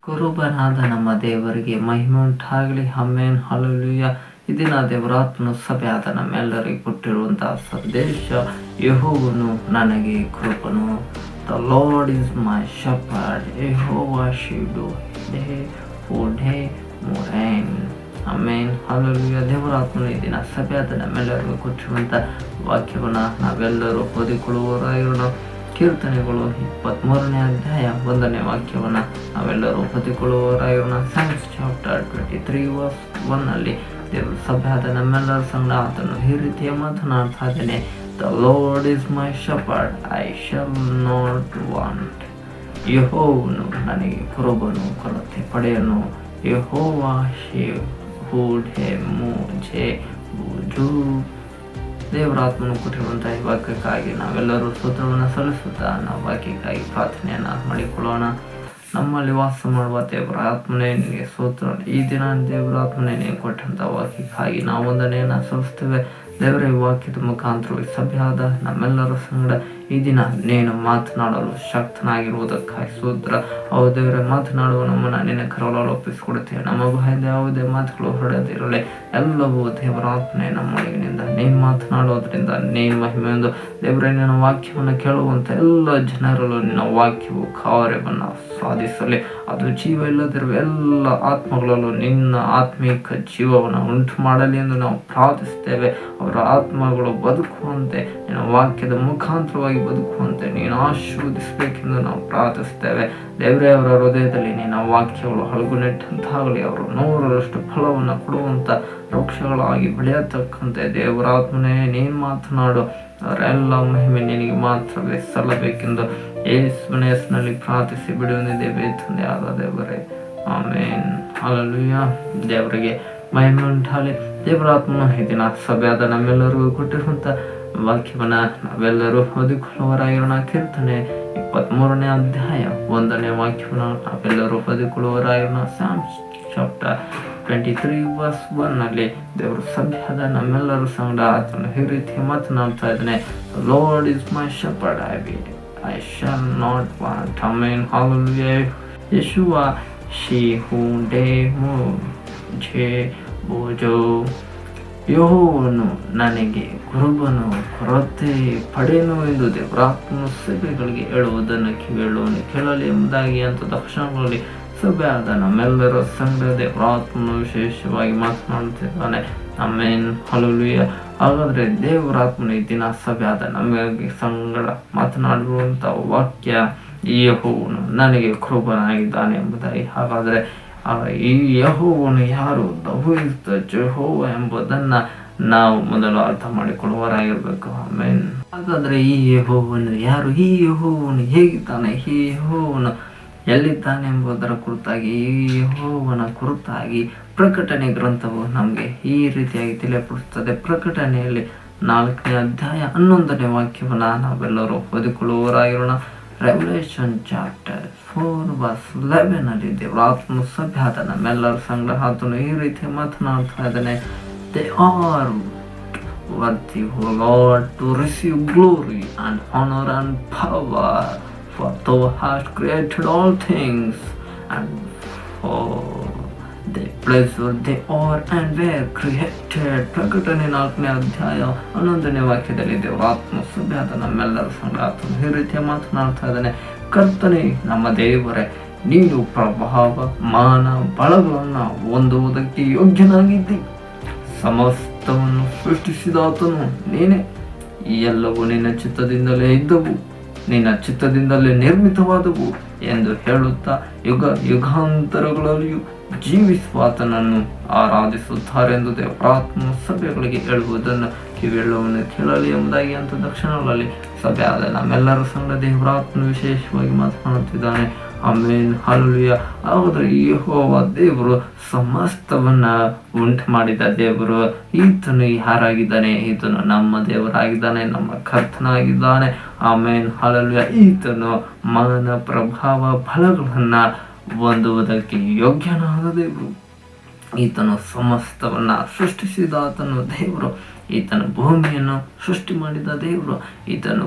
ಕುರುಬನಾದ ನಮ್ಮ ದೇವರಿಗೆ ಮಹಿಮೆ ಉಂಟಾಗಲಿ. Amen, hallelujah. ಈ ದಿನ ದೇವರಾತ್ಮನು ಸಭೆಯಾದ ನಮ್ಮೆಲ್ಲರಿಗೆ ಕೊಟ್ಟಿರುವಂತಹ ಸಂದೇಶ, ಯೆಹೋವನು ನನಗೆ ಕೃಪನು. The Lord is my shepherd, Jehovah shield day for day ಮೋರೇನ್. Amen, hallelujah. ದೇವರಾತ್ಮನು ಈ ದಿನ ಸಭೆಯಾದ ನಮ್ಮೆಲ್ಲರಿಗೂ ಕೊಟ್ಟಿರುವಂಥ ವಾಕ್ಯವನ್ನು ನಾವೆಲ್ಲರೂ ಓದಿಕೊಳ್ಳುವವರಾಗಿರೋಣ. ಕೀರ್ತನೆಗಳು 23ನೇ ಅಧ್ಯಾಯ 1ನೇ ವಾಕ್ಯವನ್ನು ನಾವೆಲ್ಲರೂ ಓದಿಕೊಳ್ಳುವವರಾಗಿರೋಣ. Psalms chapter 23 verse 1 ದೇವರು ಸಭೆಯಾದ ನಮ್ಮೆಲ್ಲರ ಸಂಗಡ ಆತನು ಈ ರೀತಿಯ ಮಾತನಾಡ್ತಾ ಇದ್ದೇನೆ. The lord is my shepherd, I shall not want. ಯೆಹೋವನು ನನಗೆ ಕುರುಬನು, ಕೊರತೆ ಪಡೆಯನು. ಯೆಹೋವಾ ಶೆಪರ್ಡ್ ಮುझे ಬೂಜು. ದೇವರಾತ್ಮನು ಕೊಟ್ಟಿರುವಂತಹ ಈ ವಾಕ್ಯಕ್ಕಾಗಿ ನಾವೆಲ್ಲರೂ ಸ್ತೋತ್ರವನ್ನು ಸಲ್ಲಿಸುತ್ತಾ ನಾವು ವಾಕ್ಯಕ್ಕಾಗಿ ಪ್ರಾರ್ಥನೆಯನ್ನು ಮಾಡಿಕೊಳ್ಳೋಣ. ನಮ್ಮಲ್ಲಿ ವಾಸ ಮಾಡುವ ದೇವರ ಆತ್ಮನೇ ನಿನಗೆ ಸ್ತೋತ್ರ. ಈ ದಿನ ದೇವರಾತ್ಮನೇ ನೀವು ಕೊಟ್ಟಂಥ ವಾಕ್ಯಕ್ಕಾಗಿ ನಾವು ವಂದನೆಯನ್ನು ಸಲ್ಲಿಸ್ತೇವೆ. ದೇವರ ಈ ವಾಕ್ಯದ ಮುಖಾಂತರ ಸಭೆಯಾದ ನಮ್ಮೆಲ್ಲರ ಸಂಗಡ ಈ ದಿನ ನೀನು ಮಾತನಾಡಲು ಶಕ್ತನಾಗಿರುವುದಕ್ಕಾಗಿ ಸ್ತೋತ್ರ. ಹೌದು ದೇವರೇ, ಮಾತನಾಡುವ ನಮ್ಮನ್ನು ನಿನ್ನ ಕರಗಳಲ್ಲಿ ಒಪ್ಪಿಸಿಕೊಡುತ್ತೇವೆ. ನಮ್ಮ ಬಾಯಿಂದ ಯಾವುದೇ ಮಾತುಗಳು ಹೊರಡದಿರಲಿ. ಎಲ್ಲವೂ ದೇವರಾತ್ಮನೆ ನಮ್ಮೊಳಗಿನಿಂದ ನೀನು ಮಾತನಾಡೋದ್ರಿಂದ ನೀನು ಮಹಿಮೆಯೊಂದು. ದೇವರೇ, ನಿನ್ನ ವಾಕ್ಯವನ್ನು ಕೇಳುವಂಥ ಎಲ್ಲ ಜನರಲ್ಲೂ ನಿನ್ನ ವಾಕ್ಯವು ಕಾರ್ಯವನ್ನು ಸಾಧಿಸಲಿ. ಅದು ಜೀವ ಇಲ್ಲದಿರುವ ಎಲ್ಲ ಆತ್ಮಗಳಲ್ಲೂ ನಿನ್ನ ಆತ್ಮೀಕ ಜೀವವನ್ನು ಉಂಟು ಮಾಡಲಿ ಎಂದು ನಾವು ಪ್ರಾರ್ಥಿಸ್ತೇವೆ. ಅವರ ಆತ್ಮಗಳು ಬದುಕುವಂತೆ, ನಿನ್ನ ವಾಕ್ಯದ ಮುಖಾಂತರವಾಗಿ ಬದುಕುವಂತೆ ನೀನು ಆಶೀರ್ವದಿಸಬೇಕೆಂದು ನಾವು ಪ್ರಾರ್ಥಿಸ್ತೇವೆ. ದೇವರೇ, ಅವರ ಹೃದಯದಲ್ಲಿ ನಿನ್ನ ವಾಕ್ಯಗಳು ಹಲಗುನೆಟ್ಟಂತಾಗಲಿ. ಅವರು 100ರಷ್ಟು ಫಲವನ್ನು ಕೊಡುವಂಥ ವೃಕ್ಷಗಳಾಗಿ ಬೆಳೆಯತಕ್ಕಂತೆ ದೇವರಾತ್ಮನೇ ನೀನು ಮಾತನಾಡು. ಅವರೆಲ್ಲ ಮಹಿಮೆ ನಿನಗೆ ಮಾತ್ರವೇ ಸಲ್ಲಬೇಕೆಂದು ಯೇಸುವಿನ ಹೆಸರಿನಲ್ಲಿ ಪ್ರಾರ್ಥಿಸಿ ಬಿಡುವುದಿದ್ದೇವೆ ತಂದೆ ಆದ ದೇವರೇ, ಆಮೇನ್, ಹಲ್ಲೆಲೂಯಾ. ದೇವರಿಗೆ ಮಹಿಮೆ ಉಂಟಾಗಲಿ. ದೇವರಾತ್ಮನು ಈ ದಿನ ಸಭೆಯಾದ ನಮ್ಮೆಲ್ಲರಿಗೂ ಕೊಟ್ಟಿರುವಂಥ ವಾಕ್ಯವನ್ನು ನಾವೆಲ್ಲರೂ ಓದಿಕೊಳ್ಳುವವರಾಗಿರೋಣ. ಕೀರ್ತನೆ 23ನೇ ಅಧ್ಯಾಯ 1ನೇ ವಾಕ್ಯವನ್ನು ನಾವೆಲ್ಲರೂ ಓದಿಕೊಳ್ಳುವವರಾಗಿರೋಣ. Psalms chapter 23 verse 1 ದೇವರು ಸಭೆಯಾದ ನಮ್ಮೆಲ್ಲರ ಸಂಗಡ ಆತನು ಈ ರೀತಿ ಮಾತನಾಡ್ತಾ ಇದ್ದಾನೆ. Lord is my shepherd, I shall not want. Amen, hallelujah. Jehovah shepherd ಮುझे ಬೂಜು. ಯೆಹೋವನು ನನಗೆ ಕುರುಬನು, ಕೊರತೆ ಪಡೆಯನು ಎಂದು ದೇವರಾತ್ಮನು ಸಭೆಗಳಿಗೆ ಹೇಳುವುದನ್ನು ಕಿವಿಯುಳ್ಳವನು ಕೇಳಲಿ ಎಂಬುದಾಗಿ ಅಂತ ತಕ್ಷಣಗಳಲ್ಲಿ ಸಭೆಯಾದ ನಮ್ಮೆಲ್ಲರ ಸಂಗಡ ದೇವರಾತ್ಮನು ವಿಶೇಷವಾಗಿ ಮಾತನಾಡುತ್ತಿದ್ದಾನೆ. Amen, hallelujah. ಹಾಗಾದರೆ ದೇವರಾತ್ಮನ ಈ ದಿನ ಸಭೆಯಾದ ನಮಗೆ ಸಂಗಡ ಮಾತನಾಡುವಂಥ ವಾಕ್ಯ, ಯೆಹೋವನು ನನಗೆ ಕುರುಬನಾಗಿದ್ದಾನೆ ಎಂಬುದಾಗಿ. ಹಾಗಾದರೆ ಈ ಯೆಹೋವನು ಯಾರು? ಹೂ ಇಸ್ ದ ಜೆಹೋವಾ ಎಂಬುದನ್ನು ನಾವು ಮೊದಲು ಅರ್ಥ ಮಾಡಿಕೊಳ್ಳುವವರಾಗಿರ್ಬೇಕು. ಆಮೆನ್. ಹಾಗಾದರೆ ಈ ಯೆಹೋವನು ಯಾರು? ಈ ಯೆಹೋವನು ಹೇಗಿದ್ದಾನೆ? ಈ ಯೆಹೋವನು ಎಲ್ಲಿದ್ದಾನೆ ಎಂಬುದರ ಕುರಿತಾಗಿ, ಈ ಯೆಹೋವನ ಕುರಿತಾಗಿ ಪ್ರಕಟಣೆ ಗ್ರಂಥವು ನಮಗೆ ಈ ರೀತಿಯಾಗಿ ತಿಳಿಯಪಡಿಸುತ್ತದೆ. ಪ್ರಕಟಣೆಯಲ್ಲಿ 4ನೇ ಅಧ್ಯಾಯ 11ನೇ ವಾಕ್ಯವನ್ನು ನಾವೆಲ್ಲರೂ ಓದಿಕೊಳ್ಳುವವರಾಗಿರೋಣ. ರೆವಲ್ಯೂಷನ್ ಚಾಪ್ಟರ್ 4 verse 11 ದೇವರಾತ್ಮನು ಸಭೆಯಾದ ನಮ್ಮೆಲ್ಲರ ಸಂಗಡ ಆತನು ಈ ರೀತಿ ಮಾತನಾಡ್ತಾ ಇದ್ದಾನೆ. They are worthy, O Lord, to receive glory and honor and power, for thou hast created all things, and for the pleasure they are and were created. ಪ್ರಕಟಣೆ 4ನೇ ಅಧ್ಯಾಯ 11ನೇ ವಾಕ್ಯದಲ್ಲಿ ದೇವರಾತ್ಮ ಸಭೆಯಾದ ನಮ್ಮೆಲ್ಲರ ಸಂಗಡ ಆತನು ಈ ರೀತಿಯ ಮಾತನಾಡ್ತಾ ಇದ್ದಾನೆ. ಕರ್ತನೇ, ನಮ್ಮ ದೇವರೇ, ನೀನು ಪ್ರಭಾವ, ಮಾನ, ಬಲಗಳನ್ನು ಹೊಂದುವುದಕ್ಕೆ ಯೋಗ್ಯನಾಗಿದ್ದಿ. ಸಮಸ್ತವನ್ನು ಸೃಷ್ಟಿಸಿದಾತನು ನೀನೇ. ಎಲ್ಲವೂ ನಿನ್ನ ಚಿತ್ತದಿಂದಲೇ ಇದ್ದವು, ನಿನ್ನ ಚಿತ್ತದಿಂದಲೇ ನಿರ್ಮಿತವಾದವು ಎಂದು ಹೇಳುತ್ತಾ ಯುಗ ಯುಗಾಂತರಗಳಲ್ಲಿಯೂ ಜೀವಿಸುವಾತನನ್ನು ಆರಾಧಿಸುತ್ತಾರೆಂದು ದೇವರಾತ್ಮ ಸಭೆಗಳಿಗೆ ಹೇಳುವುದನ್ನು ಕಿವಿಯುಳ್ಳವನು ಕೇಳಲಿ ಎಂಬುದಾಗಿ ಅಂತ ತಕ್ಷಣಗಳಲ್ಲಿ ಸಭೆಯಾದ ನಮ್ಮೆಲ್ಲರ ಸಂಗಡ ದೇವರಾತ್ಮನು ವಿಶೇಷವಾಗಿ ಮಾತನಾಡುತ್ತಿದ್ದಾನೆ. Amen, hallelujah. ಹಾಗಾದರೆ ಯೆಹೋವ ದೇವರು ಸಮಸ್ತವನ್ನ ಉಂಟು ಮಾಡಿದ ದೇವರು. ಈತನು ಯಾರಾಗಿದ್ದಾನೆ? ಈತನು ನಮ್ಮ ದೇವರಾಗಿದ್ದಾನೆ, ನಮ್ಮ ಕರ್ತನಾಗಿದ್ದಾನೆ. Amen, hallelujah. ಈತನು ಮಾನ, ಪ್ರಭಾವ, ಫಲಗಳನ್ನ ಹೊಂದುವುದಕ್ಕೆ ಯೋಗ್ಯನಾದ ದೇವರು. ಈತನು ಸಮಸ್ತವನ್ನ ಸೃಷ್ಟಿಸಿದಾತನು ದೇವರು. ಈತನು ಭೂಮಿಯನ್ನು ಸೃಷ್ಟಿ ಮಾಡಿದ ದೇವರು, ಈತನು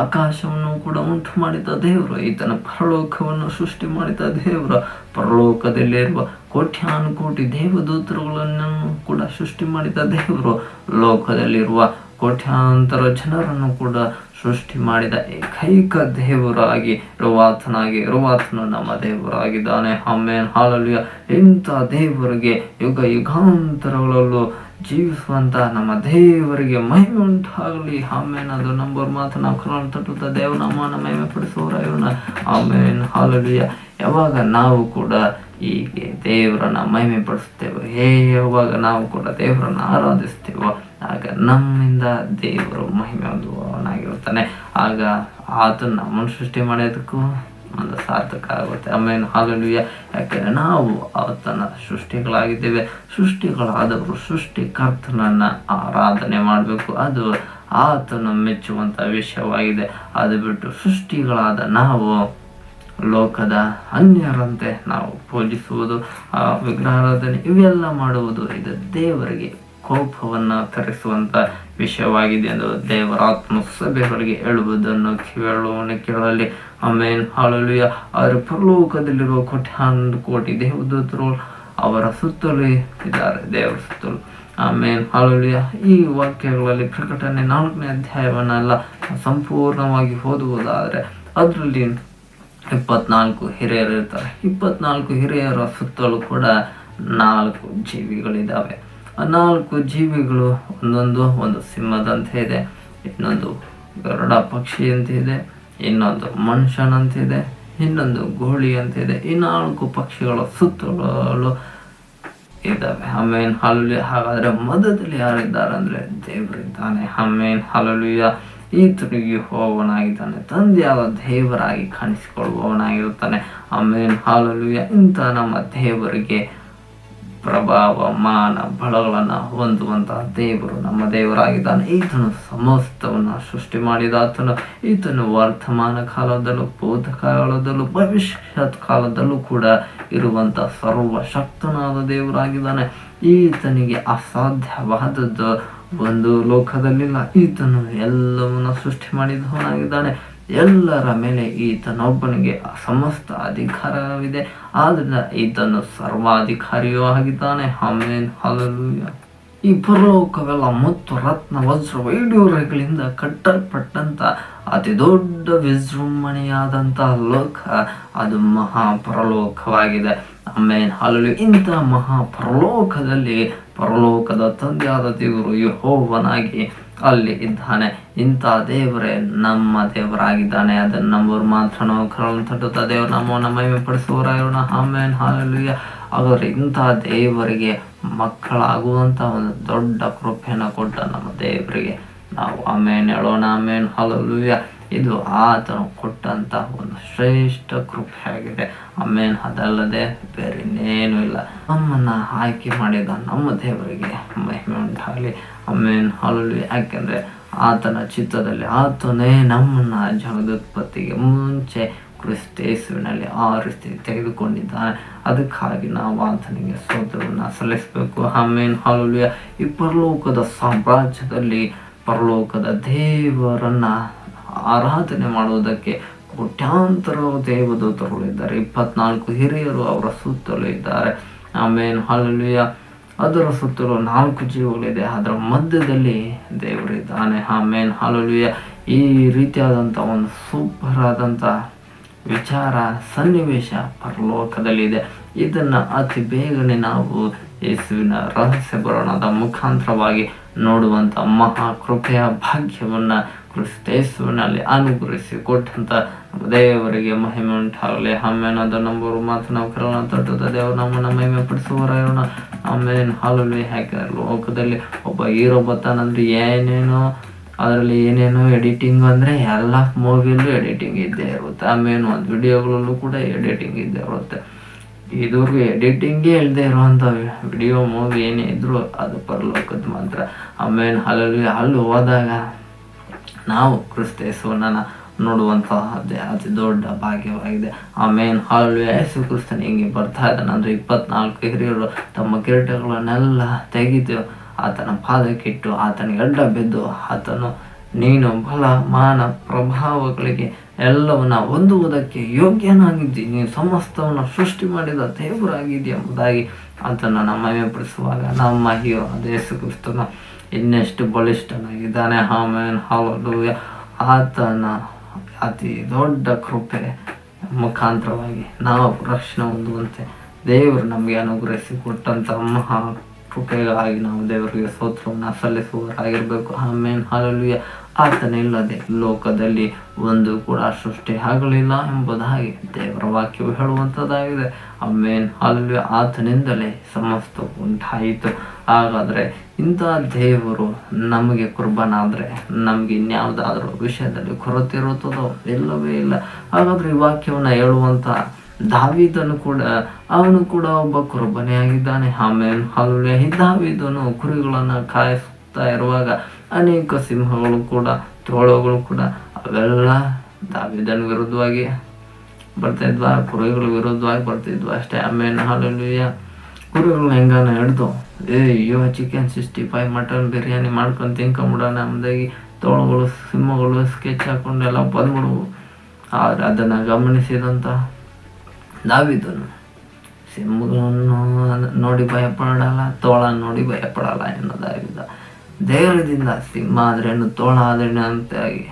ಆಕಾಶವನ್ನು ಕೂಡ ಉಂಟು ಮಾಡಿದ ದೇವರು, ಈತನ ಪರಲೋಕವನ್ನು ಸೃಷ್ಟಿ ಮಾಡಿದ ದೇವರು, ಪರಲೋಕದಲ್ಲಿರುವ ಕೋಟ್ಯಾನುಕೋಟಿ ದೇವದೂತರುಗಳನ್ನು ಕೂಡ ಸೃಷ್ಟಿ ಮಾಡಿದ ದೇವರು, ಲೋಕದಲ್ಲಿರುವ ಕೋಟ್ಯಾಂತರ ಜನರನ್ನು ಕೂಡ ಸೃಷ್ಟಿ ಮಾಡಿದ ಏಕೈಕ ದೇವರಾಗಿ ಇರುವಾತನು ನಮ್ಮ ದೇವರಾಗಿದ್ದಾನೆ. Amen, hallelujah. ಇಂಥ ದೇವರಿಗೆ ಯುಗ ಯುಗಾಂತರಗಳಲ್ಲೂ ಜೀವಿಸುವಂತ ನಮ್ಮ ದೇವರಿಗೆ ಮಹಿಮೆ ಉಂಟಾಗಲಿ. ಆಮೇನ್. ಅದು ನಂಬರ್ ಮಾತು ನಾವು ಕರೋಣ ತಟ್ಟುತ್ತಾ ದೇವನಾಮನ ಮಹಿಮೆ ಪಡಿಸುವವರಾಯೋಣ. ಆಮೇನ್, ಹಲ್ಲೆಲೂಯಾ. ಯಾವಾಗ ನಾವು ಕೂಡ ಹೀಗೆ ದೇವರನ್ನ ಮಹಿಮೆ ಪಡಿಸ್ತೇವೆ, ಯಾವಾಗ ನಾವು ಕೂಡ ದೇವರನ್ನ ಆರಾಧಿಸ್ತೇವೋ, ಆಗ ನಮ್ಮಿಂದ ದೇವರು ಮಹಿಮೆ ಹೊಂದುವವನಾಗಿರ್ತಾನೆ. ಆಗ ಆತನ ನಮ್ಮನ್ನು ಸೃಷ್ಟಿ ಮಾಡೋದಕ್ಕೂ ಒಂದು ಸಾರ್ಥಕ ಆಗುತ್ತೆ. ಆಮೇನ್, ಹಲ್ಲೆಲೂಯಾ. ಯಾಕೆಂದ್ರೆ ನಾವು ಆತನ ಸೃಷ್ಟಿಗಳಾಗಿದ್ದೇವೆ. ಸೃಷ್ಟಿಗಳಾದವರು ಸೃಷ್ಟಿಕರ್ತನನ್ನ ಆರಾಧನೆ ಮಾಡಬೇಕು. ಅದು ಆತನ ಮೆಚ್ಚುವಂತ ವಿಷಯವಾಗಿದೆ. ಅದು ಬಿಟ್ಟು ಸೃಷ್ಟಿಗಳಾದ ನಾವು ಲೋಕದ ಅನ್ಯರಂತೆ ನಾವು ಪೂಜಿಸುವುದು, ವಿಗ್ರಹಾರಾಧನೆ ಇವೆಲ್ಲ ಮಾಡುವುದು ಇದು ದೇವರಿಗೆ ಕೋಪವನ್ನ ತರಿಸುವಂತ ವಿಷಯವಾಗಿದೆ ಎಂದು ದೇವರಾತ್ಮ ಸಭೆಗಳಿಗೆ ಹೇಳುವುದನ್ನು ಕೇಳಲಿ. ಆಮೇನ್, ಹಲ್ಲೆಲೂಯಾ. ಅವರ ಪರಲೋಕದಲ್ಲಿರುವ ಕೋಟಿ ದೇವದೂತರು ಅವರ ಸುತ್ತಲೂ ಇದ್ದಾರೆ, ದೇವರ ಸುತ್ತಲೂ. ಆಮೇನ್, ಹಲ್ಲೆಲೂಯಾ. ಈ ವಾಕ್ಯಗಳಲ್ಲಿ ಪ್ರಕಟಣೆ 4ನೇ ಅಧ್ಯಾಯವನ್ನೆಲ್ಲ ಸಂಪೂರ್ಣವಾಗಿ ಓದುವುದಾದ್ರೆ ಅದರಲ್ಲಿ 24 ಹಿರಿಯರು ಇರ್ತಾರೆ. 24 ಹಿರಿಯರ ಸುತ್ತಲೂ ಕೂಡ 4 ಜೀವಿಗಳಿದ್ದಾವೆ. ಆ 4 ಜೀವಿಗಳು ಒಂದು ಸಿಂಹದಂತೆ ಇದೆ, ಇನ್ನೊಂದು ಗರುಡ ಪಕ್ಷಿ ಅಂತ ಇದೆ, ಇನ್ನೊಂದು ಮನುಷ್ಯನಂತಿದೆ, ಇನ್ನೊಂದು ಗೋಳಿ ಅಂತಿದೆ. ಈ 4 ಪಕ್ಷಿಗಳ ಸುತ್ತಲೂ ಇದ್ದಾವೆ. ಆಮೇನ್, ಹಲ್ಲೆಲೂಯಾ. ಹಾಗಾದ್ರೆ ಮಧ್ಯದಲ್ಲಿ ಯಾರಿದ್ದಾರೆ ಅಂದ್ರೆ ದೇವರಿದ್ದಾನೆ. ಆಮೇನ್, ಹಲ್ಲೆಲೂಯಾ. ಈತನು ಯೆಹೋವನಾಗಿದ್ದಾನೆ, ತಂದೆಯಾದ ದೇವರಾಗಿ ಕಾಣಿಸಿಕೊಳ್ಳುವವನಾಗಿರುತ್ತಾನೆ. ಆಮೇನ್, ಹಲ್ಲೆಲೂಯಾ. ಇಂಥ ನಮ್ಮ ದೇವರಿಗೆ ಪ್ರಭಾವ, ಮಾನ, ಬಲಗಳನ್ನ ಹೊಂದುವಂತಹ ದೇವರು ನಮ್ಮ ದೇವರಾಗಿದ್ದಾನೆ. ಈತನು ಸಮಸ್ತವನ್ನ ಸೃಷ್ಟಿ ಮಾಡಿದ ಆತನು. ಈತನು ವರ್ತಮಾನ ಕಾಲದಲ್ಲೂ, ಭೂತ ಕಾಲದಲ್ಲೂ, ಭವಿಷ್ಯತ್ ಕಾಲದಲ್ಲೂ ಕೂಡ ಇರುವಂತ ಸರ್ವಶಕ್ತನಾದ ದೇವರಾಗಿದ್ದಾನೆ. ಈತನಿಗೆ ಅಸಾಧ್ಯವಾದದ್ದು ಒಂದು ಲೋಕದಲ್ಲಿಲ್ಲ. ಈತನು ಎಲ್ಲವನ್ನ ಸೃಷ್ಟಿ ಮಾಡಿದವನಾಗಿದ್ದಾನೆ. ಎಲ್ಲರ ಮೇಲೆ ಈತನೊಬ್ಬನಿಗೆ ಸಮಸ್ತ ಅಧಿಕಾರವಿದೆ. ಆದ್ರಿಂದ ಈತನು ಸರ್ವಾಧಿಕಾರಿಯೂ ಆಗಿದ್ದಾನೆ. ಆಮೇನ್, ಹಲ್ಲೆಲೂಯಾ. ಈ ಪರಲೋಕವೆಲ್ಲ ಮುತ್ತು, ರತ್ನ, ವಜ್ರ, ವೈಡೂರ್ಯಗಳಿಂದ ಕಟ್ಟಲ್ಪಟ್ಟಂತ ಅತಿ ದೊಡ್ಡ ವಿಜೃಂಭಣೆಯಾದಂತಹ ಲೋಕ ಅದು ಮಹಾಪರಲೋಕವಾಗಿದೆ. ಆಮೇನ್, ಹಲ್ಲೆಲೂಯಾ. ಇಂಥ ಮಹಾಪರಲೋಕದಲ್ಲಿ ಪರಲೋಕದ ತಂದೆಯಾದ ದೇವರು ಯೆಹೋವನಾಗಿ ಅಲ್ಲಿ ಇದ್ದಾನೆ. ಇಂಥ ದೇವರೇ ನಮ್ಮ ದೇವರಾಗಿದ್ದಾನೆ. ಅದನ್ನು ನಂಬೋರು ಮಾತ್ರ ನಾವು ಕರಳು ತಟ್ಟುತ್ತಾ ದೇವರು ನಮ್ಮನ್ನು ಮಹಿಮೆ ಪಡಿಸುವವರಾಯೋಣ. ಆಮೇನ್, ಹಲ್ಲೆಲೂಯಾ. ಆದರೆ ಇಂಥ ದೇವರಿಗೆ ಮಕ್ಕಳಾಗುವಂತ ಒಂದು ದೊಡ್ಡ ಕೃಪೆಯನ್ನು ಕೊಟ್ಟ ನಮ್ಮ ದೇವರಿಗೆ ನಾವು ಆಮೇನ್ ಹೇಳೋಣ. ಆಮೇನ್, ಹಲ್ಲೆಲೂಯಾ. ಇದು ಆತನು ಕೊಟ್ಟಂತ ಒಂದು ಶ್ರೇಷ್ಠ ಕೃಪೆ ಆಗಿದೆ. ಆಮೇನ್. ಅದಲ್ಲದೆ ಬೇರೆ ಇನ್ನೇನು ಇಲ್ಲ. ನಮ್ಮನ್ನ ಆಯ್ಕೆ ಮಾಡಿದ ನಮ್ಮ ದೇವರಿಗೆ ಮಹಿಮೆ ಉಂಟಾಗಲಿ. ಆಮೇನ್, ಹಲ್ಲೆಲೂಯಾ. ಯಾಕೆಂದ್ರೆ ಆತನ ಚಿತ್ತದಲ್ಲಿ ಆತನೇ ನಮ್ಮನ್ನ ಜಗದುತ್ಪತ್ತಿಗೆ ಮುಂಚೆ ಕ್ರಿಸ್ತೇಸುವಿನಲ್ಲಿ ಆರಿಸಿ ತೆಗೆದುಕೊಂಡಿದ್ದಾನೆ. ಅದಕ್ಕಾಗಿ ನಾವು ಆತನಿಗೆ ಸ್ತೋತ್ರವನ್ನು ಸಲ್ಲಿಸಬೇಕು. ಆಮೇನ್, ಹಲ್ಲೆಲೂಯಾ. ಈ ಪರಲೋಕದ ಸಾಮ್ರಾಜ್ಯದಲ್ಲಿ ಪರಲೋಕದ ದೇವರನ್ನ ಆರಾಧನೆ ಮಾಡುವುದಕ್ಕೆ ಕೋಟ್ಯಾಂತರ ದೇವದೂತರುಗಳು ಇದ್ದಾರೆ. 24 ಹಿರಿಯರು ಅವರ ಸುತ್ತಲೂ ಇದ್ದಾರೆ. ಆಮೇನ್, ಹಲ್ಲೆಲೂಯಾ. ಅದರ ಸುತ್ತಲೂ 4 ಜೀವಗಳಿದೆ. ಅದರ ಮಧ್ಯದಲ್ಲಿ ದೇವರಿದ್ದಾನೆ. ಆಮೇನ್, ಹಲ್ಲೆಲೂಯಾ. ಈ ರೀತಿಯಾದಂಥ ಒಂದು ಸೂಪರ್ ಆದಂಥ ವಿಚಾರ ಸನ್ನಿವೇಶ ಪರಲೋಕದಲ್ಲಿದೆ. ಇದನ್ನ ಅತಿ ಬೇಗನೆ ನಾವು ಯೇಸುವಿನ ರಹಸ್ಯ ಬರೋಣದ ಮುಖಾಂತರವಾಗಿ ನೋಡುವಂತ ಮಹಾ ಕೃಪೆಯ ಭಾಗ್ಯವನ್ನ ಕ್ರಿಸ್ತೇಸುವಿನಲ್ಲಿ ಅನುಗ್ರಹಿಸಿ ಕೊಟ್ಟಂತ ದೇವರಿಗೆ ಮಹಿಮೆ ಉಂಟಾಗಲಿ. ಆಮೇನ್. ಅದು ನಂಬರು ಮಾತು ನಾವು ಕರೋಣ ತಟ್ಟುತ್ತ ದೇವರು ನಮ್ಮನ್ನ ಮಹಿಮೆ ಪಡಿಸುವವರಾಯೋಣ. ಆಮೇನ್, ಹಲ್ಲೆಲೂಯಾ. ಯಾಕಂದ್ರೆ ಲೋಕದಲ್ಲಿ ಒಬ್ಬ ಹೀರೋ ಬರ್ತಾನಂದ್ರೆ ಏನೇನೋ ಅದರಲ್ಲಿ ಏನೇನೋ ಎಡಿಟಿಂಗ್ ಅಂದರೆ ಎಲ್ಲ ಮೂವಿಯಲ್ಲೂ ಎಡಿಟಿಂಗ್ ಇದ್ದೇ ಇರುತ್ತೆ. ಆಮೇಲೆ ಒಂದು ವಿಡಿಯೋಗಳಲ್ಲೂ ಕೂಡ ಎಡಿಟಿಂಗ್ ಇದ್ದೇ ಇರುತ್ತೆ. ಇದುವರೆಗೂ ಎಡಿಟಿಂಗೇ ಇಲ್ಲದೆ ಇರುವಂಥ ವಿಡಿಯೋ ಮೂವಿ ಏನೇ ಇದ್ರು ಅದು ಪರಲೋಕದ ಮಾತ್ರ. ಆಮೇಲೆ ಹಲ್ಲೆಲೂಯಾ. ಅಲ್ಲಿ ಹೋದಾಗ ನಾವು ಕ್ರಿಸ್ತ ಯೇಸುವನ್ನ ನೋಡುವಂತಹದ್ದೇ ಅತಿ ದೊಡ್ಡ ಭಾಗ್ಯವಾಗಿದೆ. ಆಮೇನ್, ಹಲ್ಲೆಲೂಯಾ. ಯೇಸು ಕ್ರಿಸ್ತನ ಹಿಂಗೆ ಬರ್ತಾ ಇದ್ದಾನೆ ಅಂದ್ರೆ 24 ಹಿರಿಯರು ತಮ್ಮ ಕಿರೀಟಗಳನ್ನೆಲ್ಲ ತೆಗೆದು ಆತನ ಪಾದಕ್ಕಿಟ್ಟು ಆತನಿಗೆ ಅಡ್ಡ ಬಿದ್ದು ಆತನು ನೀನು ಬಲ ಮಾನ ಪ್ರಭಾವಗಳಿಗೆ ಎಲ್ಲವನ್ನ ಹೊಂದುವುದಕ್ಕೆ ಯೋಗ್ಯನಾಗಿದ್ದಿ, ನೀನು ಸಮಸ್ತವನ್ನು ಸೃಷ್ಟಿ ಮಾಡಿದ ದೇವರಾಗಿದ್ದಿ ಎಂಬುದಾಗಿ ಆತನ ಮಹಿಮೆಪಡಿಸುವಾಗ ನಮ್ಮ ಹೀರೋ ಯೇಸು ಕ್ರಿಸ್ತನು ಇನ್ನೆಷ್ಟು ಬಲಿಷ್ಠನಾಗಿದ್ದಾನೆ. Amen, hallelujah. ಆತನ ಅತಿ ದೊಡ್ಡ ಕೃಪೆ ಮುಖಾಂತರವಾಗಿ ನಾವು ರಕ್ಷಣೆ ಹೊಂದುವಂತೆ ದೇವರು ನಮಗೆ ಅನುಗ್ರಹಿಸಿ ಕೊಟ್ಟಂಥ ಮಹಾ ಕೃಪೆಗಾಗಿ ನಾವು ದೇವರಿಗೆ ಸ್ತೋತ್ರವನ್ನು ಸಲ್ಲಿಸುವವರಾಗಿರಬೇಕು. Amen, hallelujah. ಆತನಿಲ್ಲದೆ ಲೋಕದಲ್ಲಿ ಒಂದು ಕೂಡ ಸೃಷ್ಟಿ ಆಗಲಿಲ್ಲ ಎಂಬುದಾಗಿ ದೇವರ ವಾಕ್ಯವು ಹೇಳುವಂಥದ್ದಾಗಿದೆ. Amen, hallelujah. ಆತನಿಂದಲೇ ಸಮಸ್ತ ಉಂಟಾಯಿತು. ಹಾಗಾದರೆ ಇಂಥ ದೇವರು ನಮಗೆ ಕುರ್ಬಾನಾದರೆ ನಮಗೆ ಇನ್ಯಾವುದಾದ್ರೂ ವಿಷಯದಲ್ಲಿ ಕೊರತೆ ಇರುತ್ತದೋ? ಇಲ್ಲವೇ ಇಲ್ಲ. ಹಾಗಾದರೆ ಈ ವಾಕ್ಯವನ್ನು ಹೇಳುವಂಥ ದಾವೀದನು ಕೂಡ ಅವನು ಕೂಡ ಒಬ್ಬ ಕುರ್ಬಾನೆಯಾಗಿದ್ದಾನೆ. Amen, hallelujah. ಈ ದಾವೀದನು ಕುರಿಗಳನ್ನು ಕಾಯಿಸ್ತಾ ಇರುವಾಗ ಅನೇಕ ಸಿಂಹಗಳು ಕೂಡ ತೋಳಗಳು ಕೂಡ ಅವೆಲ್ಲ ದಾವೀದನ ವಿರುದ್ಧವಾಗಿ ಬರ್ತಾ ಇದ್ವಾ, ಕುರಿಗಳ ವಿರುದ್ಧವಾಗಿ ಬರ್ತಿದ್ವು ಅಷ್ಟೇ. Amen, hallelujah. ಕುರಿಗಳನ್ನ ಹೆಂಗಾನ ಹಿಡ್ದು ಅಯ್ಯೋ ಚಿಕನ್ 65 ಮಟನ್ ಬಿರಿಯಾನಿ ಮಾಡ್ಕೊಂಡು ತಿನ್ಕೊಂಬಿಡೋಣ ನಮ್ದಾಗಿ ತೋಳಗಳು ಸಿಂಹಗಳು ಸ್ಕೆಚ್ ಹಾಕೊಂಡೆಲ್ಲ ಬಂದ್ಬಿಡುವು. ಆದರೆ ಅದನ್ನು ಗಮನಿಸಿದಂಥ ದಾವೀದನು ಸಿಂಹಗಳನ್ನು ನೋಡಿ ಭಯಪಡಲ್ಲ, ತೋಳ ನೋಡಿ ಭಯಪಡಲ್ಲ ಎನ್ನೋದಾಗಿದ್ದ. ಧೈರ್ಯದಿಂದ ಸಿಂಹ ಆದ್ರೇನು ತೋಳ ಆದ್ರೇನು ಅಂತಾಗಿ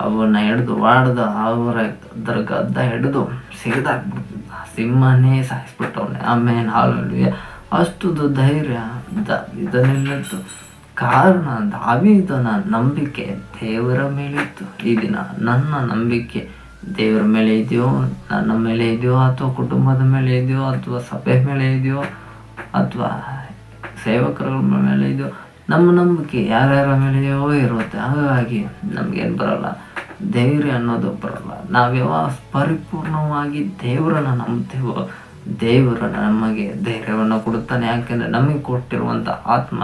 ಅವನ್ನ ಹಿಡಿದು ವಾಡ್ದು ಅದರ ಗದ್ದ ಹಿಡಿದು ಸಿಗದಾಕ್ಬಿಡ್ತಿದ್ದ. ಸಿಂಹನೇ ಸಾಯಿಸ್ಬಿಟ್ಟವನೆ. ಆಮೇನ್, ಹಲ್ಲೆಲೂಯಾ. ಅಷ್ಟುದು ಧೈರ್ಯ ದಾವೀದನಿತ್ತು. ಕಾರಣ ದಾವೀದನ ನಂಬಿಕೆ ದೇವರ ಮೇಲಿತ್ತು. ಈ ದಿನ ನನ್ನ ನಂಬಿಕೆ ದೇವರ ಮೇಲೆ ಇದೆಯೋ, ನನ್ನ ಮೇಲೆ ಇದೆಯೋ, ಅಥವಾ ಕುಟುಂಬದ ಮೇಲೆ ಇದೆಯೋ, ಅಥವಾ ಸಭೆ ಮೇಲೆ ಇದೆಯೋ, ಅಥವಾ ಸೇವಕರ ಮೇಲೆ ಇದೆಯೋ, ನಮ್ಮ ನಂಬಿಕೆ ಯಾರ್ಯಾರ ಮೇಲೆಯೋ ಇರುತ್ತೆ. ಹಾಗಾಗಿ ನಮಗೇನು ಬರಲ್ಲ, ಧೈರ್ಯ ಅನ್ನೋದು ಬರಲ್ಲ. ನಾವು ಯಾವಾಗ ಪರಿಪೂರ್ಣವಾಗಿ ದೇವರನ್ನು ನಂಬ್ತೇವೋ ದೇವರು ನಮಗೆ ಧೈರ್ಯವನ್ನು ಕೊಡುತ್ತಾನೆ. ಯಾಕೆಂದರೆ ನಮಗೆ ಕೊಟ್ಟಿರುವಂಥ ಆತ್ಮ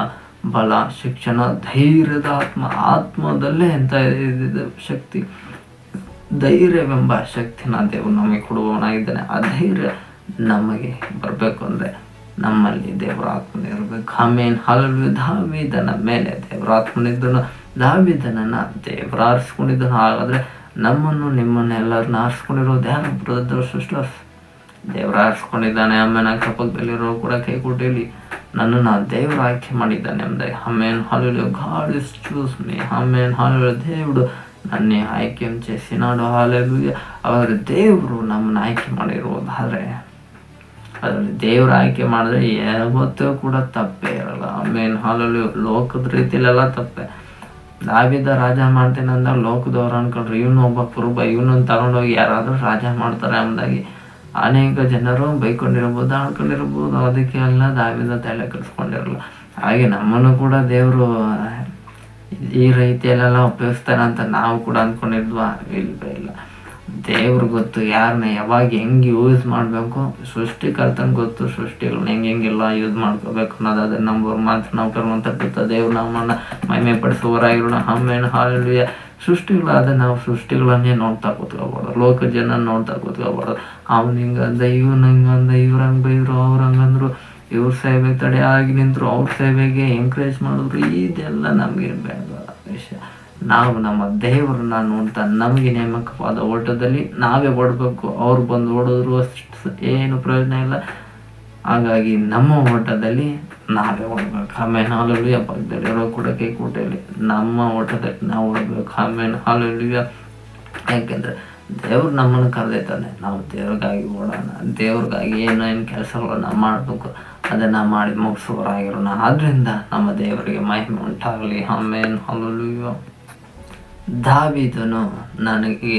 ಬಲ, ಶಿಕ್ಷಣ, ಧೈರ್ಯದ ಆತ್ಮದಲ್ಲೇ ಎಂತ ಶಕ್ತಿ, ಧೈರ್ಯವೆಂಬ ಶಕ್ತಿನ ದೇವರು ನಮಗೆ ಕೊಡುವವನಾಗಿದ್ದಾನೆ. ಆ ಧೈರ್ಯ ನಮಗೆ ಬರಬೇಕು ಅಂದರೆ ನಮ್ಮಲ್ಲಿ ದೇವರ ಆತ್ಮನೇ ಇರಬೇಕು. ಆಮೇನ್, ಹಲ್ಲೆಲೂಯಾ. ದಾವೀದನ ಮೇಲೆ ದೇವರ ಆತ್ಮನಿದ್ದನು, ದಾವೀದನನ್ನು ದೇವರ ಆರಿಸ್ಕೊಂಡಿದ್ದನು. ಹಾಗಾದರೆ ನಮ್ಮನ್ನು ನಿಮ್ಮನ್ನು ಎಲ್ಲರನ್ನ ಆರಿಸ್ಕೊಂಡಿರೋದು ಯಾರು? ಬ್ರದರ್ ಸಿಸ್ಟರ್ಸ್, ದೇವರ ಆರಿಸ್ಕೊಂಡಿದ್ದಾನೆ. ಆಮೇಲೆ ಅಕ್ಕಪಕ್ಕದಲ್ಲಿರೋ ಕೂಡ ಕೈ ಕೊಟ್ಟಿಲಿ, ನನ್ನನ್ನು ದೇವರು ಆಯ್ಕೆ ಮಾಡಿದ್ದಾನೆ ಎಂದರೆ. Amen, hallelujah. God is choose me. Amen, hallelujah. దేవుడు ನನ್ನೇ ಆಯ್ಕೆ చేసినాడు. ಹಲ್ಲೆಲೂಯಾ. ಅವರ ದೇವರು ನಮ್ಮನ್ನು ಆಯ್ಕೆ ಮಾಡಿರುವುದಾದರೆ ಅದರಲ್ಲಿ ದೇವ್ರ ಆಯ್ಕೆ ಮಾಡಿದ್ರೆ ಯಾವತ್ತೂ ಕೂಡ ತಪ್ಪೇ ಇರಲ್ಲ. ಆಮೇನ್, ಹಲ್ಲೆಲೂಯಾ. ಲೋಕದ ರೀತಿಲೆಲ್ಲ ತಪ್ಪೆ. ದಾವೀದ ರಾಜ ಮಾಡ್ತೇನೆ ಅಂದಾಗ ಲೋಕದವ್ರು ಅನ್ಕೊಂಡ್ರು ಇವನು ಒಬ್ಬ ಕುರುಬ, ಇವನನ್ನು ತಗೊಂಡೋಗಿ ಯಾರಾದರೂ ರಾಜ ಮಾಡ್ತಾರೆ ಅಂದಾಗಿ ಅನೇಕ ಜನರು ಬೈಕೊಂಡಿರ್ಬೋದು, ಆಡ್ಕೊಂಡಿರ್ಬೋದು. ಅದಕ್ಕೆ ಎಲ್ಲ ದಾವೀದ ತಲೆ ಕೆಡಿಸ್ಕೊಂಡಿರಲ್ಲ. ಹಾಗೆ ನಮ್ಮನ್ನು ಕೂಡ ದೇವರು ಈ ರೀತಿಯಲ್ಲೆಲ್ಲ ಉಪಯೋಗಿಸ್ತಾನೆ ಅಂತ ನಾವು ಕೂಡ ಅಂದ್ಕೊಂಡಿದ್ವಾ? ಇಲ್ವೇ ಇಲ್ಲ. ದೇವ್ರು ಗೊತ್ತು ಯಾರನ್ನ ಯಾವಾಗ ಹೆಂಗೆ ಯೂಸ್ ಮಾಡಬೇಕು. ಸೃಷ್ಟಿಕರ್ತನ ಗೊತ್ತು ಸೃಷ್ಟಿಗಳನ್ನ ಹೆಂಗೆಲ್ಲ ಯೂಸ್ ಮಾಡ್ಕೋಬೇಕು ಅನ್ನೋದು. ಅದನ್ನ ನಂಬೋರು ಮಾತ್ರ ನಾವು ಕರುವಂತ ದೇವ್ರು ನಮ್ಮನ್ನು ಮಹಿಮೆ ಪಡಿಸುವವರಾಗಿರೋಣ. ಆಮೇನ್, ಹಲ್ಲೆಲೂಯಾ. ಸೃಷ್ಟಿಗಳಾದ ನಾವು ಸೃಷ್ಟಿಗಳನ್ನೇ ನೋಡ್ತಾ ಕೂತ್ಕೋಬಾರ್ದು, ಲೋಕ ಜನ ನೋಡ್ತಾ ಕೂತ್ಕೋಬಾರ್ದು. ಅವ್ನು ಹಿಂಗಂದ, ಇವ್ನು ಹಿಂಗಂದ, ಇವ್ರು ಹಂಗೆ ಬೈದ್ರು, ಅವ್ರು ಹಂಗಂದ್ರು, ಇವ್ರ ಸೇವೆ ತಡೆಯಾಗಿ ನಿಂತರು, ಅವ್ರ ಸೇವೆಗೆ ಎಂಕರೇಜ್ ಮಾಡಿದ್ರು. ಇದೆಲ್ಲ ನಮಗೆ ಬೇಡ ವಿಷಯ. ನಾವು ನಮ್ಮ ದೇವರನ್ನ ನೋಡ್ತಾ ನಮಗೆ ನೇಮಕವಾದ ಓಟದಲ್ಲಿ ನಾವೇ ಓಡಬೇಕು. ಅವ್ರು ಬಂದು ಓಡಿದ್ರು ಏನು ಪ್ರಯೋಜನ ಇಲ್ಲ. ಹಾಗಾಗಿ ನಮ್ಮ ಓಟದಲ್ಲಿ ನಾವೇ ಓಡಬೇಕು. ಆಮೇಲೆ, ಹಲ್ಲೆಲೂಯಾ. ಪಕ್ಕದಲ್ಲಿರೋ ಕೂಡ ಕೈ ಕೂಟಲ್ಲಿ ನಮ್ಮ ಓಟದಲ್ಲಿ ನಾವು ಓಡಬೇಕು. ಆಮೇಲೆ, ಹಲ್ಲೆಲೂಯಾ. ಯಾಕೆಂದರೆ ದೇವ್ರು ನಮ್ಮನ್ನು ಕರೆದಿದ್ದಾನೆ. ನಾವು ದೇವ್ರಿಗಾಗಿ ಓಡೋಣ. ದೇವ್ರಿಗಾಗಿ ಏನು ಕೆಲಸಗಳನ್ನ ಮಾಡಬೇಕು ಅದನ್ನು ಮಾಡಿ ಮುಗಿಸುವವರಾಗಿರೋಣ. ಆದ್ದರಿಂದ ನಮ್ಮ ದೇವರಿಗೆ ಮಹಿಮೆ ಉಂಟಾಗಲಿ. ಆಮೇನ್, ಹಲ್ಲೆಲೂಯಾ. ದಾವೀದನು ನನಗೆ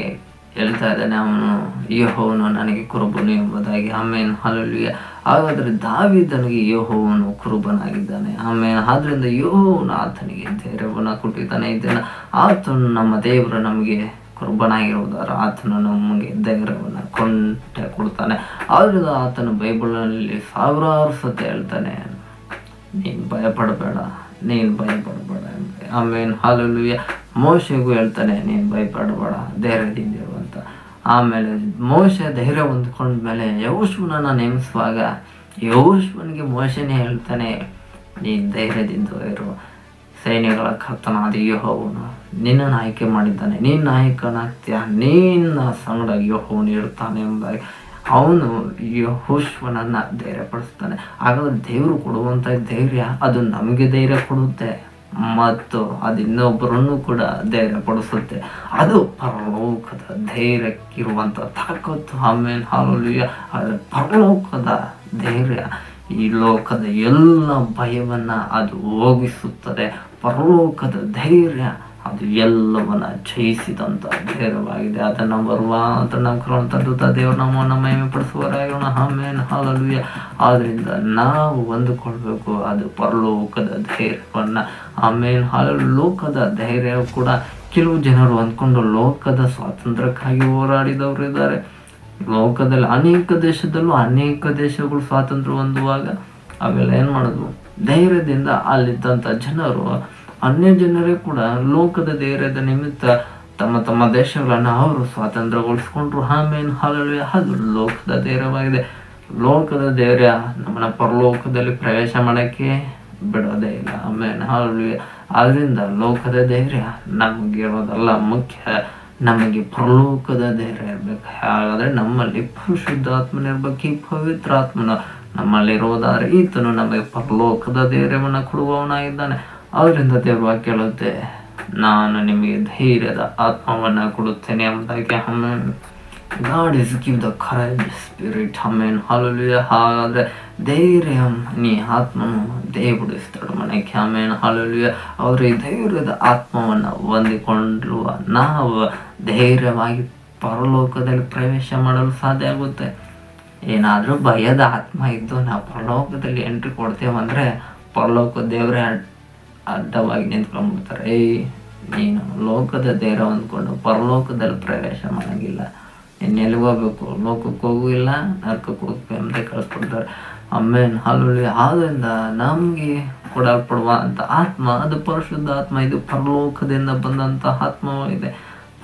ಹೇಳ್ತಾ ಇದ್ದಾನೆ, ಅವನು ಯೆಹೋವನು ನನಗೆ ಕುರುಬನು ಎಂಬುದಾಗಿ. ಆಮೇನ್, ಹಲ್ಲೆಲೂಯಾ. ಹಾಗಾದರೆ ದಾವೀದನಿಗೆ ಯೆಹೋವನು ಕುರುಬನಾಗಿದ್ದಾನೆ. ಆಮೇನ್. ಆದ್ದರಿಂದ ಯೆಹೋವನು ಆತನಿಗೆ ಧೈರ್ಯವನ್ನು ಕೊಟ್ಟಿದ್ದಾನೆ. ಇದನ್ನು ಆತನು ನಮ್ಮ ದೇವರು ನಮಗೆ ಕುರುಬನಾಗಿರುವುದಾರ ಆತನು ನಮಗೆ ಧೈರ್ಯವನ್ನು ಕೊಡ್ತಾನೆ. ಆದ್ದರಿಂದ ಆತನು ಬೈಬಲ್ನಲ್ಲಿ ಸಾವಿರಾರು ಸತಿ ಹೇಳ್ತಾನೆ, ನೀನು ಭಯಪಡಬೇಡ, ನೀನು ಭಯಪಡಬೇಡ. ಆಮೇನ್, ಹಲ್ಲೆಲೂಯಾ. ಮೋಶೆಗೂ ಹೇಳ್ತಾನೆ, ನೀನು ಭಯಪಡಬೇಡ, ಧೈರ್ಯದಿಂದ ಅಂತ. ಆಮೇಲೆ ಮೋಶೆ ಧೈರ್ಯ ಹೊಂದ್ಕೊಂಡ್ಮೇಲೆ ಯೆಹೋಶುವನನ್ನು ನೇಮಿಸುವಾಗ ಯೆಹೋಶುವನಿಗೆ ಮೋಶೆನೇ ಹೇಳ್ತಾನೆ, ನೀ ಧೈರ್ಯದಿಂದ ಇರು. ಸೈನ್ಯಗಳ ಕರ್ತನಾದ ಯೆಹೋವನು ನಿನ್ನನ್ನು ಆಯ್ಕೆ ಮಾಡಿದ್ದಾನೆ, ನೀನು ನಾಯಕನಾಗ್ತೀಯ, ನಿನ್ನ ಸಂಗಡ ಯೆಹೋವನು ಇರ್ತಾನೆ ಎಂಬುದಾಗಿ ಅವನು ಯೆಹೋಶುವನನ್ನು ಧೈರ್ಯಪಡಿಸ್ತಾನೆ. ಹಾಗಾದ್ರೆ ದೇವರು ಕೊಡುವಂಥ ಧೈರ್ಯ ಅದು ನಮಗೆ ಧೈರ್ಯ ಕೊಡುತ್ತೆ ಮತ್ತು ಅದು ಇನ್ನೊಬ್ಬರನ್ನು ಕೂಡ ಧೈರ್ಯಪಡಿಸುತ್ತೆ. ಅದು ಪರಲೋಕದ ಧೈರ್ಯಕ್ಕಿರುವಂಥ ತಾಕತ್ತು. ಆಮೇಲೆ ಹಾಲೆಲೂಯಾ. ಅದು ಪರಲೋಕದ ಧೈರ್ಯ ಈ ಲೋಕದ ಎಲ್ಲ ಭಯವನ್ನು ಅದು ಹೋಗಿಸುತ್ತದೆ. ಪರಲೋಕದ ಧೈರ್ಯ ಅದು ಎಲ್ಲವನ್ನ ಜಯಿಸಿದಂಥ ಧೈರ್ಯವಾಗಿದೆ. ಅದನ್ನು ಬರುವಂಥ ನಮ್ಮ ಕರುವಂಥದ್ದು ದೇವರು ನಮ್ಮನ್ನು ಮಹಿಮೆ ಪಡಿಸುವರಾಗೋಣ. ಆಮೇಲೆ ಹಾಲೆಲೂಯಾ. ಆದ್ದರಿಂದ ನಾವು ಹೊಂದಿಕೊಳ್ಬೇಕು ಅದು ಪರಲೋಕದ ಧೈರ್ಯವನ್ನು. ಆಮೇಲೆ ಲೋಕದ ಧೈರ್ಯ ಕೂಡ ಕೆಲವು ಜನರು ಅಂದ್ಕೊಂಡು ಲೋಕದ ಸ್ವಾತಂತ್ರ್ಯಕ್ಕಾಗಿ ಹೋರಾಡಿದವರು ಇದ್ದಾರೆ. ಲೋಕದಲ್ಲಿ ಅನೇಕ ದೇಶಗಳು ಸ್ವಾತಂತ್ರ್ಯ ಹೊಂದುವಾಗ ಅವೆಲ್ಲ ಏನು ಮಾಡಿದ್ವು, ಧೈರ್ಯದಿಂದ ಅಲ್ಲಿದ್ದಂಥ ಜನರು ಅನ್ಯ ಜನರೇ ಕೂಡ ಲೋಕದ ಧೈರ್ಯದ ನಿಮಿತ್ತ ತಮ್ಮ ದೇಶಗಳನ್ನು ಅವರು ಸ್ವಾತಂತ್ರ್ಯಗೊಳಿಸ್ಕೊಂಡ್ರು. ಆಮೇಲೆ ಹಾಲೆಲೂಯಾ. ಅದು ಲೋಕದ ಧೈರ್ಯವಾಗಿದೆ. ಲೋಕದ ಧೈರ್ಯ ನಮ್ಮನ್ನ ಪರಲೋಕದಲ್ಲಿ ಪ್ರವೇಶ ಮಾಡೋಕ್ಕೆ ಬಿಡೋದೇ ಇಲ್ಲ. ಆಮೇಲೆ ಹಾಲೆಲೂಯಾ. ಆದ್ದರಿಂದ ಲೋಕದ ಧೈರ್ಯ ನಮಗೆ ಇರೋದಲ್ಲ, ಮುಖ್ಯ ನಮಗೆ ಪರಲೋಕದ ಧೈರ್ಯ ಇರಬೇಕು. ಹಾಗಾದರೆ ನಮ್ಮಲ್ಲಿ ಪರಿಶುದ್ಧಾತ್ಮನಿರ್ಬೇಕು. ಈ ಪವಿತ್ರಾತ್ಮನ ನಮ್ಮಲ್ಲಿರುವುದಾದರೆ ಈತನು ನಮಗೆ ಪರಲೋಕದ ಧೈರ್ಯವನ್ನು ಕೊಡುವವನಾಗಿದ್ದಾನೆ. ಅವರಿಂದ ದೇವ ಕೇಳುತ್ತೆ, ನಾನು ನಿಮಗೆ ಧೈರ್ಯದ ಆತ್ಮವನ್ನು ಕೊಡುತ್ತೇನೆ ಎಂಬುದಾಗಿ. ಆಮೇಲೆ god is give the courage spirit. ಆಮೇಲೆ ಹಾಲೆಲೂಯಾ. ಹಾಗಾದರೆ ಧೈರ್ಯ ನೀ ಆತ್ಮನು ದೇವರು ಇಸ್ತಾడు ಮನೆಗೆ. ಆಮೇಲೆ ಹಾಲೆಲೂಯಾ. ಅವರ ಧೈರ್ಯದ ಆತ್ಮವನ್ನು ಹೊಂದಿಕೊಳ್ಳುವ ನಾವು ಧೈರ್ಯವಾಗಿ ಪರಲೋಕದಲ್ಲಿ ಪ್ರವೇಶ ಮಾಡಲು ಸಾಧ್ಯ ಆಗುತ್ತೆ. ಏನಾದರೂ ಭಯದ ಆತ್ಮ ಇದ್ದು ನಾವು ಪರಲೋಕದಲ್ಲಿ ಎಂಟ್ರಿ ಕೊಡ್ತೇವಂದರೆ ಪರಲೋಕ ದೇವರೇ ಅಡ್ಡವಾಗಿ ನಿಂತ್ಕೊಂಡ್ಬಿಡ್ತಾರೆ. ನೀನು ಲೋಕದ ಧೈರ್ಯ ಹೊಂದ್ಕೊಂಡು ಪರಲೋಕದಲ್ಲಿ ಪ್ರವೇಶ ಮಾಡೋಂಗಿಲ್ಲ, ಇನ್ನು ಎಲ್ಲಿಗೆ ಹೋಗ್ಬೇಕು, ಲೋಕಕ್ಕೆ ಹೋಗೂ ಇಲ್ಲ, ನರಕಕ್ಕೆ ಹೋಗ್ಬೇಕು ಅಂತ ಕಳಿಸ್ಕೊಡ್ತಾರೆ. ಆಮೇಲೆ ಹಾಲೆಲೂಯಾ. ಆದ್ದರಿಂದ ನಮಗೆ ಕೊಡಲ್ಪಡುವಂಥ ಆತ್ಮ ಅದು ಪರಿಶುದ್ಧ ಆತ್ಮ. ಇದು ಪರಲೋಕದಿಂದ ಬಂದಂಥ ಆತ್ಮವಾಗಿದೆ.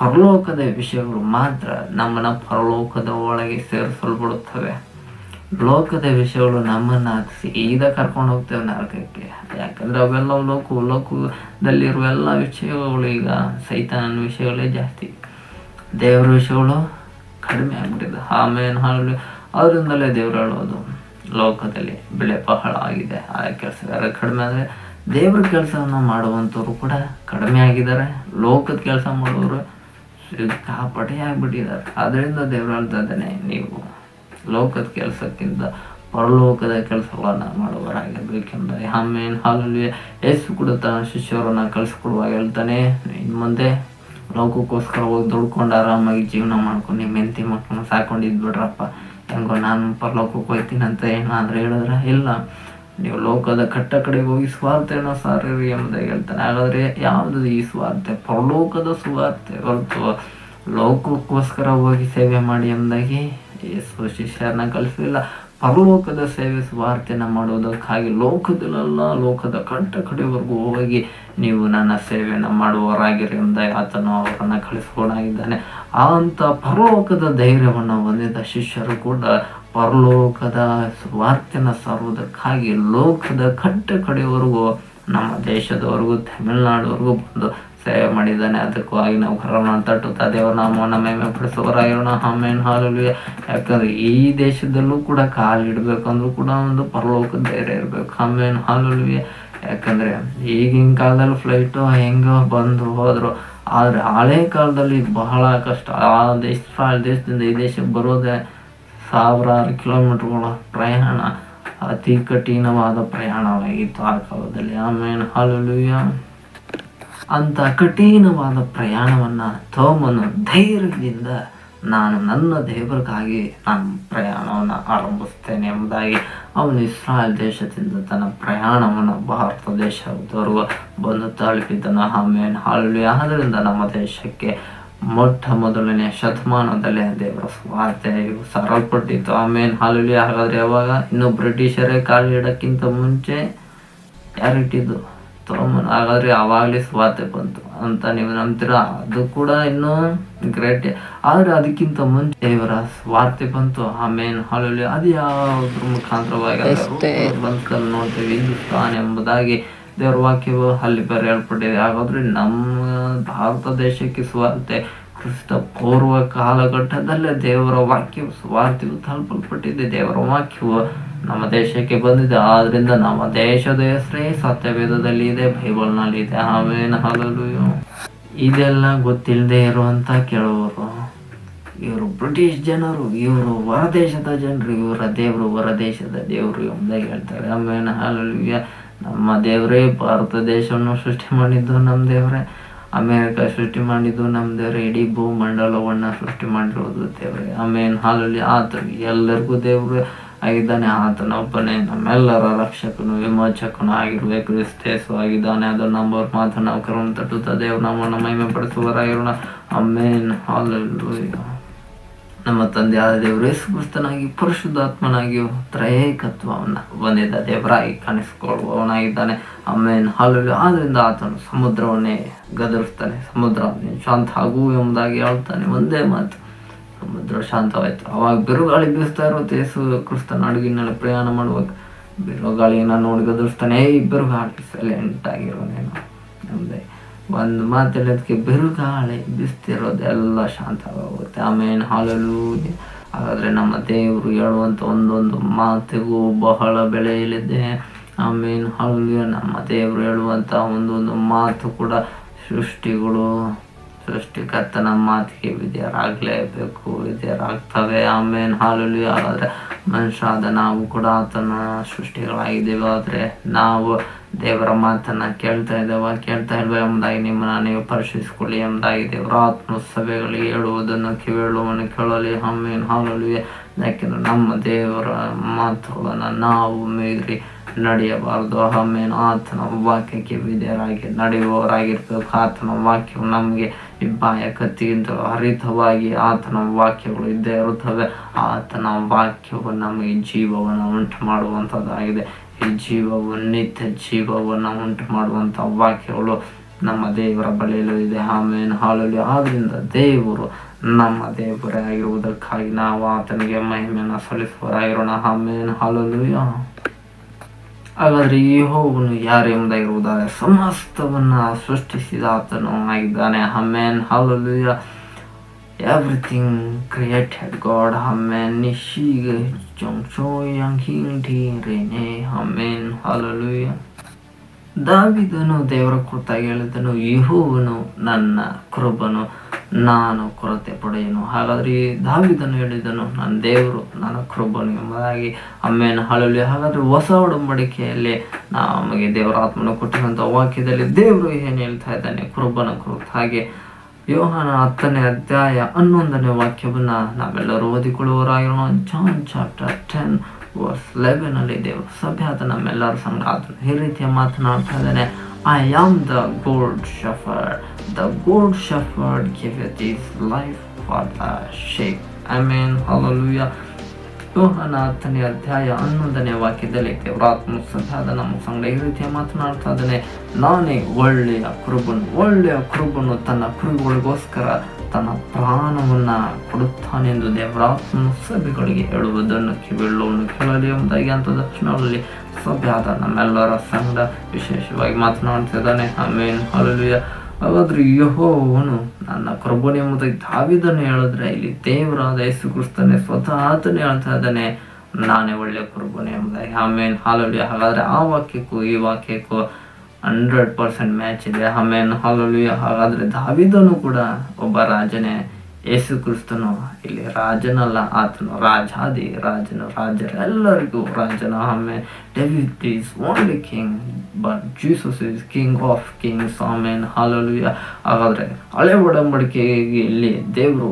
ಪರಲೋಕದ ವಿಷಯಗಳು ಮಾತ್ರ ನಮ್ಮನ್ನು ಪರಲೋಕದ ಒಳಗೆ ಸೇರಿಸಲ್ಪಡುತ್ತವೆ. ಲೋಕದ ವಿಷಯಗಳು ನಮ್ಮನ್ನು ಸೀದಾ ಕರ್ಕೊಂಡು ಹೋಗ್ತೇವೆ ನರಕಕ್ಕೆ. ಯಾಕಂದರೆ ಅವೆಲ್ಲ ಲೋಕದಲ್ಲಿರುವ ಎಲ್ಲ ವಿಷಯಗಳು ಈಗ ಸೈತಾನನ ವಿಷಯಗಳೇ ಜಾಸ್ತಿ, ದೇವರ ವಿಷಯಗಳು ಕಡಿಮೆ ಆಗ್ಬಿಟ್ಟಿದೆ. ಆಮೇಲೆ ಹಾಲು ಅವರಿಂದಲೇ ದೇವರು ಹೇಳೋದು, ಲೋಕದಲ್ಲಿ ಬೆಲೆ ಬಹಳ ಆಗಿದೆ, ಆ ಕೆಲಸಗಾರ ಕಡಿಮೆ ಆದರೆ ದೇವ್ರ ಕೆಲಸವನ್ನು ಮಾಡುವಂಥವ್ರು ಕೂಡ ಕಡಿಮೆ ಆಗಿದ್ದಾರೆ. ಲೋಕದ ಕೆಲಸ ಮಾಡೋರು ಸಿಕ್ಕಾಪಟ್ಟೆ ಆಗಿಬಿಟ್ಟಿದ್ದಾರೆ. ಅದರಿಂದ ದೇವ್ರು ಹೇಳ್ತಾ ಇದ್ದಾನೆ, ನೀವು ಲೋಕದ ಕೆಲಸಕ್ಕಿಂತ ಪರಲೋಕದ ಕೆಲಸಗಳನ್ನು ಮಾಡುವವರಾಗಿರ್ಬೇಕೆಂದರೆ. ಆಮೇಲೆ ಹಾಲಲ್ಲಿ ಯೇಸು ಕೂಡ ತನ್ನ ಶಿಷ್ಯರನ್ನು ಕಳಿಸ್ಕೊಡುವಾಗ ಹೇಳ್ತಾನೆ, ಇನ್ನು ಮುಂದೆ ಲೋಕಕ್ಕೋಸ್ಕರ ಹೋಗಿ ದುಡ್ಕೊಂಡು ಆರಾಮಾಗಿ ಜೀವನ ಮಾಡ್ಕೊಂಡು ನಿಮ್ಮ ಹೆಂಡತಿ ಮಕ್ಕಳನ್ನ ಸಾಕೊಂಡಿದ್ಬಿಡ್ರಪ್ಪ, ಹೆಂಗೋ ನಾನು ಪರಲೋಕಕ್ಕೆ ಹೋಗ್ತೀನಿ ಅಂತ ಏನಾದರೂ ಹೇಳಿದ್ರೆ, ಇಲ್ಲ ನೀವು ಲೋಕದ ಕಟ್ಟ ಕಡೆಗೆ ಹೋಗಿ ಸ್ವಾರ್ಥೇನೋ ಸಾರಿರಿ ಎಂಬುದಾಗಿ ಹೇಳ್ತಾನೆ. ಹಾಗಾದರೆ ಯಾವುದು ಈ ಸ್ವಾರ್ಥ? ಪರಲೋಕದ ಸುವಾರ್ತೆ ಹೊರತು ಲೋಕಕ್ಕೋಸ್ಕರ ಹೋಗಿ ಸೇವೆ ಮಾಡಿ ಎಂಬುದಾಗಿ ಯೇಸು ಶಿಷ್ಯರನ್ನ ಕಲಿಸಲಿಲ್ಲ. ಪರಲೋಕದ ಸೇವೆ ಸುವಾರ್ತೆನ ಮಾಡುವುದಕ್ಕಾಗಿ ಲೋಕದಲ್ಲೆಲ್ಲ ಲೋಕದ ಕಟ್ಟ ಕಡೆವರೆಗೂ ಹೋಗಿ ನೀವು ನನ್ನ ಸೇವೆಯನ್ನು ಮಾಡುವವರಾಗಿರಿ ಎಂಬುದಾಗಿ ಆತನು ಅವರನ್ನು ಕಳಿಸ್ಕೊಂಡಾಗಿದ್ದಾನೆ. ಅಂಥ ಪರಲೋಕದ ಧೈರ್ಯವನ್ನು ಹೊಂದಿದ ಶಿಷ್ಯರು ಕೂಡ ಪರಲೋಕದ ಸುವಾರ್ತೆನ ಸಾರುವುದಕ್ಕಾಗಿ ಲೋಕದ ಕಟ್ಟ ಕಡೆಯವರೆಗೂ ನಮ್ಮ ದೇಶದವರೆಗೂ ತಮಿಳುನಾಡುವರೆಗೂ ಬಂದು ಸೇವೆ ಮಾಡಿದ್ದಾನೆ. ಅದಕ್ಕಾಗಿ ನಾವು ಕರೋನಾ ತಟ್ಟುತ್ತಾ ದೇವರ ನಾಮವನ್ನು ಮಹಿಮೆ ಪಡಿಸುವವರಾಗಿರೋಣ. ಆಮೇಲೆ ಹಾಲೆಲೂಯಾ. ಯಾಕಂದರೆ ಈ ದೇಶದಲ್ಲೂ ಕೂಡ ಕಾಲಿಡಬೇಕಂದ್ರೂ ಕೂಡ ಒಂದು ಪರಲೋಕದ ಧೈರ್ಯ ಇರಬೇಕು. ಆಮೇಲೆ ಹಾಲೆಲೂಯಾ. ಯಾಕಂದರೆ ಈಗಿನ ಕಾಲದಲ್ಲಿ ಫ್ಲೈಟು ಹೆಂಗೋ ಬಂದು ಹೋದರು, ಆದರೆ ಹಳೆ ಕಾಲದಲ್ಲಿ ಬಹಳ ಕಷ್ಟ. ಆ ದೇಶದಿಂದ ಈ ದೇಶಕ್ಕೆ ಬರೋದೇ ಸಾವಿರಾರು ಕಿಲೋಮೀಟರ್ಗಳ ಪ್ರಯಾಣ, ಅತಿ ಕಠಿಣವಾದ ಪ್ರಯಾಣವಾಗಿತ್ತು ಆ ಕಾಲದಲ್ಲಿ. ಆಮೇಲೆ ಹಾಲೆಲೂಯಾ. ಅಂಥ ಕಠಿಣವಾದ ಪ್ರಯಾಣವನ್ನು ತೋಮನು ಧೈರ್ಯದಿಂದ ನಾನು ನನ್ನ ದೇವರಿಗಾಗಿ ನಾನು ಪ್ರಯಾಣವನ್ನು ಆರಂಭಿಸ್ತೇನೆ ಎಂಬುದಾಗಿ ಅವನು ಇಸ್ರಾಯೇಲ್ ದೇಶದಿಂದ ತನ್ನ ಪ್ರಯಾಣವನ್ನು ಭಾರತ ದೇಶದವರೆಗೂ ಬಂದು ತಲುಪಿದ್ದನು. ಆಮೇಲೆ ಹಾಲೆಲೂಯಾ. ಆದ್ದರಿಂದ ನಮ್ಮ ದೇಶಕ್ಕೆ ಮೊಟ್ಟ ಮೊದಲನೇ ಶತಮಾನದಲ್ಲೇ ದೇವರ ಸುವಾರ್ತೆಯು ಸಾರಲ್ಪಟ್ಟಿತ್ತು. ಆಮೇಲೆ ಹಾಲೆಲೂಯಾ. ಹಾಗಾದರೆ ಯಾವಾಗ? ಇನ್ನು ಬ್ರಿಟಿಷರೇ ಕಾಲಿಡೋಕ್ಕಿಂತ ಮುಂಚೆ ಯಾರಿಟ್ಟಿದ್ದು? ಸ್ತೋಮನ್. ಹಾಗಾದ್ರೆ ಅವಾಗಲೇ ಸುವಾರ್ತೆ ಬಂತು ಅಂತ ನೀವು ನಂಬ್ತೀರಾ? ಅದು ಕೂಡ ಇನ್ನೂ ಗ್ರೇಟ್. ಆದ್ರೆ ಅದಕ್ಕಿಂತ ಮುಂಚೆ ದೇವರ ಸ್ವಾರ್ತೆ ಬಂತು. ಆಮೇನ್ ಹಾಲೆಲೂಯಾ. ಅದು ಯಾವ್ದ್ರ ಮುಖಾಂತರವಾಗಿ ಬಂತಲ್ಲಿ ನೋಡ್ತೇವೆ, ಹಿಂದೂಸ್ತಾನ್ ಎಂಬುದಾಗಿ ದೇವರ ವಾಕ್ಯವು ಅಲ್ಲಿ ಬರೆಯಲ್ಪಟ್ಟಿದೆ. ಹಾಗಾದ್ರೆ ನಮ್ಮ ಭಾರತ ದೇಶಕ್ಕೆ ಸುವಾರ್ತೆ ಕ್ರಿಸ್ತ ಪೂರ್ವ ಕಾಲಘಟ್ಟದಲ್ಲೇ ದೇವರ ವಾಕ್ಯವು ಸುವಾರ್ತೆಯು ತಲುಪಲ್ಪಟ್ಟಿದೆ. ದೇವರ ವಾಕ್ಯವು ನಮ್ಮ ದೇಶಕ್ಕೆ ಬಂದಿದೆ. ಆದ್ರಿಂದ ನಮ್ಮ ದೇಶದ ಹೆಸರೇ ಸತ್ಯವೇದದಲ್ಲಿ ಇದೆ, ಬೈಬಲ್ನಲ್ಲಿ ಇದೆ. ಆಮೇನ್ ಹಾಲೆಲೂಯಾ. ಇದೆಲ್ಲ ಗೊತ್ತಿಲ್ಲದೆ ಇರುವಂತ ಕೆಲವರು, ಇವರು ಬ್ರಿಟಿಷ್ ಜನರು, ಇವರು ಹೊರದೇಶದ ಜನರು, ಇವರ ದೇವರು ಹೊರದೇಶದ ದೇವರು ಎಂಬುದಾಗಿ ಹೇಳ್ತಾರೆ. ಆಮೇನ್ ಹಾಲೆಲೂಯಾ. ನಮ್ಮ ದೇವರೇ ಭಾರತ ದೇಶವನ್ನು ಸೃಷ್ಟಿ ಮಾಡಿದ್ದು ನಮ್ಮ ದೇವರೇ, ಅಮೇರಿಕ ಸೃಷ್ಟಿ ಮಾಡಿದ್ದು ನಮ್ಮ ದೇವರೇ, ಇಡೀ ಭೂಮಂಡಲವನ್ನ ಸೃಷ್ಟಿ ಮಾಡಿರೋದು ದೇವರೇ. ಆಮೇನ್ ಹಾಲೆಲೂಯಾ. ಆತನು ಎಲ್ಲರಿಗೂ ದೇವರು ಆಗಿದ್ದಾನೆ. ಆತನ ಒಬ್ಬನೇ ನಮ್ಮೆಲ್ಲರ ರಕ್ಷಕನು ವಿಮೋಚಕನು ಆಗಿರುವ ಕ್ರಿಸ್ತೇಸು ಆಗಿದ್ದಾನೆ. ಅದನ್ನು ನಂಬೋರ್ ಮಾತ್ರ ನಾವು ಕರುವನ್ನು ತಟ್ಟುತ್ತಾ ದೇವರು ನಮ್ಮನ್ನು ಮಹಿಮೆ ಪಡಿಸುವರಾಗಿರೋಣ. ಆಮೇನ್ ಹಾಲೆಲೂಯಾ. ನಮ್ಮ ತಂದೆಯಾದ ದೇವರು ಯೇಸು ಕ್ರಿಸ್ತನಾಗಿ ಪರಿಶುದ್ಧಾತ್ಮನಾಗಿಯೂ ತ್ರಯೇಕತ್ವವನ್ನು ಹೊಂದಿದ ದೇವರಾಗಿ ಕಾಣಿಸಿಕೊಳ್ಳುವವನಾಗಿದ್ದಾನೆ. ಆಮೇನ್ ಹಾಲೆಲೂಯಾ. ಆದ್ರಿಂದ ಆತನು ಸಮುದ್ರವನ್ನೇ ಗದರಿಸ್ತಾನೆ, ಸಮುದ್ರವನ್ನೇ ಶಾಂತ ಆಗು ಎಂಬುದಾಗಿ ಹೇಳ್ತಾನೆ. ಒಂದೇ ಮಾತು, ಸಮುದ್ರ ಶಾಂತವಾಯ್ತು. ಅವಾಗ ಬಿರುಗಾಳಿ ಬೀಸ್ತಾ ಇರುತ್ತೆ. ಯೇಸು ಕ್ರಿಸ್ತನ ಹಡಗಿನಲ್ಲಿ ಪ್ರಯಾಣ ಮಾಡುವಾಗ ಬಿರುಗಾಳಿಯನ್ನ ನೋಡಿ ಗದರಿಸ್ತಾನೆ, ಬಿರುಗಾಳಿ ಸೈಲೆಂಟ್ ಆಗಿರೋನೇನು ನಮ್ದೇ ಒಂದು ಮಾತಾಡೋದಕ್ಕೆ ಬಿರುಗಾಳಿ ಬಿಸ್ತಿರೋದೆಲ್ಲ ಶಾಂತವಾಗುತ್ತೆ. ಆಮೇಲೆ ಹಾಲೆಲೂಯಾ. ಹಾಗಾದ್ರೆ ನಮ್ಮ ದೇವರು ಹೇಳುವಂತ ಒಂದೊಂದು ಮಾತಿಗೂ ಬಹಳ ಬೆಲೆಯಿದೆ. ಆಮೇಲೆ ಹಾಲೆಲೂಯಾ. ನಮ್ಮ ದೇವರು ಹೇಳುವಂತ ಒಂದೊಂದು ಮಾತು ಕೂಡ ಸೃಷ್ಟಿಕರ್ತನ ಮಾತಿಗೆ ವಿಧೇಯರಾಗಲೇಬೇಕು, ವಿಧೇಯರಾಗ್ತವೆ. ಆಮೇಲೆ ಹಾಲೆಲೂಯಾ. ಹಾಗಾದ್ರೆ ಮನುಷ್ಯರಾದ ನಾವು ಕೂಡ ಆತನ ಸೃಷ್ಟಿಗಳಾಗಿದ್ದೇವೆ. ಆದರೆ ನಾವು ದೇವರ ಮಾತನ್ನ ಕೇಳ್ತಾ ಇಲ್ವ ಎಂಬುದಾಗಿ ನಿಮ್ಮನ್ನ ನೀವು ಪರಿಶೀಲಿಸಿಕೊಳ್ಳಿ ಎಂಬುದಾಗಿ ದೇವರ ಆತ್ಮ ಸಭೆಗಳಿಗೆ ಹೇಳುವುದನ್ನು ಕಿವಿಯುಳ್ಳವನು ಕೇಳಲಿ. ಆಮೇನ್ ಹಾಲೆಲೂಯಾ. ಯಾಕೆಂದ್ರೆ ನಮ್ಮ ದೇವರ ಮಾತುಗಳನ್ನು ನಾವು ಮೀರಿ ನಡೆಯಬಾರದು. ಆಮೇನ್ ಆತನ ವಾಕ್ಯಕ್ಕೆ ವಿಧೇಯರಾಗಿ ನಡೆಯುವವರಾಗಿರ್ಬೇಕು. ಆತನ ವಾಕ್ಯವು ನಮಗೆ ಇಬ್ಬಾಯ ಕತ್ತಿಗಿಂತ ಹರಿತವಾಗಿ ಆತನ ವಾಕ್ಯಗಳು ಇದ್ದೇ ಇರುತ್ತವೆ. ಆತನ ವಾಕ್ಯವು ನಮಗೆ ಜೀವವನ್ನು ಉಂಟು ಮಾಡುವಂಥದ್ದಾಗಿದೆ. ಈ ಜೀವವು ನಿತ್ಯ ಜೀವವನ್ನು ಉಂಟು ಮಾಡುವಂಥ ವಾಕ್ಯಗಳು ನಮ್ಮ ದೇವರ ಬಳಿಯಲು ಇದೆ. ಆಮೇನ್ ಹಾಲೆಲೂಯಾ. ಆದ್ರಿಂದ ದೇವರು ನಮ್ಮ ದೇವರೇ ಆಗಿರುವುದಕ್ಕಾಗಿ ನಾವು ಆತನಿಗೆ ಮಹಿಮೆಯನ್ನು ಸಲ್ಲಿಸುವರಾಗಿರೋಣ. ಆಮೇನ್ ಹಾಲೆಲೂಯಾ. ಹಾಗಾದ್ರೆ ಯೆಹೋವನು ಯಾರು ಎಂಬುದಾಗಿರುವುದಾದರೆ ಸಮಸ್ತವನ್ನ ಸೃಷ್ಟಿಸಿದ ಆತನು ಆಗಿದ್ದಾನೆ. ಆಮೇನ್ hallelujah. Everything created God. Amen. Nishiga Jongcho Yang Hindi Rene. Amen. Hallelujah. ದಾವೀದನು ದೇವರ ಕುರಿತಾಗಿ ಹೇಳಿದನು, ಯೆಹೋವನು ನನ್ನ ಕೃಪನು, ನಾನು ಕೊರತೆ ಪಡೆಯನು. ಹಾಗಾದ್ರೆ ದಾವೀದನು ಹೇಳಿದನು, ನನ್ನ ದೇವರು ನನ್ನ ಕೃಪನು ಎಂಬುದಾಗಿ. Amen hallelujah. ಹಾಗಾದ್ರೆ ಹೊಸ ಒಡಂಬಡಿಕೆಯಲ್ಲಿ ನಮಗೆ ದೇವರ ಆತ್ಮನ ಕೊಟ್ಟಿರುವಂತ ವಾಕ್ಯದಲ್ಲಿ ದೇವರು ಏನ್ ಹೇಳ್ತಾ ಇದ್ದಾನೆ ಕೃಪನ ಕುರಿತು. ಹಾಗೆ ಯೋಹಾನ 10ನೇ ಅಧ್ಯಾಯ 11ನೇ ವಾಕ್ಯವನ್ನ ನಾವೆಲ್ಲರೂ ಓದಿಕೊಳ್ಳುವವರಾಗಿರೋಣ. ಜಾನ್ ಚಾಪ್ಟರ್ 10:11 ಅಲ್ಲಿ ದೇವರು ಸಭೆ ಆತ ನಮ್ಮೆಲ್ಲರ ಸಂಘ ಆತನು ಈ ರೀತಿಯ ಮಾತನಾಡ್ತಾ ಇದ್ದಾನೆ. I am the good shepherd, the good shepherd giveth his life for the sheep. Amen hallelujah. ಯೋಹಾನ 10ನೇ ಅಧ್ಯಾಯ 11ನೇ ವಾಕ್ಯದಲ್ಲಿ ದೇವರಾತ್ಮ ಸದಾದ ನಮ್ಮ ಸಂಗಡ ಈ ರೀತಿಯ ಮಾತನಾಡ್ತಾ ಇದ್ದಾನೆ. ನಾನೇ ಒಳ್ಳೆಯ ಕುರುಬನು ತನ್ನ ಕುರಿಗಳಿಗೋಸ್ಕರ ತನ್ನ ಪ್ರಾಣವನ್ನ ಕೊಡುತ್ತಾನೆಂದು ದೇವರಾತ್ಮನ ಸಭೆಗಳಿಗೆ ಹೇಳುವುದನ್ನು ಕಿವಿಯುಳ್ಳವನು ಕೇಳಲಿ ಎಂಬುದಾಗಿ ಅಂತ ದಕ್ಷಿಣದಲ್ಲಿ ಸಭೆ ಆದ ನಮ್ಮೆಲ್ಲರ ಸಂಗಡ ವಿಶೇಷವಾಗಿ ಮಾತನಾಡ್ತಿದ್ದಾನೆ. ಆಮೇನ್ ಹಲ್ಲೆಲೂಯಾ. ಹಾಗಾದ್ರೆ ಯೆಹೋವನು ನನ್ನ ಕೃಪನು ಎಂಬುದಾಗಿ ದಾವೀದನು ಹೇಳಿದ್ರೆ, ಇಲ್ಲಿ ದೇವರಾದ ಯೇಸು ಕ್ರಿಸ್ತನೇ ಸ್ವತಃ ಆತನೇ ಹೇಳ್ತಾ ಇದ್ದಾನೆ, ನಾನೇ ಒಳ್ಳೆ ಕೃಪನು ಎಂಬುದಾಗಿ. ಆಮೇನ್ ಹಲ್ಲೆಲೂಯಾ. ಹಾಗಾದ್ರೆ ಆ ವಾಕ್ಯಕ್ಕೂ ಈ ವಾಕ್ಯಕ್ಕೂ 100% ಮ್ಯಾಚ್ ಇದೆ. ಆಮೇನ್ ಹಲ್ಲೆಲೂಯಾ. ಹಾಗಾದ್ರೆ ದಾವೀದನು ಕೂಡ ಒಬ್ಬ ರಾಜನೇ, ಯೇಸು ಕ್ರಿಸ್ತನು ಇಲ್ಲಿ ರಾಜನಲ್ಲ, ಆತನು ರಾಜಾದಿ ರಾಜನು, ರಾಜರೆಲ್ಲರಿಗೂ ರಾಜನ. Amen David is only king but Jesus is King of kings. Amen hallelujah. ಹಾಗಾದ್ರೆ ಹಳೆ ಒಡಂಬಡಿಕೆಗೆ ಇಲ್ಲಿ ದೇವರು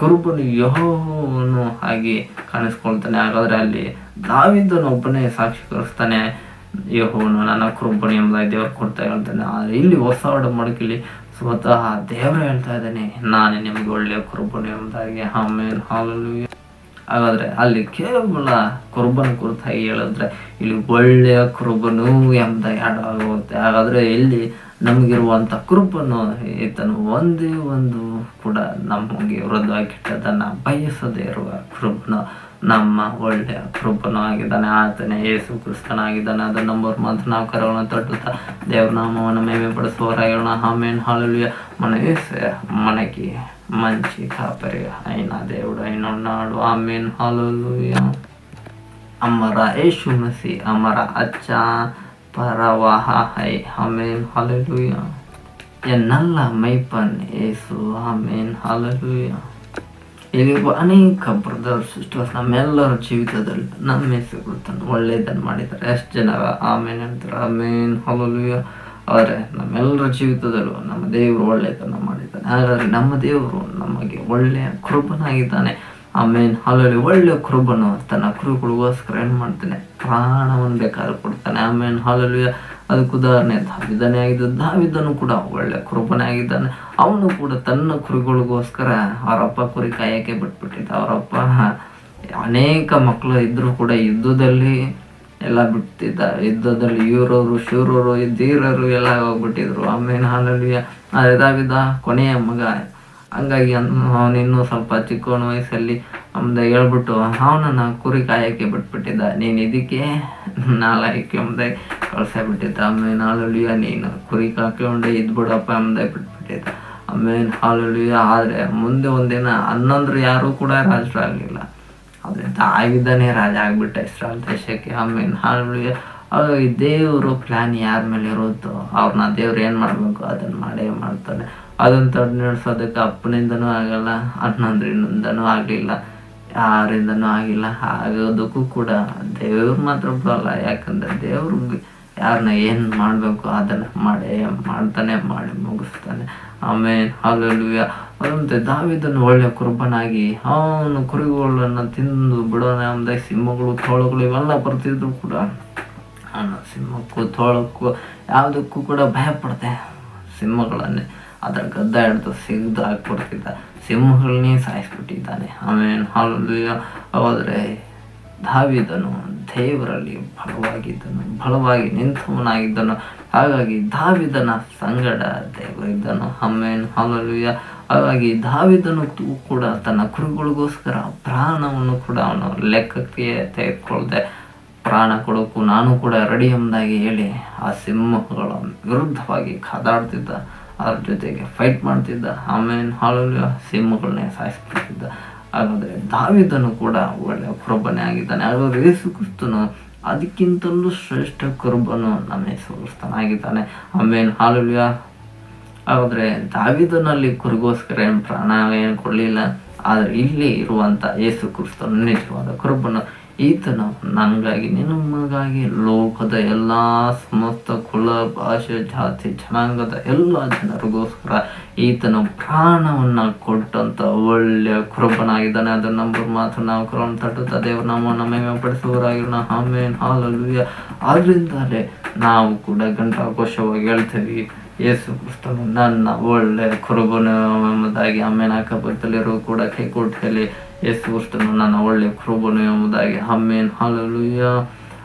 ಕೃಪನು ಯೆಹೋವನು ಆಗಿ ಕಾಣಿಸ್ಕೊಳ್ತಾನೆ. ಹಾಗಾದ್ರೆ ಅಲ್ಲಿ ದಾವೀದನು ಒಬ್ಬನೇ ಸಾಕ್ಷೀಕರಿಸ್ತಾನೆ, ಯೆಹೋವನು ನನ್ನ ಕೃಪನು ಎಂಬುದಾಗಿ ದೇವರು ಕೊಡ್ತಾ ಹೇಳ್ತಾನೆ. ಆದರೆ ಇಲ್ಲಿ ಹೊಸ ಒಡಂಬಡಿಕೆಯಲ್ಲಿ ಸ್ವತಃ ದೇವರು ಹೇಳ್ತಾ ಇದ್ದಾನೆ, ನಾನೇ ನಿಮ್ಗೆ ಒಳ್ಳೆಯ ಕೃಪನು ಎಂಬುದಾಗಿ. ಆಮೇನ್ ಹಲ್ಲೆಲೂಯಾ. ಹಾಗಾದರೆ ಅಲ್ಲಿ ಕೇವಲ ಕುರುಬನ ಕುರಿತಾಗಿ ಹೇಳಿದ್ರೆ ಇಲ್ಲಿ ಒಳ್ಳೆಯ ಕುರುಬನು ಎಂಬುದಾಗಿ ಆಗುತ್ತೆ. ಹಾಗಾದರೆ ಇಲ್ಲಿ ನಮಗಿರುವಂಥ ಕುರುಬನು ಈತನು ಒಂದೇ ಒಂದು ಕೂಡ ನಮಗೆ ವಿರುದ್ಧವಾಗಿ ಕೆಟ್ಟದನ್ನು ಬಯಸದೇ ಇರುವ ಕುರುಬನು ನಮ್ಮ ಒಳ್ಳೆಯ ಕುರುಬನು ಆಗಿದ್ದಾನೆ. ಆತನೇ ಯೇಸು ಕ್ರಿಸ್ತನಾಗಿದ್ದಾನೆ. ಅದನ್ನು ನಂಬರ್ ಮಾತ್ರ ನಾವು ಕರವನ್ನು ತಟ್ಟುತ್ತಾ ದೇವ್ರ ನಾಮವನ್ನು ಮೇಮೆ ಪಡಿಸುವವರಾಗೋಣ. ಆಮೇನ್ హల్లెలూయా. మన యేసయ్య మనకి మంచి కాపరి అయిన దేవుడు అయిన ఉన్నాడు. Amen hallelujah. हमारा यीशु मसीह हमारा अच्छा परवाह है. Amen hallelujah. ಎನ್ನಲ್ಲ ಮೈಪನ್ ಯೇಸು. Amen hallelujah. ಇಲ್ಲಿ ಅನೇಕ ಬ್ರದರ್ಸ್ ಸಿಸ್ಟರ್ಸ್ ನಮ್ಮೆಲ್ಲರ ಜೀವಿತದಲ್ಲಿ ನಮ್ಮ ಯೇಸು ಕ್ರಿಸ್ತನು ಒಳ್ಳೆಯದನ್ನು ಮಾಡಿದ್ದಾರೆ. ಎಷ್ಟು ಜನರ ಆಮೇನ್ ಅಂತಾರೆ. ಆಮೇನ್ ಹಾಲೆಲೂಯಾ. ಆದರೆ ನಮ್ಮೆಲ್ಲರ ಜೀವಿತದಲ್ಲೂ ನಮ್ಮ ದೇವರು ಒಳ್ಳೆಯದನ್ನು ಮಾಡಿದ್ದಾನೆ. ಹಾಗಾದರೆ ನಮ್ಮ ದೇವರು ನಮಗೆ ಒಳ್ಳೆಯ ಕೃಪನಾಗಿದ್ದಾನೆ. ಆಮೇನ್ ಹಾಲೆಲೂಯಾ. ಒಳ್ಳೆಯ ಕುರುಬನು ತನ್ನ ಕುರುಗಳಿಗೋಸ್ಕರ ಏನು ಮಾಡ್ತಾನೆ, ಪ್ರಾಣವನ್ನು ಬೇಕಾದ್ರೆ ಕೊಡ್ತಾನೆ. ಆಮೇನ್ ಹಾಲೆಲೂಯಾ. ಅದಕ್ಕೆ ಉದಾಹರಣೆ ದಾವಿದನೇ ಆಗಿದ್ದು. ದಾವಿದನು ಕೂಡ ಒಳ್ಳೆ ಕುರುಬನೇ ಆಗಿದ್ದಾನೆ. ಅವನು ಕೂಡ ತನ್ನ ಕುರಿಗಳಿಗೋಸ್ಕರ ಅವರಪ್ಪ ಕುರಿ ಕಾಯಕ್ಕೆ ಬಿಟ್ಬಿಟ್ಟಿದ್ದ. ಅವರಪ್ಪ ಅನೇಕ ಮಕ್ಕಳು ಇದ್ರೂ ಕೂಡ ಯುದ್ಧದಲ್ಲಿ ಎಲ್ಲ ಬಿಡ್ತಿದ್ದ. ಯುದ್ಧದಲ್ಲಿ ಇವರವರು ಶೂರರು ಧೀರರು ಎಲ್ಲ ಹೋಗ್ಬಿಟ್ಟಿದ್ರು. ಆಮೇನ್ ಹಾಲೆಲೂಯಾ. ಆದರೆ ದಾವಿದ ಕೊನೆಯ ಮಗ. ಹಂಗಾಗಿ ಅವನಿನ್ನೂ ಸ್ವಲ್ಪ ಚಿಕ್ಕವನ ವಯಸ್ಸಲ್ಲಿ ಮುಂದೆ ಹೇಳ್ಬಿಟ್ಟು ಅವನನ್ನು ಕುರಿ ಕಾಯಕ್ಕೆ ಬಿಟ್ಬಿಟ್ಟಿದ್ದ. ನೀನು ಇದಕ್ಕೆ ನಾಲ್ಕು ಮುಂದೆ ಕಳ್ಸಬಿಟ್ಟಿದ್ದ. ಆಮೇಲೆ ಹಾಲೆಲೂಯಾ. ನೀನು ಕುರಿ ಕಾಕೊಂಡೆ ಇದ್ಬಿಡಪ್ಪ ಮುಂದೆ ಬಿಟ್ಬಿಟ್ಟಿದ್ದ. ಆಮೇಲೆ ಹಾಲೆಲೂಯಾ. ಆದರೆ ಮುಂದೆ ಒಂದಿನ 11 ಯಾರೂ ಕೂಡ ರಾಜರಾಗಲಿಲ್ಲ. ಆದರೆ ದಾವಿದನೇ ರಾಜ ಆಗಿಬಿಟ್ಟ ಇಸ್ರಾಯೇಲ್ ದೇಶಕ್ಕೆ. ಆಮೇಲೆ ಹಾಲೆಲೂಯಾ. ಹಾಗಾಗಿ ದೇವರು ಪ್ಲ್ಯಾನ್ ಯಾರ ಮೇಲೆ ಇರುತ್ತೋ ಅವ್ರನ್ನ ದೇವ್ರು ಏನು ಮಾಡಬೇಕು ಅದನ್ನು ಮಾಡೇ ಮಾಡ್ತಾನೆ. ಅದನ್ನು ತಡೆ ನಡೆಸೋದಕ್ಕೆ ಅಪ್ಪನಿಂದನೂ ಆಗಲ್ಲ, ಅಣ್ಣಂದ್ರಿಂದನೂ ಆಗಲಿಲ್ಲ, ಯಾರಿಂದನೂ ಆಗಿಲ್ಲ. ಆಗೋದಕ್ಕೂ ಕೂಡ ದೇವ್ರು ಮಾತ್ರ ಬಿಡಲ್ಲ. ಯಾಕಂದರೆ ದೇವ್ರು ಯಾರನ್ನ ಏನು ಮಾಡಬೇಕು ಅದನ್ನು ಮಾಡ್ತಾನೆ, ಮಾಡಿ ಮುಗಿಸ್ತಾನೆ. ಆಮೇಲೆ ಹಾಲೆಲೂಯಾ. ಅದಂತೆ ದಾವಿದನು ಒಳ್ಳೆಯ ಕುರುಬನಾಗಿ ಅವನು ಕುರಿಗಳನ್ನು ತಿಂದು ಬಿಡೋಣ ಅಂದ ಸಿಂಹಗಳು ತೋಳಗಳು ಇವೆಲ್ಲ ಬರ್ತಿದ್ರು ಕೂಡ ಅವನು ಸಿಂಹಕ್ಕೂ ತೋಳಕ್ಕೂ ಯಾವುದಕ್ಕೂ ಕೂಡ ಭಯಪಡ್ದೆ. ಸಿಂಹಗಳನ್ನೇ ಅದರ ಗದ್ದ ಹಿಡಿದು ಸಿಗ್ದು ಹಾಕ್ಬಿಡ್ತಿದ್ದ. ಸಿಂಹಗಳನ್ನೇ ಸಾಯಿಸ್ಬಿಟ್ಟಿದ್ದಾನೆ. ಆಮೇಲೆ ಹಾಲೆಲೂಯಾ. ಹೋದರೆ ದಾವಿದನು ದೇವರಲ್ಲಿ ಬಲವಾಗಿ ನಿಂತವನಾಗಿದ್ದನು. ಹಾಗಾಗಿ ದಾವಿದನ ಸಂಗಡ ದೇವರಿದ್ದನು. ಆಮೇಲೆ ಹಾಲೆಲೂಯಾ. ಹಾಗಾಗಿ ದಾವಿದನು ಕೂಡ ತನ್ನ ಕುರಿಗಳಿಗೋಸ್ಕರ ಪ್ರಾಣವನ್ನು ಕೂಡ ಅವನು ಲೆಕ್ಕಕ್ಕೆ ತೆಗೆದುಕೊಳ್ಳದೆ ಪ್ರಾಣ ಕೊಡೋಕ್ಕೂ ನಾನು ಕೂಡ ರೆಡಿ ಎಂಬುದಾಗಿ ಹೇಳಿ ಆ ಸಿಂಹಗಳ ವಿರುದ್ಧವಾಗಿ ಕಾದಾಡ್ತಿದ್ದ. ಅದ್ರ ಜೊತೆಗೆ ಫೈಟ್ ಮಾಡ್ತಿದ್ದ. ಆಮೇಲೆ ಹಾಲೆಲೂಯಾ. ಸಿಂಹಗಳನ್ನೇ ಸಾಯಿಸ್ಬಿಡ್ತಿದ್ದ. ಹಾಗಾದರೆ ದಾವಿದನು ಕೂಡ ಒಳ್ಳೆಯ ಕುರುಬನೇ ಆಗಿದ್ದಾನೆ. ಹಾಗಾದರೆ ಯೇಸು ಕ್ರಿಸ್ತನು ಅದಕ್ಕಿಂತಲೂ ಶ್ರೇಷ್ಠ ಕುರುಬನು ನಮ್ಮ ಯೇಸು ಕ್ರಿಸ್ತನಾಗಿದ್ದಾನೆ. ಆಮೇಲೆ ಹಾಲೆಲೂಯಾ. ಹಾಗಾದರೆ ದಾವಿದನಲ್ಲಿ ಕುರಿಗೋಸ್ಕರ ಏನು ಪ್ರಾಣ ಏನು ಕೊಡಲಿಲ್ಲ. ಆದರೆ ಇಲ್ಲಿ ಇರುವಂಥ ಯೇಸು ಕ್ರಿಸ್ತನು ನಿಜವಾದ ಕುರುಬನು. ಈತನು ನನಗಾಗಿ ನಿನಗಾಗಿ ಲೋಕದ ಎಲ್ಲ ಸಮಸ್ತ ಕುಲ ಭಾಷೆ ಜಾತಿ ಜನಾಂಗದ ಎಲ್ಲ ಜನರಿಗೋಸ್ಕರ ಈತನು ಪ್ರಾಣವನ್ನು ಕೊಟ್ಟಂಥ ಒಳ್ಳೆಯ ಕುರುಬನಾಗಿದ್ದಾನೆ. ಅದನ್ನು ನಂಬರ್ ಮಾತ್ರ ನಾವು ಕುರುಬನ ತಟ್ಟುತ್ತಾ ದೇವರ ನಾಮವನ್ನು ಮಹಿಮೆಪಡಿಸುವವರಾಗಿರೋಣ. ಆಮೇನ್ ಹಾಲೆಲೂಯಾ. ಆದ್ರಿಂದಲೇ ನಾವು ಕೂಡ ಘಂಟಾಘೋಷವಾಗಿ ಹೇಳ್ತೀವಿ, ಯೇಸು ಕ್ರಿಸ್ತನು ನನ್ನ ಒಳ್ಳೆಯ ಕುರುಬನು ಎಂಬುದಾಗಿ. ಆಮೇಲೆ ಅಕ್ಕಪಕ್ಕದಲ್ಲಿರೋ ಕೂಡ ಕೈಕೋಟೆಯಲ್ಲಿ ಯೇಸು ಕ್ರಿಸ್ತನು ನನ್ನ ಒಳ್ಳೆಯ ಕುರುಬನು ಎಂಬುದಾಗಿ. Amen hallelujah.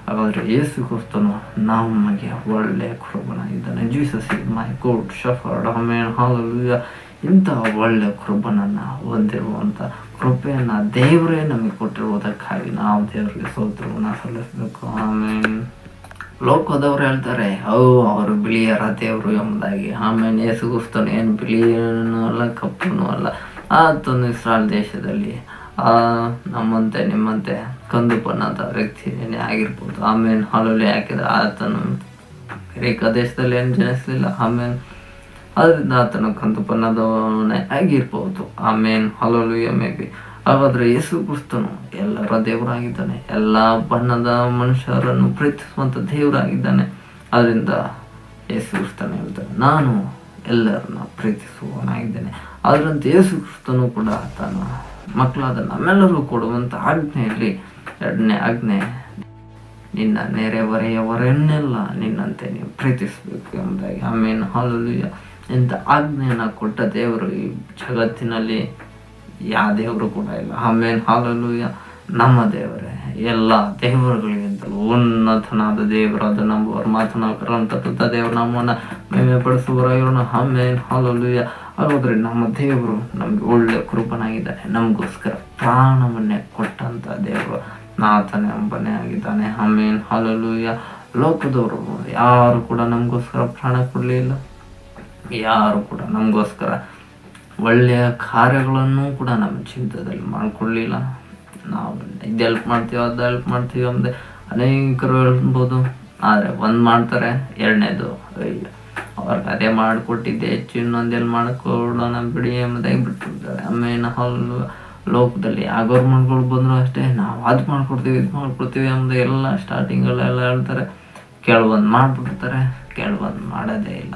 ಹಾಗಾದರೆ ಯೇಸು ಕ್ರಿಸ್ತನು ನಮಗೆ ಒಳ್ಳೆಯ ಕುರುಬನಾಗಿದ್ದಾನೆ. Jesus is my good shepherd. Amen hallelujah. ಇಂತಹ ಒಳ್ಳೆಯ ಕುರುಬನನ್ನು ಹೊಂದಿರುವಂಥ ಕೃಪೆಯನ್ನು ದೇವರೇ ನಮಗೆ ಕೊಟ್ಟಿರುವುದಕ್ಕಾಗಿ ನಾವು ದೇವರಿಗೆ ಸ್ತೋತ್ರವನ್ನು ಸಲ್ಲಿಸಬೇಕು. ಆಮೇನ್. ಲೋಕದವ್ರು ಹೇಳ್ತಾರೆ ಅವರು ಬಿಳಿಯರ ದೇವರು ಎಂಬುದಾಗಿ. ಆಮೇಲೆ ಯೇಸು ಕ್ರಿಸ್ತನು ಏನು ಬಿಳಿಯನೂ ಅಲ್ಲ ಕಪ್ಪನೂ ಅಲ್ಲ. ಆತನು ಇಸ್ರಾಯೇಲ್ ದೇಶದಲ್ಲಿ ನಮ್ಮಂತೆ ನಿಮ್ಮಂತೆ ಕಂದು ಬಣ್ಣದ ವ್ಯಕ್ತಿನೇ ಆಗಿರ್ಬೋದು. ಆಮೇಲೆ ಹಾಲೆಲೂಯಾ. ಯಾಕಿದ್ರೆ ಆತನು ಗ್ರೀಕ ದೇಶದಲ್ಲಿ ಏನು ಜನಿಸಲಿಲ್ಲ. ಆಮೇಲೆ ಅದರಿಂದ ಆತನು ಕಂದು ಬಣ್ಣದವನೇ ಆಗಿರ್ಬೋದು. ಆಮೇಲೆ ಹಾಲೆಲೂಯಾ. May be. ಹಾಗಾದರೆ ಯೇಸು ಕ್ರಿಸ್ತನು ಎಲ್ಲರ ದೇವರಾಗಿದ್ದಾನೆ. ಎಲ್ಲ ಬಣ್ಣದ ಮನುಷ್ಯರನ್ನು ಪ್ರೀತಿಸುವಂಥ ದೇವರಾಗಿದ್ದಾನೆ. ಅದರಿಂದ ಯೇಸು ಕ್ರಿಸ್ತನು ಹೇಳ್ತಾನೆ, ನಾನು ಎಲ್ಲರನ್ನ ಪ್ರೀತಿಸುವವನಾಗಿದ್ದೇನೆ. ಅದರಂತೆ ಯೇಸು ಕ್ರಿಸ್ತನು ಕೂಡ ತನ್ನ ಮಕ್ಕಳಾದ ನಮ್ಮೆಲ್ಲರೂ ಕೊಡುವಂಥ ಆಜ್ಞೆಯಲ್ಲಿ 2ನೇ ಆಜ್ಞೆ, ನಿನ್ನ ನೆರೆಹೊರೆಯವರನ್ನೆಲ್ಲ ನಿನ್ನಂತೆ ನೀವು ಪ್ರೀತಿಸಬೇಕು ಎಂಬುದಾಗಿ. ಆಮೇಲೆ ಹಾಲೆಲೂಯಾ. ಇಂಥ ಆಜ್ಞೆಯನ್ನು ಕೊಟ್ಟ ದೇವರು ಈ ಜಗತ್ತಿನಲ್ಲಿ ಯಾವ ದೇವರು ಕೂಡ ಇಲ್ಲ. ಆಮೇಲೆ ಹಾಲೆಲೂಯಾ. ನಮ್ಮ ದೇವರೇ, ಎಲ್ಲ ದೇವರುಗಳಿಗಿಂತಲೂ ಉನ್ನತನಾದ ದೇವರಾದ ನಂಬುವರು ಮಾತನಾಡಕರಂತ ದೇವರು ನಮ್ಮನ್ನು ಮಹಿಮೆ ಪಡಿಸುವವರಾಗಿರೋಣ. Amen, hallelujah. ಹಾಗಾದ್ರೆ ನಮ್ಮ ದೇವರು ನಮ್ಗೆ ಒಳ್ಳೆ ಕೃಪನಾಗಿದ್ದಾನೆ. ನಮಗೋಸ್ಕರ ಪ್ರಾಣವನ್ನೇ ಕೊಟ್ಟಂತ ದೇವರು ಆತನೇ ಒಬ್ಬನೇ ಆಗಿದ್ದಾನೆ. Amen, hallelujah. ಲೋಕದವರು ಯಾರು ಕೂಡ ನಮಗೋಸ್ಕರ ಪ್ರಾಣ ಕೊಡಲಿಲ್ಲ, ಯಾರು ಕೂಡ ನಮಗೋಸ್ಕರ ಒಳ್ಳೆಯ ಕಾರ್ಯಗಳನ್ನು ಕೂಡ ನಮ್ಮ ಜೀವಿತದಲ್ಲಿ ಮಾಡಿಕೊಡ್ಲಿಲ್ಲ. ನಾವು ಇದು ಹೆಲ್ಪ್ ಮಾಡ್ತೀವಿ, ಅದು ಹೆಲ್ಪ್ ಮಾಡ್ತೀವಿ ಅಂದರೆ ಅನೇಕರು ಹೇಳ್ಬೋದು. ಆದರೆ ಒಂದು ಮಾಡ್ತಾರೆ, ಎರಡನೇದು ಅಯ್ಯೋ ಅವ್ರಿಗೆ ಅದೇ ಮಾಡಿಕೊಟ್ಟಿದ್ದೆ ಹೆಚ್ಚು, ಇನ್ನೊಂದೆಲ್ಲಿ ಮಾಡಿಕೊಡೋಣ ಬಿಡಿ ಎಂಬುದಾಗಿ ಬಿಟ್ಬಿಡ್ತಾರೆ. ಆಮೇಲೆ ಲೋಕದಲ್ಲಿ ಯಾವ ಗೌರ್ಮೆಂಟ್ಗಳು ಬಂದರೂ ಅಷ್ಟೇ, ನಾವು ಅದು ಮಾಡ್ಕೊಡ್ತೀವಿ, ಇದು ಮಾಡ್ಕೊಡ್ತೀವಿ ಎಂಬುದು ಎಲ್ಲ ಸ್ಟಾರ್ಟಿಂಗಲ್ಲೆಲ್ಲ ಹೇಳ್ತಾರೆ. ಕೆಲವೊಂದು ಮಾಡಿಬಿಡ್ತಾರೆ, ಕೆಲವೊಂದು ಮಾಡೋದೇ ಇಲ್ಲ.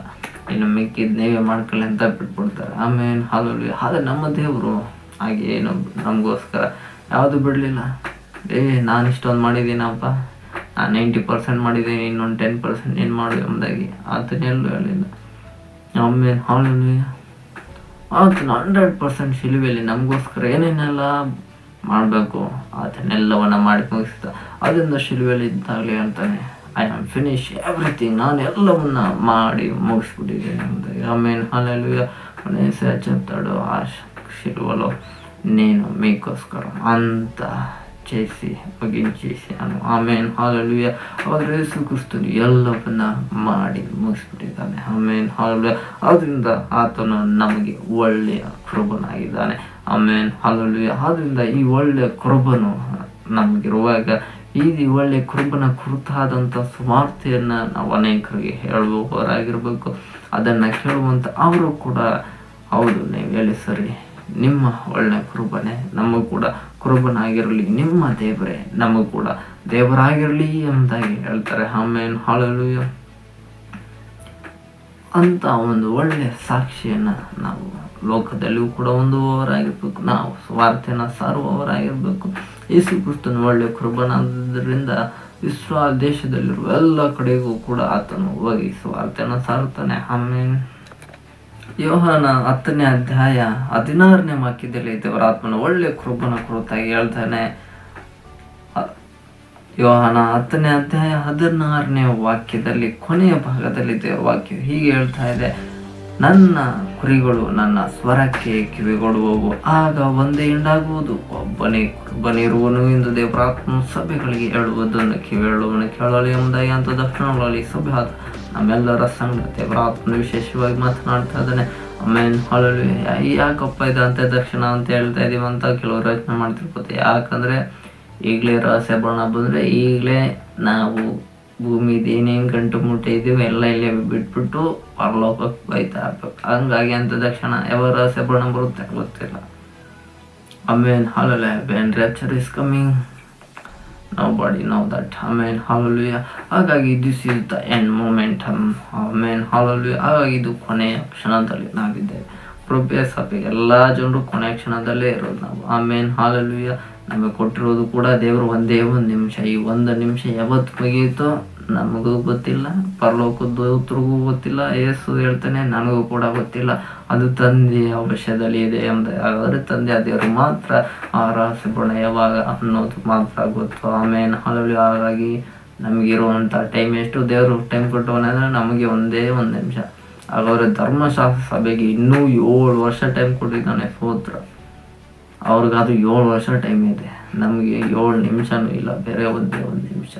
ಇನ್ನು ಮಿಕ್ಕಿದ್ದು ನೀವೇ ಮಾಡ್ಕೊಳ್ಳಿ ಅಂತ ಬಿಟ್ಬಿಡ್ತಾರೆ. ಆಮೇಲೆ ಆದರೆ ನಮ್ಮ ದೇವರು ಹಾಗೆ ಏನು ನಮಗೋಸ್ಕರ ಯಾವುದು ಬಿಡಲಿಲ್ಲ. ನಾನು ಇಷ್ಟೊಂದು ಮಾಡಿದ್ದೀನಪ್ಪ, ನಾನು 90% ಮಾಡಿದ್ದೀನಿ, ಇನ್ನೊಂದು 10% ಏನು ಮಾಡು ಎಂಬುದಾಗಿ ಆತನೆಲ್ಲೂ ಹೇಳಿಲ್ಲ. ಆಮೇಲೆ ಆತನ 100% ಶಿಲುಬೆಯಲ್ಲಿ ನಮಗೋಸ್ಕರ ಏನೇನೆಲ್ಲ ಮಾಡಬೇಕು ಆತನೆಲ್ಲವನ್ನು ಮಾಡಿ ಮುಗಿಸ್ತ. ಅದರಿಂದ ಶಿಲುಬೆಯಲ್ಲಿ ಇದ್ದಾಗಲೇ ಅಂತಾನೆ, ಐ ಆಮ್ ಫಿನಿಶ್ ಎವ್ರಿಥಿಂಗ್, ನಾನು ಎಲ್ಲವನ್ನ ಮಾಡಿ ಮುಗಿಸ್ಬಿಟ್ಟಿದ್ದೇನೆ ಎಂಬುದಾಗಿ. ಆಮೇಲೆ ಹಲ್ಲೆಲೂಯಾ. చెప్తాడు ఆ శిలువలో నేను మీకోస్కర అంత చేసి ಮುಗಿಂచేసాను. ಆಮೇನ್, ಹಲ್ಲೆಲೂಯಾ. ಆದರೆ ಯೇಸು ಕ್ರಿಸ್ತನು ಎಲ್ಲವನ್ನ ಮಾಡಿ ಮುಗಿಸ್ಬಿಟ್ಟಿದ್ದಾನೆ. ಆಮೇನ್, ಹಲ್ಲೆಲೂಯಾ. ಆದ್ದರಿಂದ ಆತನು ನಮಗೆ ಒಳ್ಳೆಯ ಕೃಪನಾಗಿದ್ದಾನೆ. ಆಮೇನ್, ಹಲ್ಲೆಲೂಯಾ. ಆದ್ದರಿಂದ ಈ ಒಳ್ಳೆಯ ಕೃಪನು ನಮಗಿರುವಾಗ ಈ ಒಳ್ಳೆಯ ಕೃಪನ ಕುರಿತಾದಂಥ ಸುವಾರ್ತೆಯನ್ನು ನಾವು ಅನೇಕರಿಗೆ ಹೇಳುವವರಾಗಿರ್ಬೇಕು. ಅದನ್ನು ಕೇಳುವಂಥ ಅವರು ಕೂಡ ಹೌದು ನೀವು ಹೇಳಿ ಸರಿ, ನಿಮ್ಮ ಒಳ್ಳೆಯ ಕೃಪನೆ ನಮಗೂ ಕೂಡ ಕೃಪನಾಗಿರಲಿ, ನಿಮ್ಮ ದೇವರೇ ನಮಗೂ ಕೂಡ ದೇವರಾಗಿರಲಿ ಎಂಬುದಾಗಿ ಹೇಳ್ತಾರೆ. ಆಮೇನ್, ಹಲ್ಲೆಲೂಯಾ. ಅಂತ ಒಂದು ಒಳ್ಳೆಯ ಸಾಕ್ಷಿಯನ್ನು ನಾವು ಲೋಕದಲ್ಲಿಯೂ ಕೂಡ ಹೊಂದುವವರಾಗಿರ್ಬೇಕು. ನಾವು ಸುವಾರ್ತೆಯನ್ನು ಸಾರುವವರಾಗಿರ್ಬೇಕು. ಯೇಸು ಕ್ರಿಸ್ತನ ಒಳ್ಳೆಯ ಕೃಪನಾದ್ದರಿಂದ ಇಸ್ರಾಯೇಲ್ ದೇಶದಲ್ಲಿರುವ ಎಲ್ಲ ಕಡೆಗೂ ಕೂಡ ಆತನು ಹೋಗಿ ಸುವಾರ್ತೆಯನ್ನು ಸಾರುತ್ತಾನೆ. ಆಮೇನ್. ಯೋಹಾನ 10ನೇ ಅಧ್ಯಾಯ 16ನೇ ವಾಕ್ಯದಲ್ಲಿ ದೇವರ ಆತ್ಮನ ಒಳ್ಳೆಯ ಕೃಪನ ಕುರಿತಾಗಿ ಹೇಳ್ತಾನೆ. ಯೋಹಾನ 10ನೇ ಅಧ್ಯಾಯ 16ನೇ ವಾಕ್ಯದಲ್ಲಿ ಕೊನೆಯ ಭಾಗದಲ್ಲಿ ದೇವರ ವಾಕ್ಯ ಹೀಗೆ ಹೇಳ್ತಾ ಇದೆ, ನನ್ನ ಕುರಿಗಳು ನನ್ನ ಸ್ವರಕ್ಕೆ ಕಿವಿಗೊಡುವವು, ಆಗ ಒಂದೇ ಹಿಂಡಾಗುವುದು, ಒಬ್ಬನಿರುವನು ಎಂದು ದೇವರಾತ್ಮ ಸಭೆಗಳಿಗೆ ಹೇಳುವುದನ್ನು ಕಿವಿಯಳುವನು ಕೇಳಲಿ ಎಂಬುದಾಗಿ ಅಂತ ದಕ್ಷಿಣಗಳಲ್ಲಿ ಸಭೆ ಆದ ನಮ್ಮೆಲ್ಲರ ಸಂಘ ದೇವರಾತ್ಮ ವಿಶೇಷವಾಗಿ ಮಾತನಾಡ್ತಾ ಇದ್ದಾನೆ. ಆಮೇಲೆ ಹಲ್ಲೆಲೂಯಾ. ಯಾಕಪ್ಪ ಇದಂತೆ ದಕ್ಷಿಣ ಅಂತ ಹೇಳ್ತಾ ಇದೀವಿ ಅಂತ ಕೆಲವರು ಯೋಚನೆ ಮಾಡ್ತಿರ್ಬೋದು. ಯಾಕಂದ್ರೆ ಈಗಲೇ ರಹಸ್ಯ ಬಣ್ಣ ಬಂದರೆ ಈಗಲೇ ನಾವು ಭೂಮಿದು ಏನೇನು ಗಂಟು ಮುಟ್ಟೆ ಇದೀವಿ ಎಲ್ಲ ಇಲ್ಲೇ ಬಿಟ್ಬಿಟ್ಟು ಪರಲೋಕಕ್ಕೆ ಬೈತಾ ಇರ್ಬೇಕು. ಹಂಗಾಗಿ ಅಂತ ತಕ್ಷಣ ಯಾವ ರಹಸ್ಯ ಬಣ್ಣ ಬರುತ್ತೆ ಗೊತ್ತಿಲ್ಲ. ಆಮೇಲೆ hallelujah. When rapture is coming nobody know that. ಆಮೇಲೆ ಹಲ್ಲೆಲೂಯಾ. ಹಾಗಾಗಿ this is the end momentum. ಆಮೇಲೆ ಹಲ್ಲೆಲೂಯಾ. ಹಾಗಾಗಿ ಇದು ಕೊನೆಯ ಕ್ಷಣದಲ್ಲಿ ನಾವಿದ್ದೇವೆ. ಕೃಪೆಯ ಸಭೆ ಎಲ್ಲ ಜನರು ಕೊನೆಯ ಕ್ಷಣದಲ್ಲೇ ಇರೋದು ನಾವು. ಆಮೇಲೆ ಹಲ್ಲೆಲೂಯಾ. ನಮಗೆ ಕೊಟ್ಟಿರೋದು ಕೂಡ ದೇವರು ಒಂದೇ ಒಂದು ನಿಮಿಷ. ಈ ಒಂದು ನಿಮಿಷ ಯಾವತ್ತು ಮುಗಿಯುತ್ತೋ ನಮಗೂ ಗೊತ್ತಿಲ್ಲ, ಪರಲೋಕದ ದೂತರಿಗೂ ಗೊತ್ತಿಲ್ಲ. ಯೇಸು ಹೇಳ್ತಾನೆ ನನಗೂ ಕೂಡ ಗೊತ್ತಿಲ್ಲ, ಅದು ತಂದೆಯ ವಶದಲ್ಲಿ ಇದೆ ಎಂಬುದು. ಹಾಗಾದರೆ ತಂದೆ ದೇವರು ಮಾತ್ರ ಆ ರಹಸ್ಯ ಬಣ್ಣ ಯಾವಾಗ ಅನ್ನೋದು ಮಾತ್ರ ಗೊತ್ತು. ಆಮೇಲೆ ಹಲ್ಲೆಲೂಯಾ. ಹಾಗಾಗಿ ನಮಗಿರುವಂಥ ಟೈಮ್ ಎಷ್ಟು ದೇವರು ಟೈಮ್ ಕೊಟ್ಟವನಂದರೆ ನಮಗೆ ಒಂದೇ ಒಂದು ನಿಮಿಷ. ಹಾಗಾದರೆ ಧರ್ಮಶಾಸ್ತ್ರ ಸಭೆಗೆ ಇನ್ನೂ 7 ವರ್ಷ ಟೈಮ್ ಕೊಟ್ಟಿದ್ದಾನೆ. ಸ್ತೋತ್ರ. ಅವ್ರಿಗದು 7 ವರ್ಷ ಟೈಮ್ ಇದೆ, ನಮಗೆ 7 ನಿಮಿಷನೂ ಇಲ್ಲ, ಬೇರೆ ಒಂದೇ ಒಂದು ನಿಮಿಷ.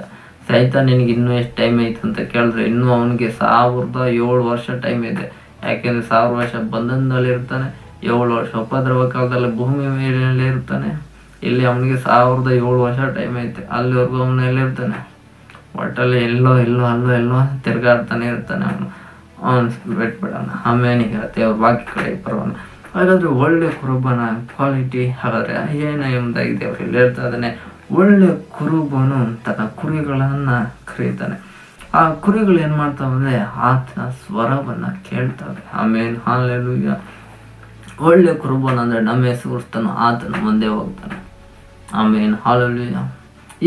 ಸಹಿತ ನಿನಗೆ ಇನ್ನೂ ಎಷ್ಟು ಟೈಮ್ ಐತೆ ಅಂತ ಕೇಳಿದ್ರೆ ಇನ್ನೂ ಅವನಿಗೆ 1007 ವರ್ಷ ಟೈಮ್ ಇದೆ. ಯಾಕೆಂದರೆ 1000 ವರ್ಷ ಬಂಧನದಲ್ಲಿ ಇರ್ತಾನೆ, 7 ವರ್ಷ ಉಪದ್ರವ ಕಾಲದಲ್ಲಿ ಭೂಮಿ ಮೇಲೆ ಇರ್ತಾನೆ. ಇಲ್ಲಿ ಅವನಿಗೆ 1007 ವರ್ಷ ಟೈಮ್ ಐತೆ. ಅಲ್ಲಿವರೆಗೂ ಅವನು ಎಲ್ಲಿರ್ತಾನೆ? ಒಟ್ಟಲ್ಲಿ ಎಲ್ಲೋ ತಿರ್ಗಾಡ್ತಾನೆ ಇರ್ತಾನೆ ಅವನು ಬಿಟ್ಬಿಡೋಣ. ಆಮೇಲೆ ದೇವ್ರ ವಾಕ್ಯ ಕಡೆ ಬರೋಣ. ಹಾಗಾದರೆ ಒಳ್ಳೆ ಕುರುಬನ ಕ್ವಾಲಿಟಿ ಹಾಗಾದರೆ ಏನು ಎಂಬುದಾಗಿ ದೇವರು ಇಲ್ಲಿ ಹೇಳ್ತಾ ಇದ್ದಾನೆ. ಒಳ್ಳೆ ಕುರುಬನು ತನ್ನ ಕುರಿಗಳನ್ನು ಕರೀತಾನೆ. ಆ ಕುರಿಗಳು ಏನು ಮಾಡ್ತಾವೆ ಅಂದರೆ ಆತನ ಸ್ವರವನ್ನು ಕೇಳ್ತವೆ. ಆಮೇಲೆ ಹಲ್ಲೆಲೂಯಾ. ಒಳ್ಳೆ ಕುರುಬನು ಅಂದರೆ ನಮ್ಮ ಹೆಸರು ಆತನ ಮುಂದೆ ಹೋಗ್ತಾನೆ. ಆಮೇಲೆ ಹಲ್ಲೆಲೂಯಾ.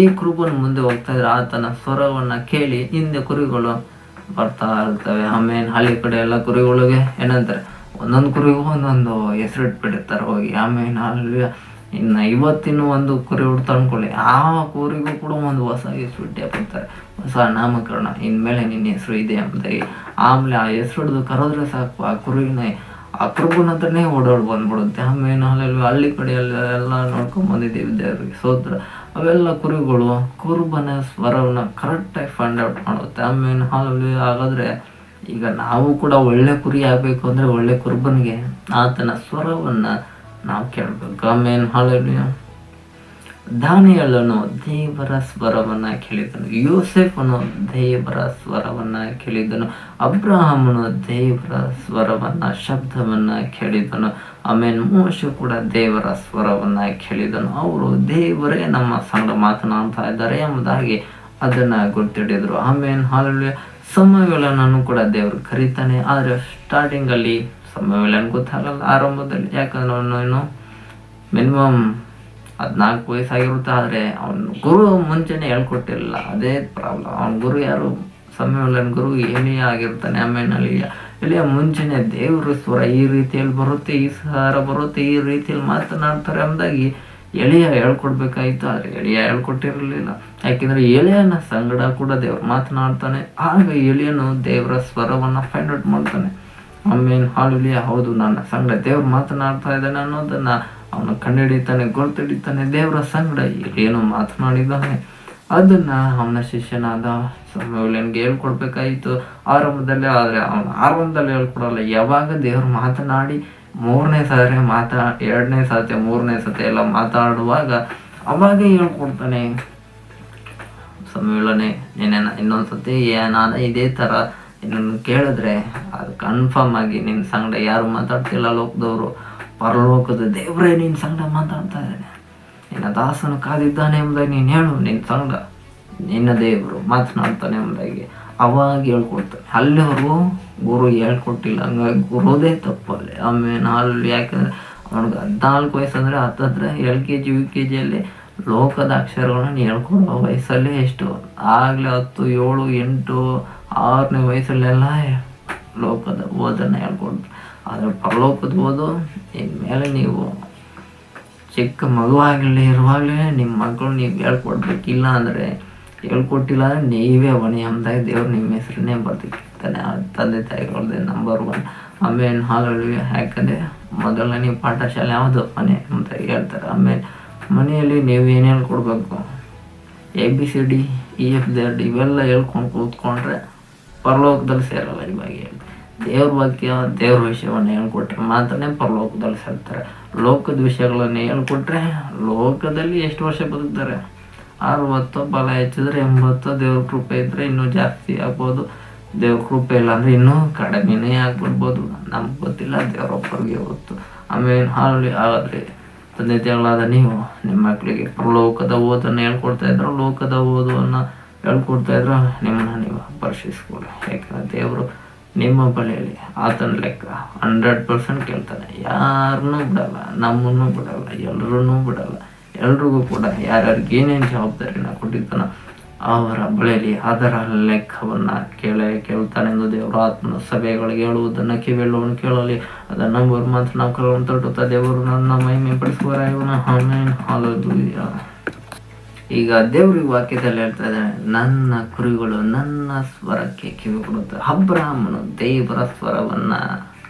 ಈ ಕುರುಬನು ಮುಂದೆ ಹೋಗ್ತಾ ಇದ್ರೆ ಆತನ ಸ್ವರವನ್ನು ಕೇಳಿ ಹಿಂದೆ ಕುರಿಗಳು ಬರ್ತಾ ಇರ್ತವೆ. ಆಮೇಲೆ ಹಳ್ಳಿ ಕಡೆ ಎಲ್ಲ ಕುರಿಗಳಿಗೆ ಏನಂತಾರೆ, ಒಂದೊಂದು ಕುರಿಗೂ ಒಂದೊಂದು ಹೆಸರು ಇಟ್ಬಿಟ್ಟಿರ್ತಾರೆ ಹೋಗಿ. ಆಮೇಲೆ ಹಲ್ಲೆಲೂಯಾ. ಇನ್ನು ಇವತ್ತಿನ ಒಂದು ಕುರಿ ಹುಡ್ತಾ ಅನ್ಕೊಳ್ಳಿ, ಆ ಕುರಿಗೂ ಕೂಡ ಒಂದು ಹೊಸ ಹೆಸರು ಇಟ್ಟೇ ಬರ್ತಾರೆ, ಹೊಸ ನಾಮಕರಣ, ಇನ್ಮೇಲೆ ನಿನ್ನ ಹೆಸರು ಇದೆ ಅಂದಾಗಿ. ಆಮೇಲೆ ಆ ಹೆಸರು ಹಿಡಿದು ಕರೆದ್ರೆ ಸಾಕು, ಆ ಕುರಿನ ಆ ಕುರುಬನ ಹತ್ರನೇ ಓಡಾಡಿ ಬಂದ್ಬಿಡುತ್ತೆ. ಆಮೇಲೆ ಅಲ್ಲೆಲ್ಲ ಹಳ್ಳಿ ಕಡೆ ಎಲ್ಲ ನೋಡ್ಕೊಂಡ್ ಬಂದಿದ್ದೀವಿ, ದೇವ್ರಿಗೆ ಸ್ತೋತ್ರ. ಅವೆಲ್ಲ ಕುರಿಗಳು ಕುರುಬನ ಸ್ವರವನ್ನು ಕರೆಕ್ಟಾಗಿ ಫೈಂಡ್ ಔಟ್ ಮಾಡುತ್ತೆ. ಆಮೇಲೆ ಹಾಲಲ್ಲಿ ಹಾಗಾದ್ರೆ ಈಗ ನಾವು ಕೂಡ ಒಳ್ಳೆ ಕುರಿ ಆಗಬೇಕು ಅಂದರೆ ಒಳ್ಳೆ ಕುರುಬನಿಗೆ ಆತನ ಸ್ವರವನ್ನು ನಾವು ಕೇಳಬೇಕು. ಆಮೇಲೆ ಹಾಲಲ್ಲಿ ದಾನಿಯೇಲನು ದೇವರ ಸ್ವರವನ್ನು ಕೇಳಿದನು, ಯೋಸೇಫನು ದೇವರ ಸ್ವರವನ್ನು ಕೇಳಿದನು, ಅಬ್ರಹಾಮನು ದೇವರ ಸ್ವರವನ್ನು ಶಬ್ದವನ್ನು ಕೇಳಿದನು. ಆಮೇಲೆ ಮೋಶೆ ಕೂಡ ದೇವರ ಸ್ವರವನ್ನು ಕೇಳಿದನು. ಅವರು ದೇವರೇ ನಮ್ಮ ಸಂಗಡ ಮಾತನಾಡ್ತಾ ಇದ್ದಾರೆ ಎಂಬುದಾಗಿ ಅದನ್ನು ಗೊತ್ತಿಡಿದ್ರು. ಆಮೇಲೆ ಹಾಲಲ್ಲಿ ಸಮಯಗಳನ್ನು ಕೂಡ ದೇವರು ಕರೀತಾನೆ. ಆದರೆ ಸ್ಟಾರ್ಟಿಂಗಲ್ಲಿ ಸಮಯಗಳನ್ನು ಗೊತ್ತಾಗಲ್ಲ, ಆರಂಭದಲ್ಲಿ. ಯಾಕಂದ್ರೆ ಅವನು ಮಿನಿಮಮ್ 14 ವಯಸ್ಸಾಗಿರುತ್ತೆ. ಆದರೆ ಅವನ ಗುರು ಮುಂಚೆನೆ ಹೇಳ್ಕೊಟ್ಟಿರಲಿಲ್ಲ, ಅದೇ ಪ್ರಾಬ್ಲಮ್. ಅವನ ಗುರು ಯಾರು? ಸಮಯನ ಗುರು ಎಲಿಯ ಆಗಿರ್ತಾನೆ. ಆಮೇಲೆ ಎಲಿಯ ಮುಂಚೆನೆ ದೇವ್ರ ಸ್ವರ ಈ ರೀತಿಯಲ್ಲಿ ಬರುತ್ತೆ, ಈ ಸಹಾರ ಬರುತ್ತೆ, ಈ ರೀತಿಯಲ್ಲಿ ಮಾತನಾಡ್ತಾರೆ ಅಂದಾಗಿ ಎಲಿಯ ಹೇಳ್ಕೊಡ್ಬೇಕಾಯ್ತು. ಆದರೆ ಎಲಿಯ ಹೇಳ್ಕೊಟ್ಟಿರಲಿಲ್ಲ. ಯಾಕೆಂದರೆ ಎಲಿಯನ ಸಂಗಡ ಕೂಡ ದೇವ್ರು ಮಾತನಾಡ್ತಾನೆ. ಆಗ ಎಲಿಯನು ದೇವರ ಸ್ವರವನ್ನು ಫೈಂಡ್ ಔಟ್ ಮಾಡ್ತಾನೆ. ಆಮೇಲೆ ಹಾಲಲ್ಲಿ ಹೌದು, ನನ್ನ ಸಂಗಡ ದೇವ್ರು ಮಾತನಾಡ್ತಾ ಇದ್ದಾನೆ ಅನ್ನೋದನ್ನು ಅವನು ಕಂಡುಹಿಡಿತಾನೆ, ಗುರುತಿಡಿತಾನೆ. ದೇವರ ಸಂಗಡ ಏನು ಮಾತನಾಡಿದ್ದಾನೆ ಅದನ್ನು ಅವನ ಶಿಷ್ಯನಾದ ಸಮುವೇಲನಿಗೆ ಹೇಳ್ಕೊಡ್ಬೇಕಾಯಿತು ಆರಂಭದಲ್ಲಿ. ಆದರೆ ಅವನು ಆರಂಭದಲ್ಲಿ ಹೇಳ್ಕೊಡಲ್ಲ. ಯಾವಾಗ ದೇವರು ಮಾತನಾಡಿ 3ನೇ ಸಾರಿ 2ನೇ ಸತಿ 3ನೇ ಸತಿ ಎಲ್ಲ ಮಾತಾಡುವಾಗ ಅವಾಗೇ ಹೇಳ್ಕೊಡ್ತಾನೆ. ಸಮುವೇಲನೇ, ನೀನೇನ ಇನ್ನೊಂದ್ಸತಿ ನಾನು ಇದೇ ಥರ ಇನ್ನೊಂದು ಕೇಳಿದ್ರೆ ಅದು ಕನ್ಫರ್ಮ್ ಆಗಿ ನಿನ್ನ ಸಂಗಡ ಯಾರು ಮಾತಾಡ್ತಿಲ್ಲ, ಲೋಕದವರು, ಪರಲೋಕದ ದೇವರೇ ನಿನ್ನ ಸಂಗಡ ಮಾತಾಡ್ತಾ ಇದ್ದಾನೆ, ನಿನ್ನ ದಾಸನು ಕಾದಿದ್ದಾನೆ ಎಂಬುದಾಗಿ ನೀನು ಹೇಳು, ನಿನ್ನ ಸಂಗಡ ನಿನ್ನ ದೇವರು ಮಾತನಾಡ್ತಾನೆ ಎಂಬುದಾಗಿ ಅವಾಗ ಹೇಳ್ಕೊಡ್ತಾನೆ. ಅಲ್ಲಿವರು ಗುರು ಹೇಳ್ಕೊಟ್ಟಿಲ್ಲ, ಹಂಗಾಗಿ ಗುರುದೇ ತಪ್ಪಲ್ಲಿ. ಆಮೇಲೆ ಅಲ್ಲಿ ಯಾಕಂದರೆ ಅವ್ನಿಗೆ 14 ವಯಸ್ಸಂದರೆ ಹತ್ತತ್ರ LKG UKGಯಲ್ಲಿ ಲೋಕದ ಅಕ್ಷರಗಳನ್ನ ಹೇಳ್ಕೊಡೋ ವಯಸ್ಸಲ್ಲೇ ಎಷ್ಟು ಆಗಲೇ 10, 7, 8, 6ನೇ ವಯಸ್ಸಲ್ಲೆಲ್ಲ ಲೋಕದ ಓದನ್ನು ಹೇಳ್ಕೊಡ್ತಾರೆ. ಆದರೆ ಪರಲೋಕದ ಓದು ಇನ್ಮೇಲೆ ನೀವು ಚಿಕ್ಕ ಮಗುವಾಗಲೇ ಇರುವಾಗಲೇ ನಿಮ್ಮ ಮಕ್ಕಳು ನೀವು ಹೇಳ್ಕೊಡ್ಬೇಕಿಲ್ಲ. ಅಂದರೆ ಹೇಳ್ಕೊಟ್ಟಿಲ್ಲ ಅಂದರೆ ನೀವೇ ಹೊಣೆ ಎಂಬುದಾಗಿ ದೇವ್ರು ನಿಮ್ಮ ಹೆಸರನ್ನೇ ಬರ್ತಿರ್ತಾನೆ. ಆ ತಂದೆ ತಾಯಿಗಳದ್ದೇ ನಂಬರ್ 1. ಆಮೇಲೆ ಹಾಲಲ್ಲಿ ಯಾಕಂದರೆ ಮೊದಲನೇ ಪಾಠಶಾಲೆ ಯಾವುದು? ಮನೆ ಅಂತ ಹೇಳ್ತಾರೆ. ಆಮೇಲೆ ಮನೆಯಲ್ಲಿ ನೀವು ಏನು ಹೇಳ್ಕೊಡ್ಬೇಕು? ABCD EFZ ಇವೆಲ್ಲ ಹೇಳ್ಕೊಂಡು ಕೂತ್ಕೊಂಡ್ರೆ ಪರಲೋಕದಲ್ಲಿ ಸೇರಲ್ಲ. ಇವಾಗ ದೇವ್ರ ವಾಕ್ಯ ದೇವ್ರ ವಿಷಯವನ್ನು ಹೇಳ್ಕೊಟ್ರೆ ಮಾತ್ರನೇ ಪರಲೋಕದಲ್ಲಿ ಸೇರ್ತಾರೆ. ಲೋಕದ ವಿಷಯಗಳನ್ನು ಹೇಳ್ಕೊಟ್ರೆ ಲೋಕದಲ್ಲಿ ಎಷ್ಟು ವರ್ಷ ಬದುಕ್ತಾರೆ? 60, ಬಲ ಹೆಚ್ಚಿದ್ರೆ 80, ದೇವ್ರ ಕೃಪೆ ಇದ್ದರೆ ಇನ್ನೂ ಜಾಸ್ತಿ ಆಗ್ಬೋದು, ದೇವ್ರ ಕೃಪೆ ಇಲ್ಲ ಅಂದರೆ ಇನ್ನೂ ಕಡಿಮೆನೇ ಆಗ್ಬಿಡ್ಬೋದು. ನಮ್ಗೆ ಗೊತ್ತಿಲ್ಲ, ದೇವರೊಬ್ಬರಿಗೆ ಗೊತ್ತು. ಆಮೇಲೆ ಹಾಲಲ್ಲಿ ಹಾಗಾದರೆ ತಂದೆ ತಾಯಿಗಳಾದ ನೀವು ನಿಮ್ಮ ಮಕ್ಕಳಿಗೆ ಪರಲೋಕದ ಓದನ್ನು ಹೇಳ್ಕೊಡ್ತಾ ಇದ್ರು, ಲೋಕದ ಓದನ್ನು ಹೇಳ್ಕೊಡ್ತಾ ಇದ್ರು, ನಿಮ್ಮನ್ನು ನೀವು ಪರಿಶೀಲಿಸ್ಕೊಳ್ಳಿ. ಯಾಕಂದರೆ ದೇವರು ನಿಮ್ಮ ಬಳಿಯಲ್ಲಿ ಆತನ ಲೆಕ್ಕ 100% ಕೇಳ್ತಾನೆ. ಯಾರನ್ನೂ ಬಿಡಲ್ಲ, ನಮ್ಮನ್ನು ಬಿಡಲ್ಲ, ಎಲ್ಲರನ್ನೂ ಬಿಡಲ್ಲ. ಎಲ್ರಿಗೂ ಕೂಡ ಯಾರ್ಯಾರಿಗೆ ಏನೇನು ಜವಾಬ್ದಾರಿನ ಕೊಟ್ಟಿದ್ದಾನೋ ಅವರ ಬಳಿಯಲ್ಲಿ ಅದರ ಲೆಕ್ಕವನ್ನು ಕೇಳ್ತಾನೆ ಎಂದು ದೇವರು ಆತ್ಮನ ಸಭೆಗಳಿಗೆ ಹೇಳುವುದನ್ನು ಕಿವಿಯಲ್ಲವನು ಕೇಳಲಿ. ಅದನ್ನು ನಂಬುವ ಮಾತ್ರ ನಾವು ಕರುವನ್ನು ತಟ್ಟುತ್ತಾ ದೇವರು ನನ್ನ ಮಹಿಮೆ ಪಡಿಸುವರಾಯವನು. ಆಮೇಲೆ ಹಲ್ಲೆಲೂಯಾ. ಈಗ ದೇವ್ರಿಗೆ ವಾಕ್ಯದಲ್ಲಿ ಹೇಳ್ತಾ ಇದ್ದಾನೆ, ನನ್ನ ಕುರಿಗಳು ನನ್ನ ಸ್ವರಕ್ಕೆ ಕಿವಿ ಕೊಡುತ್ತೆ. ಅಬ್ರಹಾಮನು ದೇವರ ಸ್ವರವನ್ನು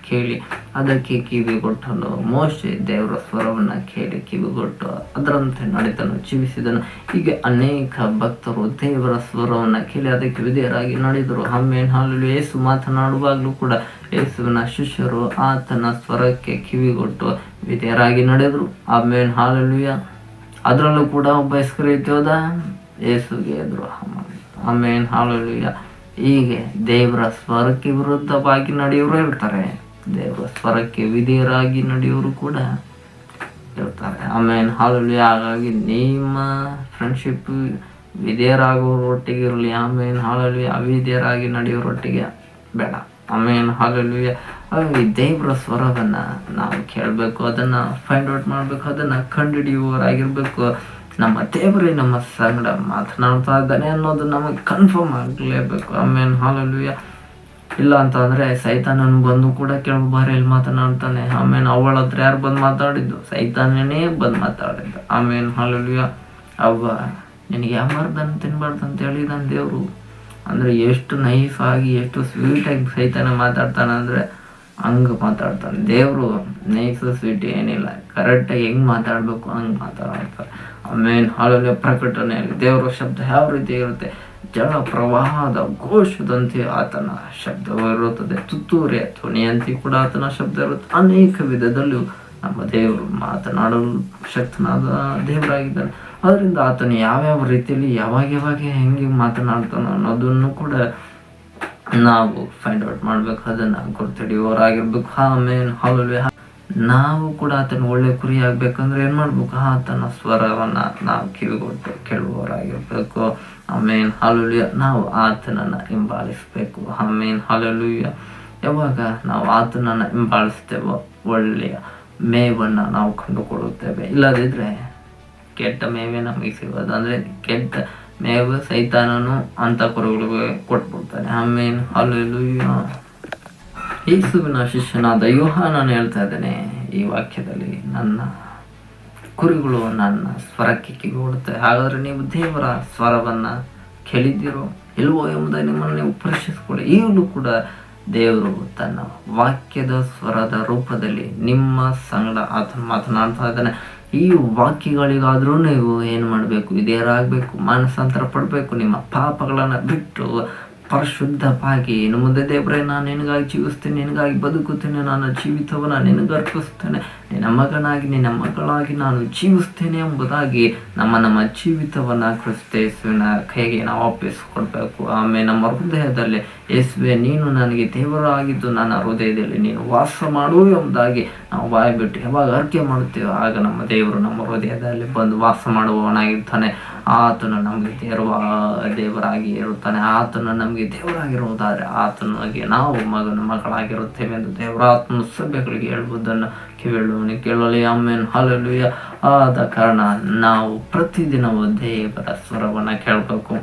ಕೇಳಿ ಅದಕ್ಕೆ ಕಿವಿಗೊಟ್ಟನು. ಮೋಶೆ ದೇವರ ಸ್ವರವನ್ನು ಕೇಳಿ ಕಿವಿಗೊಟ್ಟು ಅದರಂತೆ ನಡೆದನು, ಜೀವಿಸಿದನು. ಹೀಗೆ ಅನೇಕ ಭಕ್ತರು ದೇವರ ಸ್ವರವನ್ನು ಕೇಳಿ ಅದಕ್ಕೆ ವಿಧೇಯರಾಗಿ ನಡೆದರು. ಆಮೇಲೆ ಹಾಲಲ್ಲಿ ಯೇಸು ಮಾತನಾಡುವಾಗಲೂ ಕೂಡ ಯೇಸುವಿನ ಶಿಷ್ಯರು ಆತನ ಸ್ವರಕ್ಕೆ ಕಿವಿಗೊಟ್ಟು ವಿಧೇಯರಾಗಿ ನಡೆದರು. ಆಮೇಲೆ ಹಾಲಲ್ಲಿ ಅದರಲ್ಲೂ ಕೂಡ ಒಬ್ಬ ಇಸ್ಕರಿಯೋತ ಯೇಸುಗೆ ಎದುರು. ಆಮೇಲೆ ಹಾಲೆಲೂಯಾ. ಹೀಗೆ ದೇವರ ಸ್ವರಕ್ಕೆ ವಿರುದ್ಧವಾಗಿ ನಡೆಯೋರು ಇರ್ತಾರೆ, ದೇವರ ಸ್ವರಕ್ಕೆ ವಿಧೇಯರಾಗಿ ನಡೆಯೋರು ಕೂಡ ಇರ್ತಾರೆ. ಆಮೇಲೆ ಹಾಲೆಲೂಯಾ. ಹಾಗಾಗಿ ನಿಮ್ಮ ಫ್ರೆಂಡ್ಶಿಪ್ ವಿಧೇಯರಾಗೋರೊಟ್ಟಿಗೆ ಇರಲಿ. ಆಮೇಲೆ ಹಾಲೆಲೂಯಾ. ಅವಿಧೇಯರಾಗಿ ನಡೆಯೋರೊಟ್ಟಿಗೆ ಬೇಡ. ಆಮೇಲೆ ಹಾಲೆಲೂಯಾ. ಹಾಗಾಗಿ ದೇವರ ಸ್ವರವನ್ನು ನಾವು ಕೇಳಬೇಕು, ಅದನ್ನು ಫೈಂಡ್ ಔಟ್ ಮಾಡಬೇಕು, ಅದನ್ನು ಕಂಡುಹಿಡಿಯುವವರಾಗಿರ್ಬೇಕು. ನಮ್ಮ ದೇವರೇ ನಮ್ಮ ಸಂಗಡ ಮಾತನಾಡ್ತಾ ಇದ್ದಾನೆ ಅನ್ನೋದು ನಮಗೆ ಕನ್ಫರ್ಮ್ ಆಗಲೇಬೇಕು. ಆಮೇಲೆ ಹಾಲೆಲೂಯಾ. ಇಲ್ಲ ಅಂತ ಅಂದರೆ ಸೈತಾನನು ಬಂದು ಕೂಡ ಕೆಲವು ಬಾರಿಯಲ್ಲಿ ಮಾತನಾಡ್ತಾನೆ. ಆಮೇಲೆ ಅವಳ ಹತ್ರ ಯಾರು ಬಂದು ಮಾತಾಡಿದ್ದು? ಸೈತಾನನೇ ಬಂದು ಮಾತಾಡಿದ್ದು. ಆಮೇಲೆ ಹಲ್ಲೆಲೂಯಾ. ಅವ್ವ ನಿನಗೆ ಯಾವ ಮರದನ್ನು ತಿನ್ಬಾರ್ದು ಅಂತ ಹೇಳಿದಾನೆ ದೇವರು. ಅಂದರೆ ಎಷ್ಟು ನೈಫ್ ಆಗಿ ಎಷ್ಟು ಸ್ವೀಟಾಗಿ ಸೈತಾನ ಮಾತಾಡ್ತಾನೆ ಅಂದರೆ ಹಂಗೆ ಮಾತಾಡ್ತಾನೆ ದೇವರು. ನೈಫ್ ಸ್ವೀಟ್ ಏನಿಲ್ಲ, ಕರೆಕ್ಟಾಗಿ ಹೆಂಗೆ ಮಾತಾಡಬೇಕು ಹಂಗೆ ಮಾತಾಡ್ತಾರೆ. ಆಮೇಲೆ ಹಲ್ಲೆಲೂಯಾ. ಪ್ರಕಟಣೆಯಲ್ಲಿ ದೇವರ ಶಬ್ದ ಯಾವ ರೀತಿ ಇರುತ್ತೆ? ಜಲ ಪ್ರವಾಹದ ಘೋಷದಂತೆ ಆತನ ಶಬ್ದವಿರುತ್ತದೆ, ತುತ್ತೂರಿಯ ಧ್ವನಿಯಂತೆ ಕೂಡ ಆತನ ಶಬ್ದ ಇರುತ್ತೆ. ಅನೇಕ ವಿಧದಲ್ಲೂ ನಮ್ಮ ದೇವರು ಮಾತನಾಡಲು ಶಕ್ತನಾದ ದೇವರಾಗಿದ್ದಾನೆ. ಅದರಿಂದ ಆತನು ಯಾವ್ಯಾವ ರೀತಿಯಲ್ಲಿ ಯಾವಾಗ ಹೆಂಗೆ ಮಾತನಾಡ್ತಾನೋ ಅನ್ನೋದನ್ನು ಕೂಡ ನಾವು ಫೈಂಡ್ ಔಟ್ ಮಾಡ್ಬೇಕು, ಅದನ್ನು ಗುರುತಿಡಿಯೋರಾಗಿರ್ಬೇಕು. ಆಮೇಲೆ ಹಲ್ಲೆಲೂಯಾ. ನಾವು ಕೂಡ ಆತನ ಒಳ್ಳೆ ಕುರಿ ಆಗ್ಬೇಕಂದ್ರೆ ಏನು ಮಾಡ್ಬೇಕು? ಆತನ ಸ್ವರವನ್ನು ನಾವು ಕಿವಿಗೊಟ್ಟು ಕೇಳುವವರಾಗಿರ್ಬೇಕು. ಆಮೇಲೆ ಹಲ್ಲೆಲೂಯಾ. ನಾವು ಆತನನ್ನು ಹಿಂಬಾಲಿಸಬೇಕು. ಆಮೇಲೆ ಹಲ್ಲೆಲೂಯಾ. ಯಾವಾಗ ನಾವು ಆತನನ್ನು ಹಿಂಬಾಲಿಸ್ತೇವೋ ಒಳ್ಳೆಯ ಮೇವನ್ನು ನಾವು ಕಂಡುಕೊಳ್ಳುತ್ತೇವೆ. ಇಲ್ಲದಿದ್ದರೆ ಕೆಟ್ಟ ಮೇವೇ ನಮಗೆ ಸಿಗೋದು. ಅಂದರೆ ಕೆಟ್ಟ ಮೇವು ಸೈತಾನನು ಅಂಥ ಕುರಿಗಳಿಗೆ ಕೊಟ್ಬಿಡ್ತಾನೆ. ಆಮೇಲೆ ಹಲ್ಲೆಲೂಯಾ. ಯೇಸುವಿನ ಶಿಷ್ಯನಾದ ಯೋಹಾನನು ಹೇಳ್ತಾ ಇದ್ದಾನೆ ಈ ವಾಕ್ಯದಲ್ಲಿ, ನನ್ನ ಕುರಿಗಳು ನನ್ನ ಸ್ವರಕ್ಕೆ ಕಿವಿಗೊಡುತ್ತೆ. ಹಾಗಾದರೆ ನೀವು ದೇವರ ಸ್ವರವನ್ನು ಕೇಳಿದ್ದೀರೋ ಇಲ್ವೋ ಎಂಬುದನ್ನು ನಿಮ್ಮನ್ನು ನೀವು ಪರೀಕ್ಷಿಸಿಕೊಳ್ಳಿ. ಈಗಲೂ ಕೂಡ ದೇವರು ತನ್ನ ವಾಕ್ಯದ ಸ್ವರದ ರೂಪದಲ್ಲಿ ನಿಮ್ಮ ಸಂಗಡ ಆತನು ಮಾತನಾಡ್ತಾ ಇದ್ದಾನೆ. ಈ ವಾಕ್ಯಗಳಿಗಾದರೂ ನೀವು ಏನು ಮಾಡಬೇಕು? ಇದೇರಾಗಬೇಕು, ಮಾನಸಾಂತರ ಪಡಬೇಕು. ನಿಮ್ಮ ಪಾಪಗಳನ್ನು ಬಿಟ್ಟು ಪರಿಶುದ್ಧವಾಗಿ ಇನ್ನು ಮುಂದೆ ದೇವರೇ, ನಾನು ನಿನಗಾಗಿ ಜೀವಿಸ್ತೇನೆ, ನಿನಗಾಗಿ ಬದುಕುತ್ತೇನೆ, ನನ್ನ ಜೀವಿತವನ್ನು ನಿನಗೆ ಅರ್ಪಿಸ್ತೇನೆ, ನಿನ್ನ ಮಗನಾಗಿ ನಿನ್ನ ಮಗಳಾಗಿ ನಾನು ಜೀವಿಸ್ತೇನೆ ಎಂಬುದಾಗಿ ನಮ್ಮ ಜೀವಿತವನ್ನು ಕ್ರಿಸ್ತ ಯೇಸುವಿನ ಕೈಗೆ ನಾವು ಒಪ್ಪಿಸಿಕೊಡ್ಬೇಕು. ಆಮೇಲೆ ನಮ್ಮ ಹೃದಯದಲ್ಲಿ ಯೇಸುವೆ ನೀನು ನನಗೆ ದೇವರಾಗಿದ್ದು ನನ್ನ ಹೃದಯದಲ್ಲಿ ನೀನು ವಾಸ ಮಾಡು ಎಂಬುದಾಗಿ ನಾವು ಬಾಯಿ ಬಿಟ್ಟು ಯಾವಾಗ ಅರಿಕೆ ಮಾಡುತ್ತೇವೆ ಆಗ ನಮ್ಮ ದೇವರು ನಮ್ಮ ಹೃದಯದಲ್ಲಿ ಬಂದು ವಾಸ ಮಾಡುವವನಾಗಿರ್ತಾನೆ. ಆತನು ನಮಗೆ ದೇವರಾಗಿ ಇರುತ್ತಾನೆ. ಆತನು ನಮಗೆ ದೇವರಾಗಿರುವುದಾದರೆ ಆತನಿಗೆ ನಾವು ಮಗಳಾಗಿರುತ್ತೇವೆ ಎಂದು ದೇವರಾತ್ಮನ ಸಭೆಗಳಿಗೆ ಹೇಳುವುದನ್ನು ಕೇಳಲಿ. ಆಮೇಲೆ ಹಲ್ಲೆಲೂಯಾ. ಆದ ಕಾರಣ ನಾವು ಪ್ರತಿದಿನವೂ ದೇವರ ಸ್ವರವನ್ನು ಕೇಳಬೇಕು.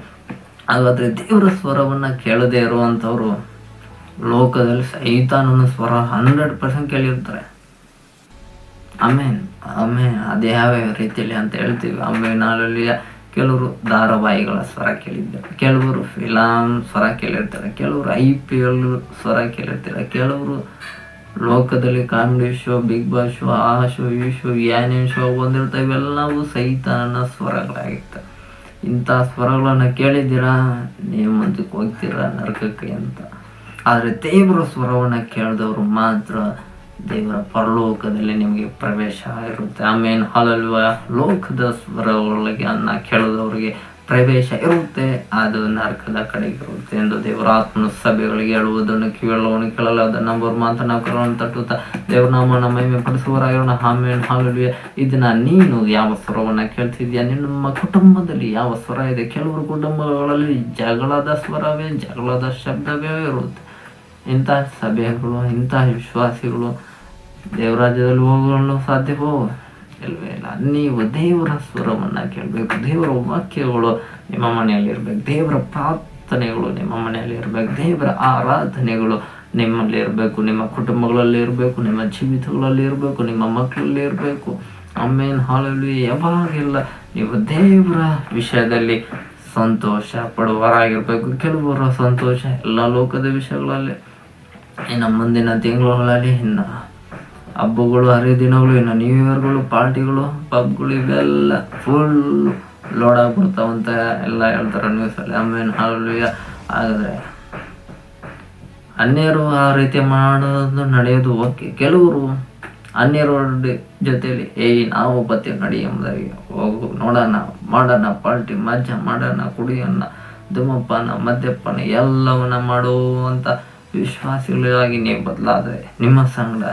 ಹಾಗಾದರೆ ದೇವರ ಸ್ವರವನ್ನು ಕೇಳದೇ ಇರುವಂಥವ್ರು ಲೋಕದಲ್ಲಿ ಸೈತಾನನ ಸ್ವರ 100% ಕೇಳಿರ್ತಾರೆ. ಆಮೇಲೆ ಅದು ಯಾವ್ಯಾವ ರೀತಿಯಲ್ಲಿ ಅಂತ ಹೇಳ್ತೀವಿ. ಆಮೇಲೆ ಹಲ್ಲೆಲೂಯಾ. ಕೆಲವರು ಧಾರಾವಾಹಿಗಳ ಸ್ವರ ಕೇಳಿದ್ದಾರೆ, ಕೆಲವರು ಫಿಲಮ್ ಸ್ವರ ಕೇಳಿರ್ತಾರೆ, ಕೆಲವರು IPL ಸ್ವರ ಕೇಳಿರ್ತಾರೆ, ಕೆಲವರು ಲೋಕದಲ್ಲಿ comedy show, Bigg Boss show, ಆ ಶೋ, ಈ ಶೋ, ಏನೇನು ಶೋ ಬಂದಿರ್ತವೆ, ಇವೆಲ್ಲವೂ ಸೈತಾನನ ಸ್ವರಗಳಾಗಿರ್ತವೆ. ಇಂಥ ಸ್ವರಗಳನ್ನು ಕೇಳಿದ್ದೀರಾ, ನೀವು ಮುಂದಕ್ಕೆ ಹೋಗ್ತೀರಾ ನರಕಕ್ಕೆ ಅಂತ. ಆದರೆ ದೇವರ ಸ್ವರವನ್ನು ಕೇಳಿದವರು ಮಾತ್ರ ದೇವರ ಪರಲೋಕದಲ್ಲಿ ನಿಮಗೆ ಪ್ರವೇಶ ಇರುತ್ತೆ. ಆಮೇಲೆ ಹಲ್ಲೆಲೂಯಾ. ಲೋಕದ ಸ್ವರಗಳಿಗೆ ಕೇಳಿದವರಿಗೆ ಪ್ರವೇಶ ಇರುತ್ತೆ, ಅದು ನರಕದ ಕಡೆಗೆ ಇರುತ್ತೆ ಎಂದು ದೇವರ ಆತ್ಮನ ಸಭೆಗಳಿಗೆ ಹೇಳುವುದನ್ನು ಕೇಳಲು ಅದನ್ನು ನಂಬರ್ ಮಾತನಾಡೋಣ ತಟ್ಟುತ್ತಾ ದೇವರ ನಾಮನ ಮಹಿಮೆ ಪಡಿಸುವರಾಗಿರೋಣ. ಆಮೇಲೆ ಹಲ್ಲೆಲೂಯಾ. ಇದನ್ನ ನೀನು ಯಾವ ಸ್ವರವನ್ನು ಕೇಳ್ತಿದ್ಯಾ? ನಿಮ್ಮ ಕುಟುಂಬದಲ್ಲಿ ಯಾವ ಸ್ವರ ಇದೆ? ಕೆಲವರು ಕುಟುಂಬಗಳಲ್ಲಿ ಜಗಳದ ಸ್ವರವೇ, ಜಗಳದ ಶಬ್ದವೇ ಇರುತ್ತೆ. ಇಂಥ ಸಭೆಗಳು, ಇಂಥ ವಿಶ್ವಾಸಿಗಳು ದೇವರಾಜ್ಯದಲ್ಲಿ ಹೋಗಲು ಸಾಧ್ಯವೋ? ಇಲ್ವೇ ಇಲ್ಲ. ನೀವು ದೇವರ ಸ್ವರವನ್ನು ಕೇಳಬೇಕು. ದೇವರ ವಾಕ್ಯಗಳು ನಿಮ್ಮ ಮನೆಯಲ್ಲಿ ಇರಬೇಕು, ದೇವರ ಪ್ರಾರ್ಥನೆಗಳು ನಿಮ್ಮ ಮನೆಯಲ್ಲಿ ಇರಬೇಕು, ದೇವರ ಆರಾಧನೆಗಳು ನಿಮ್ಮಲ್ಲಿ ಇರಬೇಕು, ನಿಮ್ಮ ಕುಟುಂಬಗಳಲ್ಲಿ ಇರಬೇಕು, ನಿಮ್ಮ ಜೀವಿತಗಳಲ್ಲಿ ಇರಬೇಕು, ನಿಮ್ಮ ಮಕ್ಕಳಲ್ಲಿ ಇರಬೇಕು. ಆಮೇಲೆ ಹಲ್ಲೆಲೂಯಾ. ಯಾವಾಗೆಲ್ಲ ನೀವು ದೇವರ ವಿಷಯದಲ್ಲಿ ಸಂತೋಷ ಪಡುವವರಾಗಿರ್ಬೇಕು. ಕೆಲವರ ಸಂತೋಷ ಎಲ್ಲ ಲೋಕದ ವಿಷಯಗಳಲ್ಲಿ, ಇನ್ನು ಮುಂದಿನ ತಿಂಗಳಲ್ಲಿ ಇನ್ನು ಹಬ್ಬಗಳು, ಹರಿದಿನಗಳು, ಇನ್ನು ನ್ಯೂ ಇಯರ್ಗಳು, ಪಾರ್ಟಿಗಳು, ಪಬ್ಗಳು ಇವೆಲ್ಲ ಫುಲ್ ಲೋಡ್ ಆಗ್ಬಿಡ್ತಾವಂತ ಎಲ್ಲ ಹೇಳ್ತಾರೆ ನ್ಯೂಸಲ್ಲಿ. ಆಮೇಲೆ ಹಲ್ಲೆಲೂಯಾ. ಹಾಗಾದರೆ ಅನ್ಯರು ಆ ರೀತಿ ಮಾಡೋದು ನಡೆಯೋದು ಓಕೆ. ಕೆಲವರು ಅನ್ಯರ ಜೊತೆಯಲ್ಲಿ ನಾವು ಬತ್ತಿ ನಡಿ ಎಂಬುದಾಗಿ ಹೋಗು, ನೋಡೋಣ, ಮಾಡೋಣ, ಪಾರ್ಟಿ ಮಜಾ ಮಾಡೋಣ, ಕುಡಿಯೋಣ, ಧೂಮಪಾನ, ಮದ್ಯಪಾನ ಎಲ್ಲವನ್ನ ಮಾಡುವಂಥ ವಿಶ್ವಾಸಿಗಳಾಗಿ ನೀವು ಬದಲಾದರೆ ನಿಮ್ಮ ಸಂಗಡ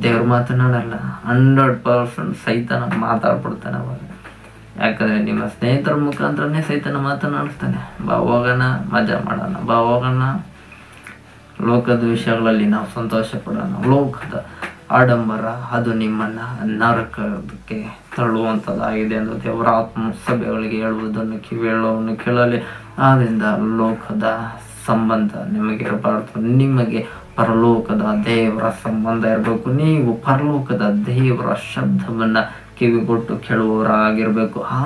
ದೇವ್ರು ಮಾತನಾಡಲ್ಲ. 100% ಸೈತಾನ ಮಾತಾಡ್ಬಿಡ್ತಾನೆ ಅವಾಗ. ಯಾಕಂದರೆ ನಿಮ್ಮ ಸ್ನೇಹಿತರ ಮುಖಾಂತರನೇ ಸೈತಾನ ಮಾತನಾಡ್ತಾನೆ. ಬಾ ಹೋಗೋಣ, ಮಜಾ ಮಾಡೋಣ, ಬಾ ಹೋಗೋಣ, ಲೋಕದ ವಿಷಯಗಳಲ್ಲಿ ನಾವು ಸಂತೋಷ ಪಡೋಣ. ಲೋಕದ ಆಡಂಬರ ಅದು ನಿಮ್ಮನ್ನು ನರಕಕ್ಕೆ ತಳ್ಳುವಂಥದ್ದಾಗಿದೆ ಎಂದು ದೇವರ ಆತ್ಮ ಸಭೆಗಳಿಗೆ ಹೇಳುವುದನ್ನು ಕೇಳಲಿ. ಆದ್ದರಿಂದ ಲೋಕದ ಸಂಬಂಧ ನಿಮಗಿರಬಾರ್ದು. ನಿಮಗೆ ಪರಲೋಕದ ದೇವರ ಸಂಬಂಧ ಇರಬೇಕು. ನೀವು ಪರಲೋಕದ ದೇವರ ಶಬ್ದವನ್ನ ಕಿವಿಗೊಟ್ಟು ಕೇಳುವವರಾಗಿರ್ಬೇಕು. ಆ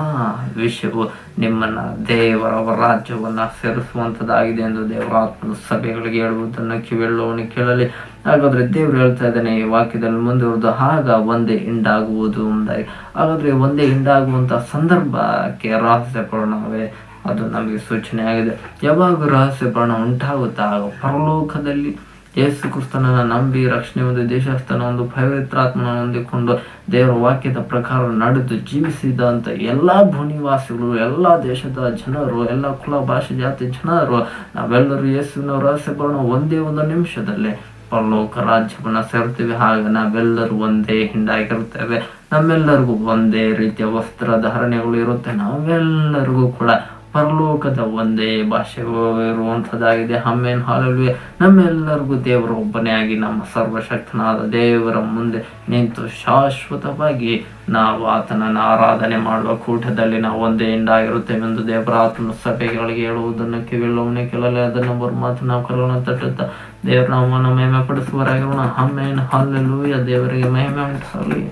ವಿಷಯವು ನಿಮ್ಮನ್ನ ದೇವರ ರಾಜ್ಯವನ್ನ ಸೇರಿಸುವಂಥದ್ದಾಗಿದೆ ಎಂದು ದೇವರಾತ್ಮನ ಸಭೆಗಳಿಗೆ ಹೇಳುವುದನ್ನು ಕಿವಿಯುಳ್ಳವನು ಕೇಳಲಿ. ಹಾಗಾದ್ರೆ ದೇವರು ಹೇಳ್ತಾ ಇದ್ದಾನೆ ಈ ವಾಕ್ಯದಲ್ಲಿ ಮುಂದುವರೆದು, ಆಗ ಒಂದೇ ಹಿಂಡಾಗುವುದು ಎಂದಾಗಿ. ಹಾಗಾದ್ರೆ ಒಂದೇ ಹಿಂಡಾಗುವಂತ ಸಂದರ್ಭಕ್ಕೆ ರಹಸ್ಯ ಪೂರ್ಣವೇ ಅದು ನಮಗೆ ಸೂಚನೆ ಆಗಿದೆ. ಯಾವಾಗ ರಹಸ್ಯ ಪೂರ್ಣ ಉಂಟಾಗುತ್ತಾ ಆಗ ಪರಲೋಕದಲ್ಲಿ ಯೇಸು ಕ್ರಿಸ್ತನನ್ನ ನಂಬಿ ರಕ್ಷಣೆ ಒಂದು ದೇಶಸ್ಥನ ಒಂದು ಪವಿತ್ರಾತ್ಮನ ಹೊಂದಿಕೊಂಡು ದೇವರ ವಾಕ್ಯದ ಪ್ರಕಾರ ನಡೆದು ಜೀವಿಸಿದಂತ ಎಲ್ಲಾ ಭೂನಿವಾಸಿಗಳು, ಎಲ್ಲಾ ದೇಶದ ಜನರು, ಎಲ್ಲ ಕುಲ ಭಾಷೆ ಜಾತಿ ಜನರು ನಾವೆಲ್ಲರೂ ಯೇಸುವಿನ ರಹಸ್ಯಪೂರ್ಣ ಒಂದೇ ಒಂದು ನಿಮಿಷದಲ್ಲಿ ಪರಲೋಕ ರಾಜ್ಯವನ್ನ ಸೇರ್ತೀವಿ. ಆಗ ನಾವೆಲ್ಲರೂ ಒಂದೇ ಹಿಂಡಾಗಿರುತ್ತೇವೆ. ನಮ್ಮೆಲ್ಲರಿಗೂ ಒಂದೇ ರೀತಿಯ ವಸ್ತ್ರ ಧಾರಣೆಗಳು ಇರುತ್ತೆ. ನಾವೆಲ್ಲರಿಗೂ ಕೂಡ ಪರಲೋಕದ ಒಂದೇ ಭಾಷೆ ಇರುವಂಥದ್ದಾಗಿದೆ. Amen, hallelujah. ನಮ್ಮೆಲ್ಲರಿಗೂ ದೇವರು ಒಬ್ಬನೇ ಆಗಿ ನಮ್ಮ ಸರ್ವಶಕ್ತನಾದ ದೇವರ ಮುಂದೆ ನಿಂತು ಶಾಶ್ವತವಾಗಿ ನಾವು ಆತನನ್ನು ಆರಾಧನೆ ಮಾಡುವ ಕೂಟದಲ್ಲಿ ನಾವು ಒಂದೇ ಹಿಂಡಾಗಿರುತ್ತೇವೆ ಎಂದು ದೇವರ ಆತನ ಸಭೆಗಳಿಗೆ ಹೇಳುವುದನ್ನು ಕಿವಿಯುಳ್ಳವನೇ ಕೇಳಲಿ. ಅದನ್ನು ಬರು ಮಾತು ನಾವು ಕರುಣ ತಟ್ಟುತ್ತಾ ದೇವರ ನಾಮವನ್ನು ಮಹಿಮೆ ಪಡಿಸುವರಾಗಿರೋಣ. Amen, hallelujah. ದೇವರಿಗೆ ಮಹಿಮೆ ಉಂಟಾಗಲಿ.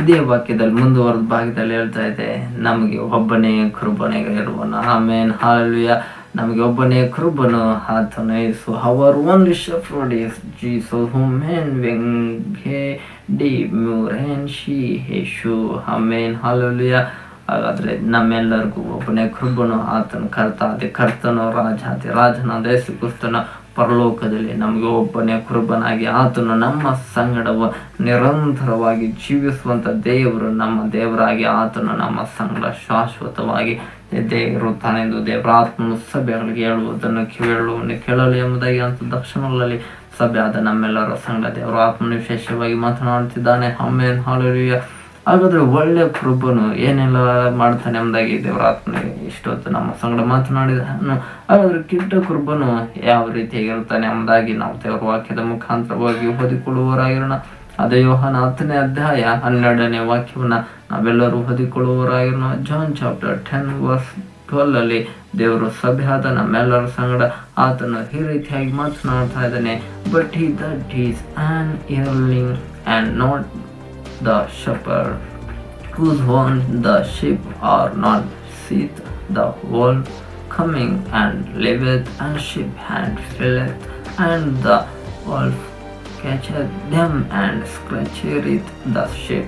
ಇದೇ ವಾಕ್ಯದಲ್ಲಿ ಮುಂದುವರೆದ ಭಾಗದಲ್ಲಿ ಹೇಳ್ತಾ ಇದೆ, ನಮಗೆ ಒಬ್ಬನೇ ಕೃಪಣೆಗಳಿರುವನು. Amen, hallelujah. ನಮಗೆ ಒಬ್ಬನೇ ಕೃಪನು, ಆತನು ಯೇಸು. Our only shepherd is Jesus whom men ವೆಂಗೆಡಿ ಮ್ಯೂರೆನ್ ಶಿ ಯೇಸು. Amen, hallelujah. ಹಾಗಾದ್ರೆ ನಮ್ಮೆಲ್ಲರಿಗೂ ಒಬ್ಬನೇ ಕೃಪನು, ಆತನು ಕರ್ತನು ರಾಜಾತಿ ರಾಜನಾದ ಯೇಸು ಕ್ರಿಸ್ತನ ಪರಲೋಕದಲ್ಲಿ ನಮಗೆ ಒಬ್ಬನೇ ಕುರುಬನಾಗಿ ಆತನು ನಮ್ಮ ಸಂಗಡವ ನಿರಂತರವಾಗಿ ಜೀವಿಸುವಂತ ದೇವರು, ನಮ್ಮ ದೇವರಾಗಿ ಆತನು ನಮ್ಮ ಸಂಗಡ ಶಾಶ್ವತವಾಗಿ ಇದ್ದೇ ಇರುತ್ತಾನೆಂದು ದೇವರಾತ್ಮನು ಸಭೆಗಳಿಗೆ ಹೇಳುವುದನ್ನು ಕಿವಿಯುಳ್ಳವನು ಕೇಳಲಿ ಎಂಬುದಾಗಿ ಅಂತ ದಕ್ಷಿಣಗಳಲ್ಲಿ ಸಭೆ ಆದ ನಮ್ಮೆಲ್ಲರ ಸಂಗಡ ದೇವರ ಆತ್ಮನು ವಿಶೇಷವಾಗಿ ಮಾತನಾಡುತ್ತಿದ್ದಾನೆ. Amen, hallelujah. ಹಾಗಾದ್ರೆ ಒಳ್ಳೆ ಕುರುಬನು ಏನೆಲ್ಲ ಮಾಡ್ತಾನೆ ಎಂಬುದಾಗಿ ದೇವರ ಆತ್ಮನಿಗೆ ಇಷ್ಟೊತ್ತು ನಮ್ಮ ಸಂಗಡ ಮಾತನಾಡಿದನು. ಹಾಗಾದ್ರೆ ಕೆಟ್ಟ ಕುರುಬನು ಯಾವ ರೀತಿಯಾಗಿರುತ್ತಾನೆ ಎಂಬುದಾಗಿ ನಾವು ದೇವರ ವಾಕ್ಯದ ಮುಖಾಂತರವಾಗಿ ಓದಿಕೊಳ್ಳುವವರಾಗಿರೋಣ. ಅದೇ ಯೋಹಾನ 10ನೇ ಅಧ್ಯಾಯ 12ನೇ ವಾಕ್ಯವನ್ನ ನಾವೆಲ್ಲರೂ ಓದಿಕೊಳ್ಳುವವರಾಗಿರೋಣ. ಜಾನ್ ಚಾಪ್ಟರ್ 10:12 ಅಲ್ಲಿ ದೇವರು ಸಭೆಯಾದ ನಮ್ಮೆಲ್ಲರ ಸಂಗಡ ಆತನು ಈ ರೀತಿಯಾಗಿ ಮಾತನಾಡ್ತಾ ಇದ್ದಾನೆ. But he that is an yearling and not the shepherd, whose own the sheep are not, seeth the wolf coming and leaveth and sheep and filleth, and the wolf catcheth them and scratcheth the sheep.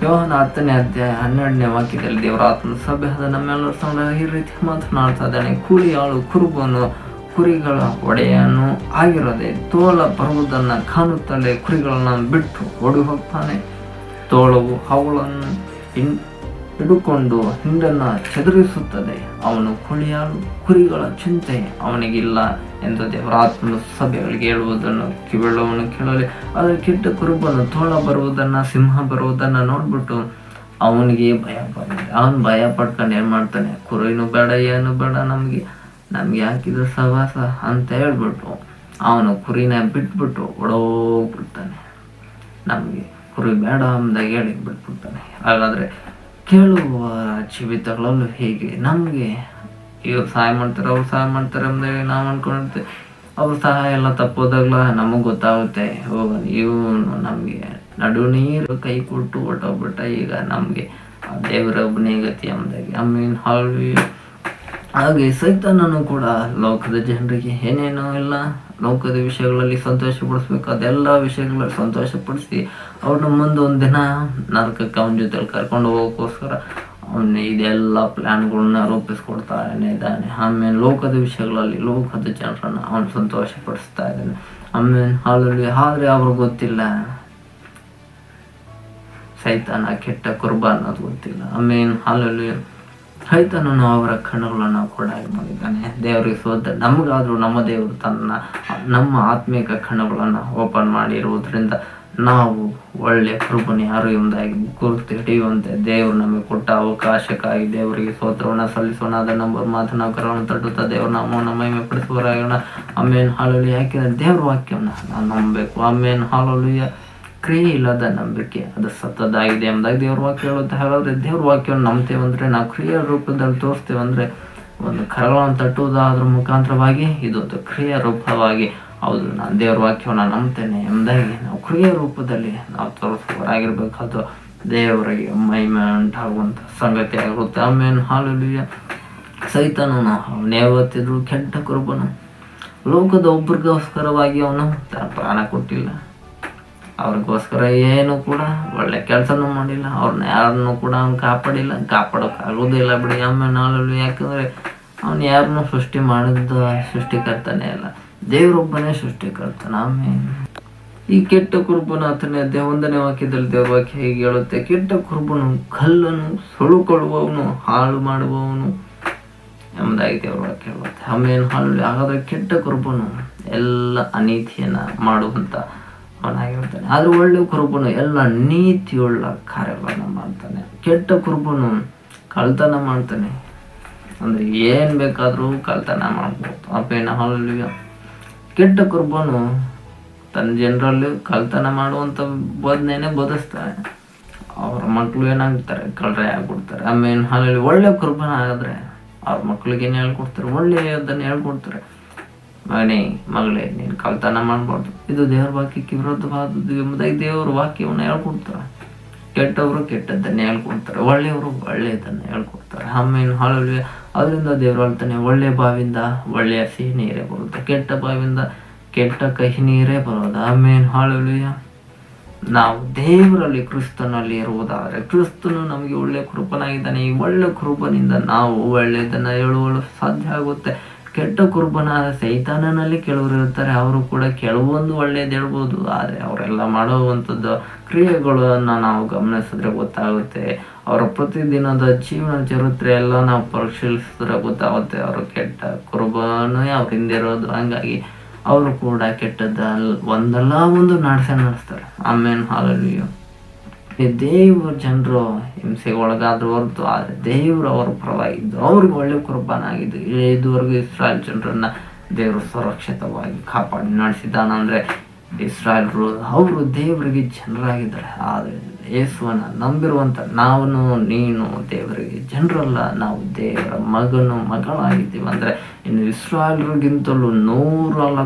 ಯೋಹಾನ 10ನೇ ಅಧ್ಯಾಯ 12ನೇ ವಾಕ್ಯದಲ್ಲಿ ದೇವರ ಆತ್ಮನ ಸಭೆಯಾದ ನಮ್ಮೆಲ್ಲರ ಸಂಗಡ ಈ ರೀತಿ ಮಾತನಾಡ್ತಾ ಇದ್ದಾನೆ. ಕೂಲಿಯಾಳು ಕುರುಬನು ಕುರಿಗಳ ಒಡೆಯನು ಆಗಿರದೆ ತೋಳ ಬರುವುದನ್ನ ಕಾಣುತ್ತಲೇ ಕುರಿಗಳನ್ನ ಬಿಟ್ಟು ಓಡಿ ಹೋಗ್ತಾನೆ. ತೋಳವು ಅವಳನ್ನು ಹಿಡುಕೊಂಡು ಹಿಂಡನ್ನ ಚದುರಿಸುತ್ತದೆ. ಅವನು ಕುಳಿಯಾಳು, ಕುರಿಗಳ ಚಿಂತೆ ಅವನಿಗಿಲ್ಲ ಎಂದು ದೇವರಾತ್ಮನು ಸಭೆಗಳಿಗೆ ಹೇಳುವುದನ್ನು ಕಿವಿಯುಳ್ಳವನು ಕೇಳಲಿ. ಆದರೆ ಕೆಟ್ಟ ಕುರುಬನು ತೋಳ ಬರುವುದನ್ನ, ಸಿಂಹ ಬರುವುದನ್ನ ನೋಡ್ಬಿಟ್ಟು ಅವನಿಗೆ ಭಯ ಬರ್ತದೆ. ಅವನು ಭಯ ಪಡ್ಕೊಂಡು ಏನ್ ಮಾಡ್ತಾನೆ, ಕುರಿನೂ ಬೇಡ ಏನು ಬೇಡ, ನಮ್ಗೆ ಹಾಕಿದ ಸವಾಸ ಅಂತ ಹೇಳ್ಬಿಟ್ಟು ಅವನು ಕುರಿನ ಬಿಟ್ಬಿಟ್ಟು ಓಡೋಗ್ಬಿಡ್ತಾನೆ. ನಮ್ಗೆ ಕುರಿ ಬೇಡ ಅಂದಾಗ ಹೇಳಿ ಬಿಟ್ಬಿಡ್ತಾನೆ. ಹಾಗಾದ್ರೆ ಕೇಳುವ ಜೀವಿತಗಳಲ್ಲೂ ಹೇಗೆ ನಮ್ಗೆ ಇವ್ರು ಸಹಾಯ ಮಾಡ್ತಾರೆ, ಅವ್ರು ಸಹಾಯ ಮಾಡ್ತಾರೆ ಅಂದಾಗ ನಾವು ಅನ್ಕೊಂಡಿರ್ತೇವೆ. ಅವ್ರ ಸಹಾಯ ಎಲ್ಲ ತಪ್ಪೋದಾಗ್ಲ ನಮಗ್ ಗೊತ್ತಾಗುತ್ತೆ, ಇವನು ನಮ್ಗೆ ನಡು ನೀರು ಕೈ ಕೊಟ್ಟು ಹೊಟ್ಟೋಗ್ಬಿಟ್ಟ, ಈಗ ನಮ್ಗೆ ದೇವರ ಒಬ್ಬನೇ ಗತಿ ಅಂದಾಗ. ಆಮೇಲೆ ಹಾಗೆ ಸೈತಾನನು ಕೂಡ ಲೋಕದ ಜನರಿಗೆ ಏನೇನೋ ಇಲ್ಲ ಲೋಕದ ವಿಷಯಗಳಲ್ಲಿ ಸಂತೋಷ ಪಡಿಸ್ಬೇಕು, ಅದೆಲ್ಲ ವಿಷಯಗಳಲ್ಲಿ ಸಂತೋಷ ಪಡಿಸಿ ಅವ್ರನ್ನ ಮುಂದೆ ಒಂದಿನ ನರಕಕ್ಕೆ ಅವನ ಜೊತೆ ಕರ್ಕೊಂಡು ಹೋಗೋಕ್ಕೋಸ್ಕರ ಅವನು ಇದೆಲ್ಲ ಪ್ಲಾನ್ಗಳನ್ನ ರೂಪಿಸ್ಕೊಡ್ತಾ ಇದ್ದಾನೆ. ಆಮೇಲೆ ಲೋಕದ ವಿಷಯಗಳಲ್ಲಿ ಲೋಕದ ಜನರನ್ನ ಅವನು ಸಂತೋಷ ಪಡಿಸ್ತಾ ಇದ್ದಾನೆ. ಆಮೇಲೆ ಹಾಲಲ್ಲಿ ಆದ್ರೆ ಅವ್ರಿಗೆ ಗೊತ್ತಿಲ್ಲ ಸೈತಾನ ಕೆಟ್ಟ ಕುರ್ಬ ಅನ್ನೋದು ಗೊತ್ತಿಲ್ಲ. ಆಮೇಲೆ ಹಾಲಲ್ಲಿ ಸೈತಾನನು ಅವರ ಕಣ್ಣುಗಳನ್ನು ಕೂಡ ಮಾಡಿದ್ದಾನೆ. ದೇವರಿಗೆ ಸೋದ ನಮಗಾದ್ರೂ ನಮ್ಮ ದೇವರು ನಮ್ಮ ಆತ್ಮಿಕ ಕಣ್ಣುಗಳನ್ನು ಓಪನ್ ಮಾಡಿರುವುದರಿಂದ ನಾವು ಒಳ್ಳೆ ಕೃಪಣೆ ಯಾರು ಎಂಬುದಾಗಿ ಗುರುತು ಹಿಡಿಯುವಂತೆ ದೇವರು ನಮಗೆ ಕೊಟ್ಟ ಅವಕಾಶಕ್ಕಾಗಿ ದೇವರಿಗೆ ಸ್ತೋತ್ರವನ್ನು ಸಲ್ಲಿಸೋಣ. ಅದನ್ನ ಮಾತನ್ನ ಕರವನ್ನು ತಟ್ಟುತ್ತಾ ದೇವ್ರ ನಾಮವನ್ನು ಮಹಿಮೆ ಪಡಿಸುವರಾಗೋಣ. ಆಮೇಲೆ ಹಾಲಲ್ಲಿ ಯಾಕೆಂದ್ರೆ ದೇವ್ರ ವಾಕ್ಯವನ್ನು ನಾವು ನಂಬಬೇಕು. ಆಮೇಲೆ ಹಾಲಲ್ಲಿ ಕ್ರಿಯೆ ಇಲ್ಲದ ನಂಬಿಕೆ ಅದು ಸತ್ತದಾಗಿದೆ ಎಂಬುದಾಗಿ ದೇವ್ರ ವಾಕ್ಯ ಹೇಳುತ್ತೆ. ಹಾಗಾದ್ರೆ ದೇವ್ರ ವಾಕ್ಯವನ್ನು ನಂಬ್ತೇವಂದ್ರೆ, ನಾವು ಕ್ರಿಯೆ ರೂಪದಲ್ಲಿ ತೋರಿಸ್ತೇವಂದ್ರೆ ಒಂದು ಕರಗಳನ್ನು ತಟ್ಟುವುದು, ಅದ್ರ ಮುಖಾಂತರವಾಗಿ ಇದೊಂದು ಕ್ರಿಯಾ ರೂಪವಾಗಿ, ಹೌದು ನಾನು ದೇವ್ರ ವಾಕ್ಯವನ್ನು ನಂಬ್ತೇನೆ ಎಂಬುದಾಗಿ ನಾವು ಕ್ರಿಯಾ ರೂಪದಲ್ಲಿ ನಾವು ತೋರಿಸುವವರಾಗಿರ್ಬೇಕಾದ್ರು ದೇವರಿಗೆ ಮಹಿಮೆ ಉಂಟಾಗುವಂಥ ಸಂಗತಿ ಆಗಿರುತ್ತೆ. ಆಮೇಲೆ ಹಾಲೆಲೂಯಾ. ಸೈತಾನನು ಅವನು ಯಾವತ್ತಿದ್ರು ಕೆಟ್ಟ ಕುರುಬನು. ಲೋಕದ ಒಬ್ರಿಗೋಸ್ಕರವಾಗಿ ಅವನು ತನ್ನ ಪ್ರಾಣ ಕೊಟ್ಟಿಲ್ಲ, ಅವ್ರಿಗೋಸ್ಕರ ಏನು ಕೂಡ ಒಳ್ಳೆ ಕೆಲಸನೂ ಮಾಡಿಲ್ಲ, ಅವ್ರನ್ನ ಯಾರನ್ನು ಕೂಡ ಅವ್ನು ಕಾಪಾಡಿಲ್ಲ, ಕಾಪಾಡೋಕ್ಕಾಗೋದಿಲ್ಲ ಬಿಡಿ. ಆಮೇಲೆ ಹಾಲೆಲೂಯಾ. ಯಾಕಂದರೆ ಅವನು ಯಾರನ್ನೂ ಸೃಷ್ಟಿ ಮಾಡಿದ ಸೃಷ್ಟಿಕರ್ತಾನೆ ಅಲ್ಲ, ದೇವರೊಬ್ಬನೇ ಸೃಷ್ಟಿಕರ್ತಾನ. ಆಮೇಲೆ ಈ ಕೆಟ್ಟ ಕುರುಬನ ಆತನೇ 1ನೇ ವಾಕ್ಯದಲ್ಲಿ ದೇವ್ರ ವಾಕ್ಯ ಹೀಗೆ ಹೇಳುತ್ತೆ, ಕೆಟ್ಟ ಕುರುಬನು ಕಲ್ಲನ್ನು ಸುಳುಕೊಳ್ಳುವವನು, ಹಾಳು ಮಾಡುವವನು ಎಂಬುದಾಗಿ ದೇವ್ರ ವಾಕ್ಯ ಹೇಳುತ್ತೆ. ಆಮೇಲೆ ಹಾಗಾದ್ರೆ ಕೆಟ್ಟ ಕುರುಬನು ಎಲ್ಲ ಅನೀತಿಯನ್ನ ಮಾಡುವಂತ ಅವನಾಗಿರ್ತಾನೆ, ಆದ್ರೆ ಒಳ್ಳೆ ಕುರುಬನು ಎಲ್ಲ ನೀತಿಯುಳ್ಳ ಕಾರ್ಯಗಳನ್ನ ಮಾಡ್ತಾನೆ. ಕೆಟ್ಟ ಕುರುಬನು ಕಳ್ತನ ಮಾಡ್ತಾನೆ, ಅಂದ್ರೆ ಏನ್ ಬೇಕಾದ್ರೂ ಕಳ್ತನ ಮಾಡ್ಬೋದು. ಆಮೇಲೆ ಹಾಲೆಲೂಯಾ. ಕೆಟ್ಟ ಕುರುಬನು ತನ್ನ ಜನರಲ್ಲಿ ಕಳ್ತನ ಮಾಡುವಂತ ಬೋಧನೆನೇ ಬೋಧಿಸ್ತಾರೆ, ಅವ್ರ ಮಕ್ಕಳು ಏನಾಗ್ತಾರೆ, ಕಳ್ರೆ ಆಗ್ಬಿಡ್ತಾರೆ. ಆಮೇಲೆ ಹಾಲೆಲೂಯಾ. ಒಳ್ಳೆ ಕುರುಬನ ಆದ್ರೆ ಅವ್ರ ಮಕ್ಳಿಗೆ ಏನು ಹೇಳ್ಕೊಡ್ತಾರೆ, ಒಳ್ಳೆಯದನ್ನು ಹೇಳ್ಕೊಡ್ತಾರೆ. ಮಗಳೇ ನೀನು ಕಳ್ತನ ಮಾಡ್ಬಾರ್ದು, ಇದು ದೇವ್ರ ವಾಕ್ಯಕ್ಕೆ ವಿರೋಧವಾದದ್ದು ಎಂಬುದಾಗಿ ದೇವ್ರ ವಾಕ್ಯವನ್ನು ಹೇಳ್ಕೊಡ್ತಾರೆ. ಕೆಟ್ಟವರು ಕೆಟ್ಟದ್ದನ್ನೇ ಹೇಳ್ಕೊಡ್ತಾರೆ, ಒಳ್ಳೆಯವರು ಒಳ್ಳೆಯದನ್ನು ಹೇಳ್ಕೊಡ್ತಾರೆ. ಆಮೇಲೆ ಹಾಲೆಲೂಯಾ. ಅದರಿಂದ ದೇವ್ರು ಹೇಳ್ತಾನೆ, ಒಳ್ಳೆ ಬಾವಿಂದ ಒಳ್ಳೆಯ ಸಿಹಿ ನೀರೇ ಬರುತ್ತೆ, ಕೆಟ್ಟ ಬಾವಿಂದ ಕೆಟ್ಟ ಕಹಿ ನೀರೇ ಬರೋದು. ಆಮೇಲೆ ಹಾಲೆಲೂಯಾ. ನಾವು ದೇವರಲ್ಲಿ ಕ್ರಿಸ್ತನಲ್ಲಿ ಇರುವುದಾದರೆ, ಕ್ರಿಸ್ತನು ನಮಗೆ ಒಳ್ಳೆ ಕುರುಬನಾಗಿದ್ದಾನೆ. ಈ ಒಳ್ಳೆ ಕುರುಬನಿಂದ ನಾವು ಒಳ್ಳೆಯದನ್ನು ಹೇಳುವಳು ಸಾಧ್ಯ ಆಗುತ್ತೆ. ಕೆಟ್ಟ ಕುರುಬನಾದ ಸೈತಾನನಲ್ಲಿ ಕೆಲವರು ಇರ್ತಾರೆ, ಅವರು ಕೂಡ ಕೆಲವೊಂದು ಒಳ್ಳೇದು ಹೇಳ್ಬೋದು, ಆದರೆ ಅವರೆಲ್ಲ ಮಾಡುವಂಥದ್ದು ಕ್ರಿಯೆಗಳನ್ನು ನಾವು ಗಮನಿಸಿದ್ರೆ ಗೊತ್ತಾಗುತ್ತೆ. ಅವರ ಪ್ರತಿದಿನದ ಜೀವನ ಚರಿತ್ರೆ ಎಲ್ಲ ನಾವು ಪರಿಶೀಲಿಸಿದ್ರೆ ಗೊತ್ತಾಗುತ್ತೆ ಅವರು ಕೆಟ್ಟ ಕುರುಬನೇ ಅವ್ರ ಹಿಂದಿರೋದು. ಹಂಗಾಗಿ ಅವರು ಕೂಡ ಕೆಟ್ಟದ್ದ ಒಂದಲ್ಲ ಒಂದು ನಡೆಸ್ತಾರೆ. ಆಮೇಲೆ ಹಾಲೆಲೂಯಾ. ದೇವ್ರ ಜನರು ಹಿಂಸೆಗೆ ಒಳಗಾದ್ರು ಹೊರತು, ಆದರೆ ದೇವರು ಅವರ ಪರವಾಗಿದ್ದು ಅವ್ರಿಗೆ ಒಳ್ಳೆ ಕುರುಬನಾಗಿದ್ದು. ಇದುವರೆಗೂ ಇಸ್ರಾಯೇಲ್ ಜನರನ್ನ ದೇವರು ಸುರಕ್ಷಿತವಾಗಿ ಕಾಪಾಡಿ ನಡೆಸಿದ್ದಾನಂದ್ರೆ ಇಸ್ರಾಯೇಲ್ರು ಅವರು ದೇವರಿಗೆ ಜನರಾಗಿದ್ದಾರೆ. ಆದರೆ ಯೇಸುವನ್ನ ನಂಬಿರುವಂತ ನಾನು ನೀನು ದೇವರಿಗೆ ಜನರಲ್ಲ, ನಾವು ದೇವರ ಮಗನು ಮಗಳಾಗಿದ್ದೀವಿ. ಅಂದ್ರೆ ಇನ್ನು ಇಸ್ರಾಯೇಲ್ರಿಗಿಂತಲೂ 100 ಅಲ್ಲ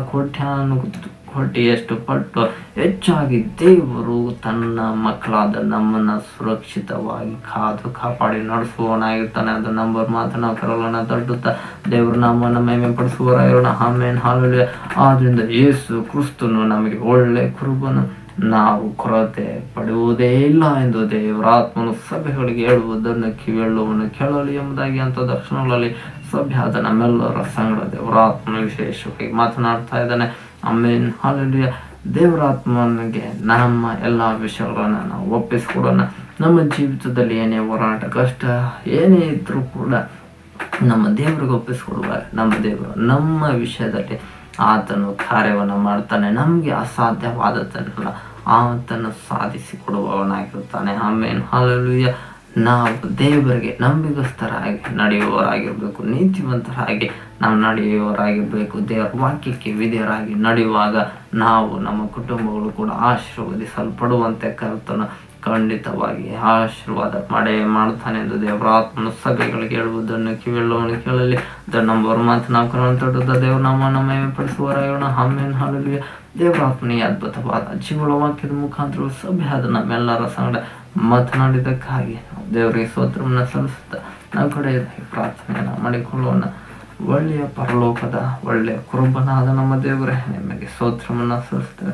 ಕೋಟಿಯಷ್ಟು ಪಟ್ಟು ಹೆಚ್ಚಾಗಿ ದೇವರು ತನ್ನ ಮಕ್ಕಳಾದ ನಮ್ಮನ್ನ ಸುರಕ್ಷಿತವಾಗಿ ಕಾಪಾಡಿ ನಡೆಸುವವನಾಗಿರ್ತಾನೆ. ಅದು ನಂಬರ್ ಮಾತು ನಾವು ಕರಲನ್ನ ತಟ್ಟುತ್ತಾ ದೇವರು ನಮ್ಮನ್ನ ಮಹಿಮೆ ಪಡಿಸುವವರಾಗಿರೋಣ. ಆಮೇಲೆ ಹಾಲೆಲೂಯಾ. ಆದ್ರಿಂದ ಯೇಸು ಕ್ರಿಸ್ತನು ನಮಗೆ ಒಳ್ಳೆ ಕುರುಬನು, ನಾವು ಕೊರತೆ ಪಡುವುದೇ ಇಲ್ಲ ಎಂದು ದೇವರಾತ್ಮನು ಸಭೆಗಳಿಗೆ ಹೇಳುವುದನ್ನು ಕಿವಿಯುಳ್ಳವನು ಕೇಳಲಿ ಎಂಬುದಾಗಿ ಅಂತ ದರ್ಶನಗಳಲ್ಲಿ ಸಭೆಯಾದ ನಮ್ಮೆಲ್ಲರ ಸಂಗಡ ದೇವರಾತ್ಮನ ವಿಶೇಷವಾಗಿ ಮಾತನಾಡ್ತಾ ಇದ್ದಾನೆ. ಆಮೇಲೆ ಹಾಲೆಲೂಯಾ. ದೇವರಾತ್ಮನಿಗೆ ನಮ್ಮ ಎಲ್ಲ ವಿಷಯಗಳನ್ನ ನಾವು ಒಪ್ಪಿಸ್ಕೊಡೋಣ. ನಮ್ಮ ಜೀವಿತದಲ್ಲಿ ಏನೇ ಹೋರಾಟ ಕಷ್ಟ ಏನೇ ಇದ್ರೂ ಕೂಡ ನಮ್ಮ ದೇವರಿಗೆ ಒಪ್ಪಿಸ್ಕೊಡುವಾಗ ನಮ್ಮ ದೇವರು ನಮ್ಮ ವಿಷಯದಲ್ಲಿ ಆತನು ಕಾರ್ಯವನ್ನು ಮಾಡ್ತಾನೆ. ನಮಗೆ ಅಸಾಧ್ಯವಾದದ್ದನ್ನೆಲ್ಲ ಆತನು ಸಾಧಿಸಿ ಕೊಡುವವನಾಗಿರುತ್ತಾನೆ. ಆಮೇಲೆ ಹಾಲೆಲೂಯಾ. ನಾವು ದೇವರಿಗೆ ನಂಬಿಗಸ್ತರಾಗಿ ನಡೆಯುವವರಾಗಿರ್ಬೇಕು, ನೀತಿವಂತರಾಗಿ ನಾವು ನಡೆಯುವವರಾಗಿರ್ಬೇಕು. ದೇವರ ವಾಕ್ಯಕ್ಕೆ ವಿಧೇಯರಾಗಿ ನಡೆಯುವಾಗ ನಾವು ನಮ್ಮ ಕುಟುಂಬಗಳು ಕೂಡ ಆಶೀರ್ವದಿಸಲ್ಪಡುವಂತೆ ಕರ್ತನು ಖಂಡಿತವಾಗಿ ಆಶೀರ್ವಾದ ಮಾಡ್ತಾನೆ ಎಂದು ದೇವರಾತ್ಮನ ಸಭೆಗಳಿಗೆ ಹೇಳುವುದನ್ನು ಕಿವಿಯುಳ್ಳವನು ಕೇಳಲಿ. ನಂಬರ್ ಮಾತು ನಾವು ಕನ್ನಡ ದೇವರು ನಮ್ಮನ್ನು ಮಹಿಮೆ ಪಡಿಸುವವರಾಗೋಣ. ಆಮೇಲೆ ಹಾಲೆಲೂಯಾ. ದೇವರಾತ್ಮನಿಗೆ ಅದ್ಭುತವಾದ ಜೀವನ ವಾಕ್ಯದ ಮುಖಾಂತರ ಸಭೆಯಾದ ನಮ್ಮೆಲ್ಲರ ಸಂಗಡ ಮಾತನಾಡಿದ್ದಕ್ಕಾಗಿ ದೇವರಿಗೆ ಸ್ತೋತ್ರವನ್ನು ಸಲ್ಲಿಸುತ್ತಾ ನಾವು ಕಡೆ ಪ್ರಾರ್ಥನೆಯನ್ನು ಮಾಡಿಕೊಳ್ಳೋಣ. ಒಳ್ಳೆಯ ಪರಲೋಕದ ಒಳ್ಳೆಯ ಕುರುಬನಾದ ನಮ್ಮ ದೇವರೇ, ನಿಮಗೆ ಸ್ತೋತ್ರವನ್ನು ಸಲ್ಲಿಸ್ತೇವೆ.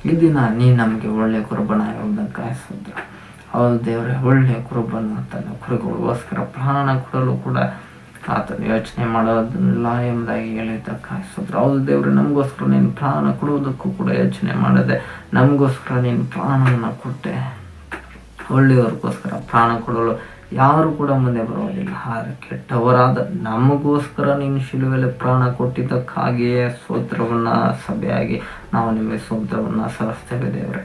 ಈ ದಿನ ನೀ ನಮಗೆ ಒಳ್ಳೆಯ ಕುರುಬನ ಇರುವುದಕ್ಕಾಗಿ ಸ್ತೋತ್ರ. ಹೌದು ದೇವರೇ, ಒಳ್ಳೆಯ ಕುರುಬನು ತನ್ನ ಕುರಿಗಳಿಗೋಸ್ಕರ ಪ್ರಾಣ ಕೊಡಲು ಕೂಡ ಆತನು ಯೋಚನೆ ಮಾಡೋದಿಲ್ಲ ಎಂಬುದಾಗಿ ಹೇಳಿದ್ದಕ್ಕಾಗಿ ಸ್ತೋತ್ರ. ಹೌದು ದೇವರೇ, ನಮಗೋಸ್ಕರ ನೀನು ಪ್ರಾಣ ಕೊಡುವುದಕ್ಕೂ ಕೂಡ ಯೋಚನೆ ಮಾಡದೆ ನಮಗೋಸ್ಕರ ನೀನು ಪ್ರಾಣವನ್ನು ಕೊಟ್ಟೆ. ಒಳ್ಳೆಯವರಿಗೋಸ್ಕರ ಪ್ರಾಣ ಕೊಡಲು ಯಾರು ಕೂಡ ಮುಂದೆ ಬರುವುದಿಲ್ಲ, ಆದರೆ ಕೆಟ್ಟವರಾದ ನಮಗೋಸ್ಕರ ನೀನು ಶಿಲುಬೆಯಲ್ಲಿ ಪ್ರಾಣ ಕೊಟ್ಟಿದ್ದಕ್ಕಾಗಿಯೇ ಸ್ತೋತ್ರವನ್ನ ಸಭೆಯಾಗಿ ನಾವು ನಿಮಗೆ ಸ್ತೋತ್ರವನ್ನ ಸಲ್ಲಿಸ್ತೇವೆ ದೇವರೇ.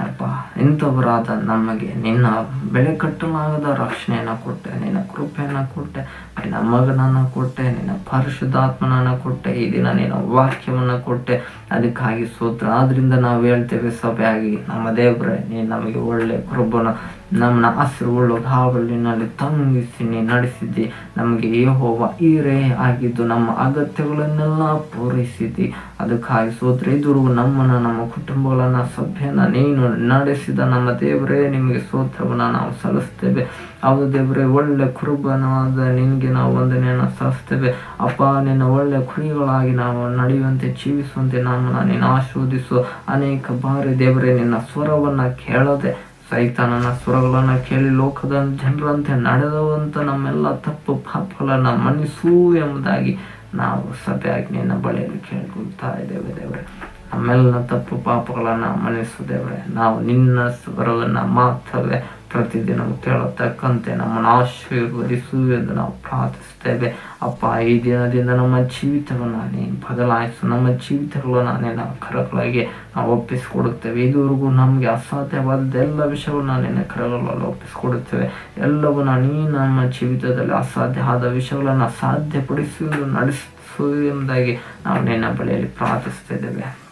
ಅಪ್ಪ, ಇಂಥವರಾದ ನಮಗೆ ನಿನ್ನ ಬೆಲೆ ಕಟ್ಟಲಾಗದ ರಕ್ಷಣೆಯನ್ನು ಕೊಟ್ಟೆ, ನಿನ್ನ ಕೃಪೆಯನ್ನು ಕೊಟ್ಟೆ, ನಿನ್ನ ಮಗನನ್ನು ಕೊಟ್ಟೆ, ನಿನ್ನ ಪರಿಶುದ್ಧಾತ್ಮನನ್ನು ಕೊಟ್ಟೆ, ಈ ದಿನ ನಿನ್ನ ವಾಕ್ಯವನ್ನು ಕೊಟ್ಟೆ. ಅದಕ್ಕಾಗಿ ಸ್ತೋತ್ರ. ಆದ್ರಿಂದ ನಾವು ಹೇಳ್ತೇವೆ ಸಭೆಯಾಗಿ, ನಮ್ಮ ದೇವರೇ, ನೀನು ನಮಗೆ ಒಳ್ಳೆ ಕೃಪೆಯನ್ನು ನಮ್ಮನ್ನ ಹಸಿರುಳ್ಳ ಹಾವಳಿನಲ್ಲಿ ತಂಗಿಸಿ ನೀ ನಡೆಸಿದ್ದಿ. ನಮಗೆ ಯೆಹೋವ ಈರೇ ಆಗಿದ್ದು ನಮ್ಮ ಅಗತ್ಯಗಳನ್ನೆಲ್ಲ ಪೂರೈಸಿದ್ದಿ. ಅದಕ್ಕಾಗಿ ಸ್ತೋತ್ರ. ಇದುವರೆಗೂ ನಮ್ಮನ್ನು, ನಮ್ಮ ಕುಟುಂಬಗಳನ್ನು, ಸಭೆಯನ್ನು ನೀನು ನಡೆಸಿದ ನಮ್ಮ ದೇವರೇ, ನಿಮಗೆ ಸ್ತೋತ್ರವನ್ನು ನಾವು ಸಲ್ಲಿಸ್ತೇವೆ. ಹೌದು ದೇವರೇ, ಒಳ್ಳೆ ಕುರುಬನಾದ ನಿನಗೆ ನಾವು ವಂದನೆಯನ್ನು ಸಲ್ಲಿಸ್ತೇವೆ. ಅಪ್ಪ, ನಿನ್ನ ಒಳ್ಳೆ ಕುರಿಗಳಾಗಿ ನಾವು ನಡೆಯುವಂತೆ, ಜೀವಿಸುವಂತೆ ನಮ್ಮನ್ನು ನೀನು ಆಶೀರ್ವದಿಸು. ಅನೇಕ ಬಾರಿ ದೇವರೇ ನಿನ್ನ ಸ್ವರವನ್ನು ಕೇಳದೆ ಸೈತಾನನ ಸ್ವರಗಳನ್ನು ಕೇಳಿ ಲೋಕದ ಜನರಂತೆ ನಡೆದವಂತ ನಮ್ಮೆಲ್ಲ ತಪ್ಪು ಪಾಪಗಳನ್ನು ಮನ್ನಿಸು ಎಂಬುದಾಗಿ ನಾವು ಸಭೆಯಾಗಿ ನಿನ್ನ ಬಳಿಯಲ್ಲಿ ಕೇಳ್ಕೊಳ್ತಾ ಇದ್ದೇವೆ ದೇವರೇ. ನಮ್ಮೆಲ್ಲ ತಪ್ಪು ಪಾಪಗಳನ್ನು ಮನ್ನಿಸು ದೇವರೇ. ನಾವು ನಿನ್ನ ಸ್ವರವನ್ನು ಮಾತ್ರವೇ ಪ್ರತಿದಿನ ಕೇಳತಕ್ಕಂತೆ ನಮ್ಮನ್ನು ಆಶೀರ್ವದಿಸು ಎಂದು ನಾವು ಪ್ರಾರ್ಥಿಸ್ತೇವೆ. ಅಪ್ಪ, ಈ ದಿನದಿಂದ ನಮ್ಮ ಜೀವಿತವನ್ನು ನೀನು ಬದಲಾಯಿಸು. ನಮ್ಮ ಜೀವಿತಗಳನ್ನು ನಿನ್ನ ಕರಗಳಿಗೆ ನಾವು ಒಪ್ಪಿಸಿಕೊಡುತ್ತೇವೆ. ಇದುವರೆಗೂ ನಮಗೆ ಅಸಾಧ್ಯವಾದ ಎಲ್ಲ ವಿಷಯವನ್ನು ನಿನ್ನ ಕರಗಳಲ್ಲಿ ಒಪ್ಪಿಸಿಕೊಡುತ್ತೇವೆ. ಎಲ್ಲವನ್ನ ನೀನು ನಮ್ಮ ಜೀವಿತದಲ್ಲಿ ಅಸಾಧ್ಯ ಆದ ವಿಷಯಗಳನ್ನು ಸಾಧ್ಯಪಡಿಸುವುದು, ನಡೆಸು ಎಂಬುದಾಗಿ ನಾವು ನಿನ್ನ ಬಳಿಯಲ್ಲಿ ಪ್ರಾರ್ಥಿಸ್ತಿದ್ದೇವೆ.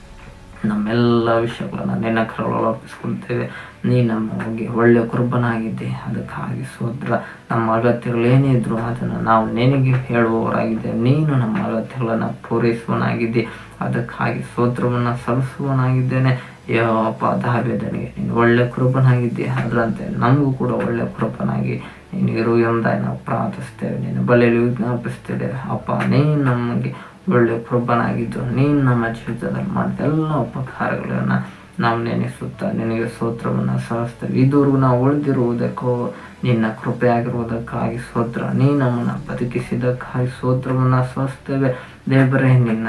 ನಮ್ಮೆಲ್ಲ ವಿಷಯಗಳನ್ನು ನಿನ್ನ ಕರಗಳಲ್ಲಿ ಒಪ್ಪಿಸ್ಕೊಳ್ತೇವೆ. ನೀ ನಮಗೆ ಒಳ್ಳೆಯ ಕುರುಬನಾಗಿದ್ದೆ. ಅದಕ್ಕಾಗಿ ಸ್ತೋತ್ರ. ನಮ್ಮ ಅಗತ್ಯಗಳು ಏನೇ ಇದ್ರು ಅದನ್ನು ನಾವು ನಿನಗೆ ಹೇಳುವವರಾಗಿದ್ದೇವೆ. ನೀನು ನಮ್ಮ ಅಗತ್ಯಗಳನ್ನು ಪೂರೈಸುವನಾಗಿದ್ದೆ. ಅದಕ್ಕಾಗಿ ಸ್ತೋತ್ರವನ್ನು ಸಲ್ಲಿಸುವನಾಗಿದ್ದೇನೆ. ಯೆಹೋವಪ್ಪ, ದಾವೀದನಿಗೆ ನೀನು ಒಳ್ಳೆ ಕುರುಬನಾಗಿದ್ದೆ, ಅದರಂತೆ ನಮಗೂ ಕೂಡ ಒಳ್ಳೆ ಕುರುಬನಾಗಿ ನೀನು ಇರು ಎಂಬುದಾಗಿ ನಾವು ಪ್ರಾರ್ಥಿಸ್ತೇವೆ. ನಿನ್ನ ಬಳಿಯಲ್ಲಿ ವಿಜ್ಞಾಪಿಸ್ತೇವೆ. ಅಪ್ಪ, ನೀನು ನಮಗೆ ಒಳ್ಳೆ ಕುರುಬನಾಗಿದ್ದು ನೀನು ನಮ್ಮ ಜೀವಿತದಲ್ಲಿ ಮಾಡಿದ ಎಲ್ಲ ಉಪಕಾರಗಳನ್ನು ನಾವು ನೆನೆಸುತ್ತಾ ನಿನಗೆ ಸ್ತೋತ್ರವನ್ನು ಸಲ್ಲಿಸ್ತೇವೆ. ಇದುವರೆಗೂ ನಾವು ಉಳಿದಿರುವುದಕ್ಕೂ ನಿನ್ನ ಕೃಪೆಯಾಗಿರುವುದಕ್ಕಾಗಿ ಸ್ತೋತ್ರ. ನೀ ನಮ್ಮನ್ನು ಬದುಕಿಸಿದ್ದಕ್ಕಾಗಿ ಸ್ತೋತ್ರವನ್ನು ಸಲ್ಲಿಸ್ತೇವೆ ದೇವರೇ. ನಿನ್ನ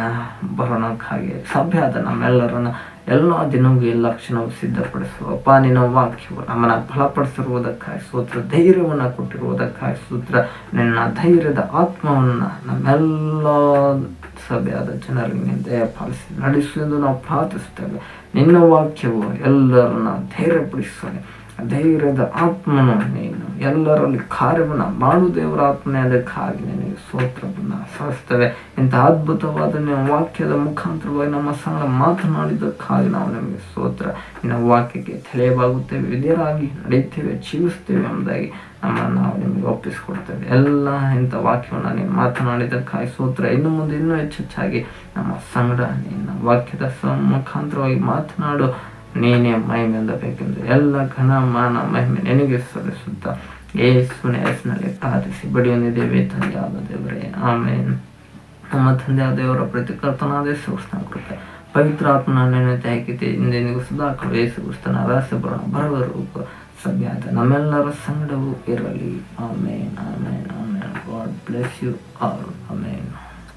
ಬರೋಣಕ್ಕಾಗಿ ಸಭೆಯಾದ ನಮ್ಮೆಲ್ಲರನ್ನು ಎಲ್ಲ ದಿನವೂ ಎಲ್ಲ ಕ್ಷಣವೂ ಸಿದ್ಧಪಡಿಸುವಪ್ಪ. ನಿನ್ನ ವಾಕ್ಯವು ನಮ್ಮನ್ನು ಬಲಪಡಿಸಿರುವುದಕ್ಕಾಗಿ ಸ್ತೋತ್ರ. ಧೈರ್ಯವನ್ನು ಕೊಟ್ಟಿರುವುದಕ್ಕಾಗಿ ಸ್ತೋತ್ರ. ನಿನ್ನ ಧೈರ್ಯದ ಆತ್ಮವನ್ನು ನಮ್ಮೆಲ್ಲ ಸಭೆಯಾದ ಜನರಿಗೆ ದಯಪಾಲಿಸಿ ನಡೆಸು ಎಂದು ನಾವು ಪ್ರಾರ್ಥಿಸ್ತೇವೆ. ನಿನ್ನ ವಾಕ್ಯವು ಎಲ್ಲರನ್ನ ಧೈರ್ಯಪಡಿಸುತ್ತದೆ. ಧೈರ್ಯದ ಆತ್ಮನು ನೀನು ಎಲ್ಲರಲ್ಲಿ ಕಾರ್ಯವನ್ನು ಮಾಡು ದೇವರ ಆತ್ಮನೇ. ಅದಕ್ಕಾಗಿ ನಿನಗೆ ಸ್ತೋತ್ರವನ್ನು ಸಲ್ಲಿಸ್ತೇವೆ. ಇಂಥ ಅದ್ಭುತವಾದ ನಿಮ್ಮ ವಾಕ್ಯದ ಮುಖಾಂತರವಾಗಿ ನಮ್ಮ ಸಂಗಡ ಮಾತನಾಡಿದ್ದಕ್ಕಾಗಿ ನಾವು ನಿಮಗೆ ಸ್ತೋತ್ರ. ನಿನ್ನ ವಾಕ್ಯಕ್ಕೆ ತಲೆಯವಾಗುತ್ತೇವೆ, ವಿಧೇಯರಾಗಿ ನಡೆಯುತ್ತೇವೆ, ಜೀವಿಸ್ತೇವೆ ಎಂಬುದಾಗಿ ನಮ್ಮನ್ನು ನಾವು ನಿಮಗೆ ಒಪ್ಪಿಸಿಕೊಡ್ತೇವೆ. ಎಲ್ಲ ಇಂಥ ವಾಕ್ಯವನ್ನು ನೀನು ಮಾತನಾಡಿದ್ದಕ್ಕಾಗಿ ಸ್ತೋತ್ರ. ಇನ್ನು ಮುಂದೆ ಇನ್ನೂ ಹೆಚ್ಚೆಚ್ಚಾಗಿ ನಮ್ಮ ಸಂಗಡ ನಿನ್ನ ವಾಕ್ಯದ ಮುಖಾಂತರವಾಗಿ ಮಾತನಾಡು. ನೀನೇ ಮಹಿಮೆ ಹೊಂದಬೇಕೆಂದು ಎಲ್ಲ ಘನ ಮಾನ ಮಹಿಮೆ ನಿನಗೆ ಸಲ್ಲಿಸುತ್ತಾ ಯೇಸುವಿನ ಹೆಸರಿನಲ್ಲಿ ಪ್ರಾರ್ಥಿಸಿ ಬಡಿಯೊಂದಿದ್ದೇವೆ ತಂದೆಯಾದ ದೇವರೇ, ಆಮೇನ್. ನಮ್ಮ ತಂದೆಯಾದ ದೇವರ ಪ್ರತಿ ಕರ್ತನಾದ ಯೇಸು ಕ್ರಿಸ್ತನ ಕೃಪೆ, ಪವಿತ್ರ ಆತ್ಮನ ನೆನತೆ ಹಾಕಿತೆ ಇಂದೆಂದಿಗೂ ಸದಾಕಾಲ ಯೇಸು ಕ್ರಿಸ್ತನ ರಹಸ್ಯ ಬರುವವರೆಗೂ ಸಭೆಯಾದ ನಮ್ಮೆಲ್ಲರ ಸಂಗಡವೂ ಇರಲಿ. Amen, amen, amen. God bless you all. Amen.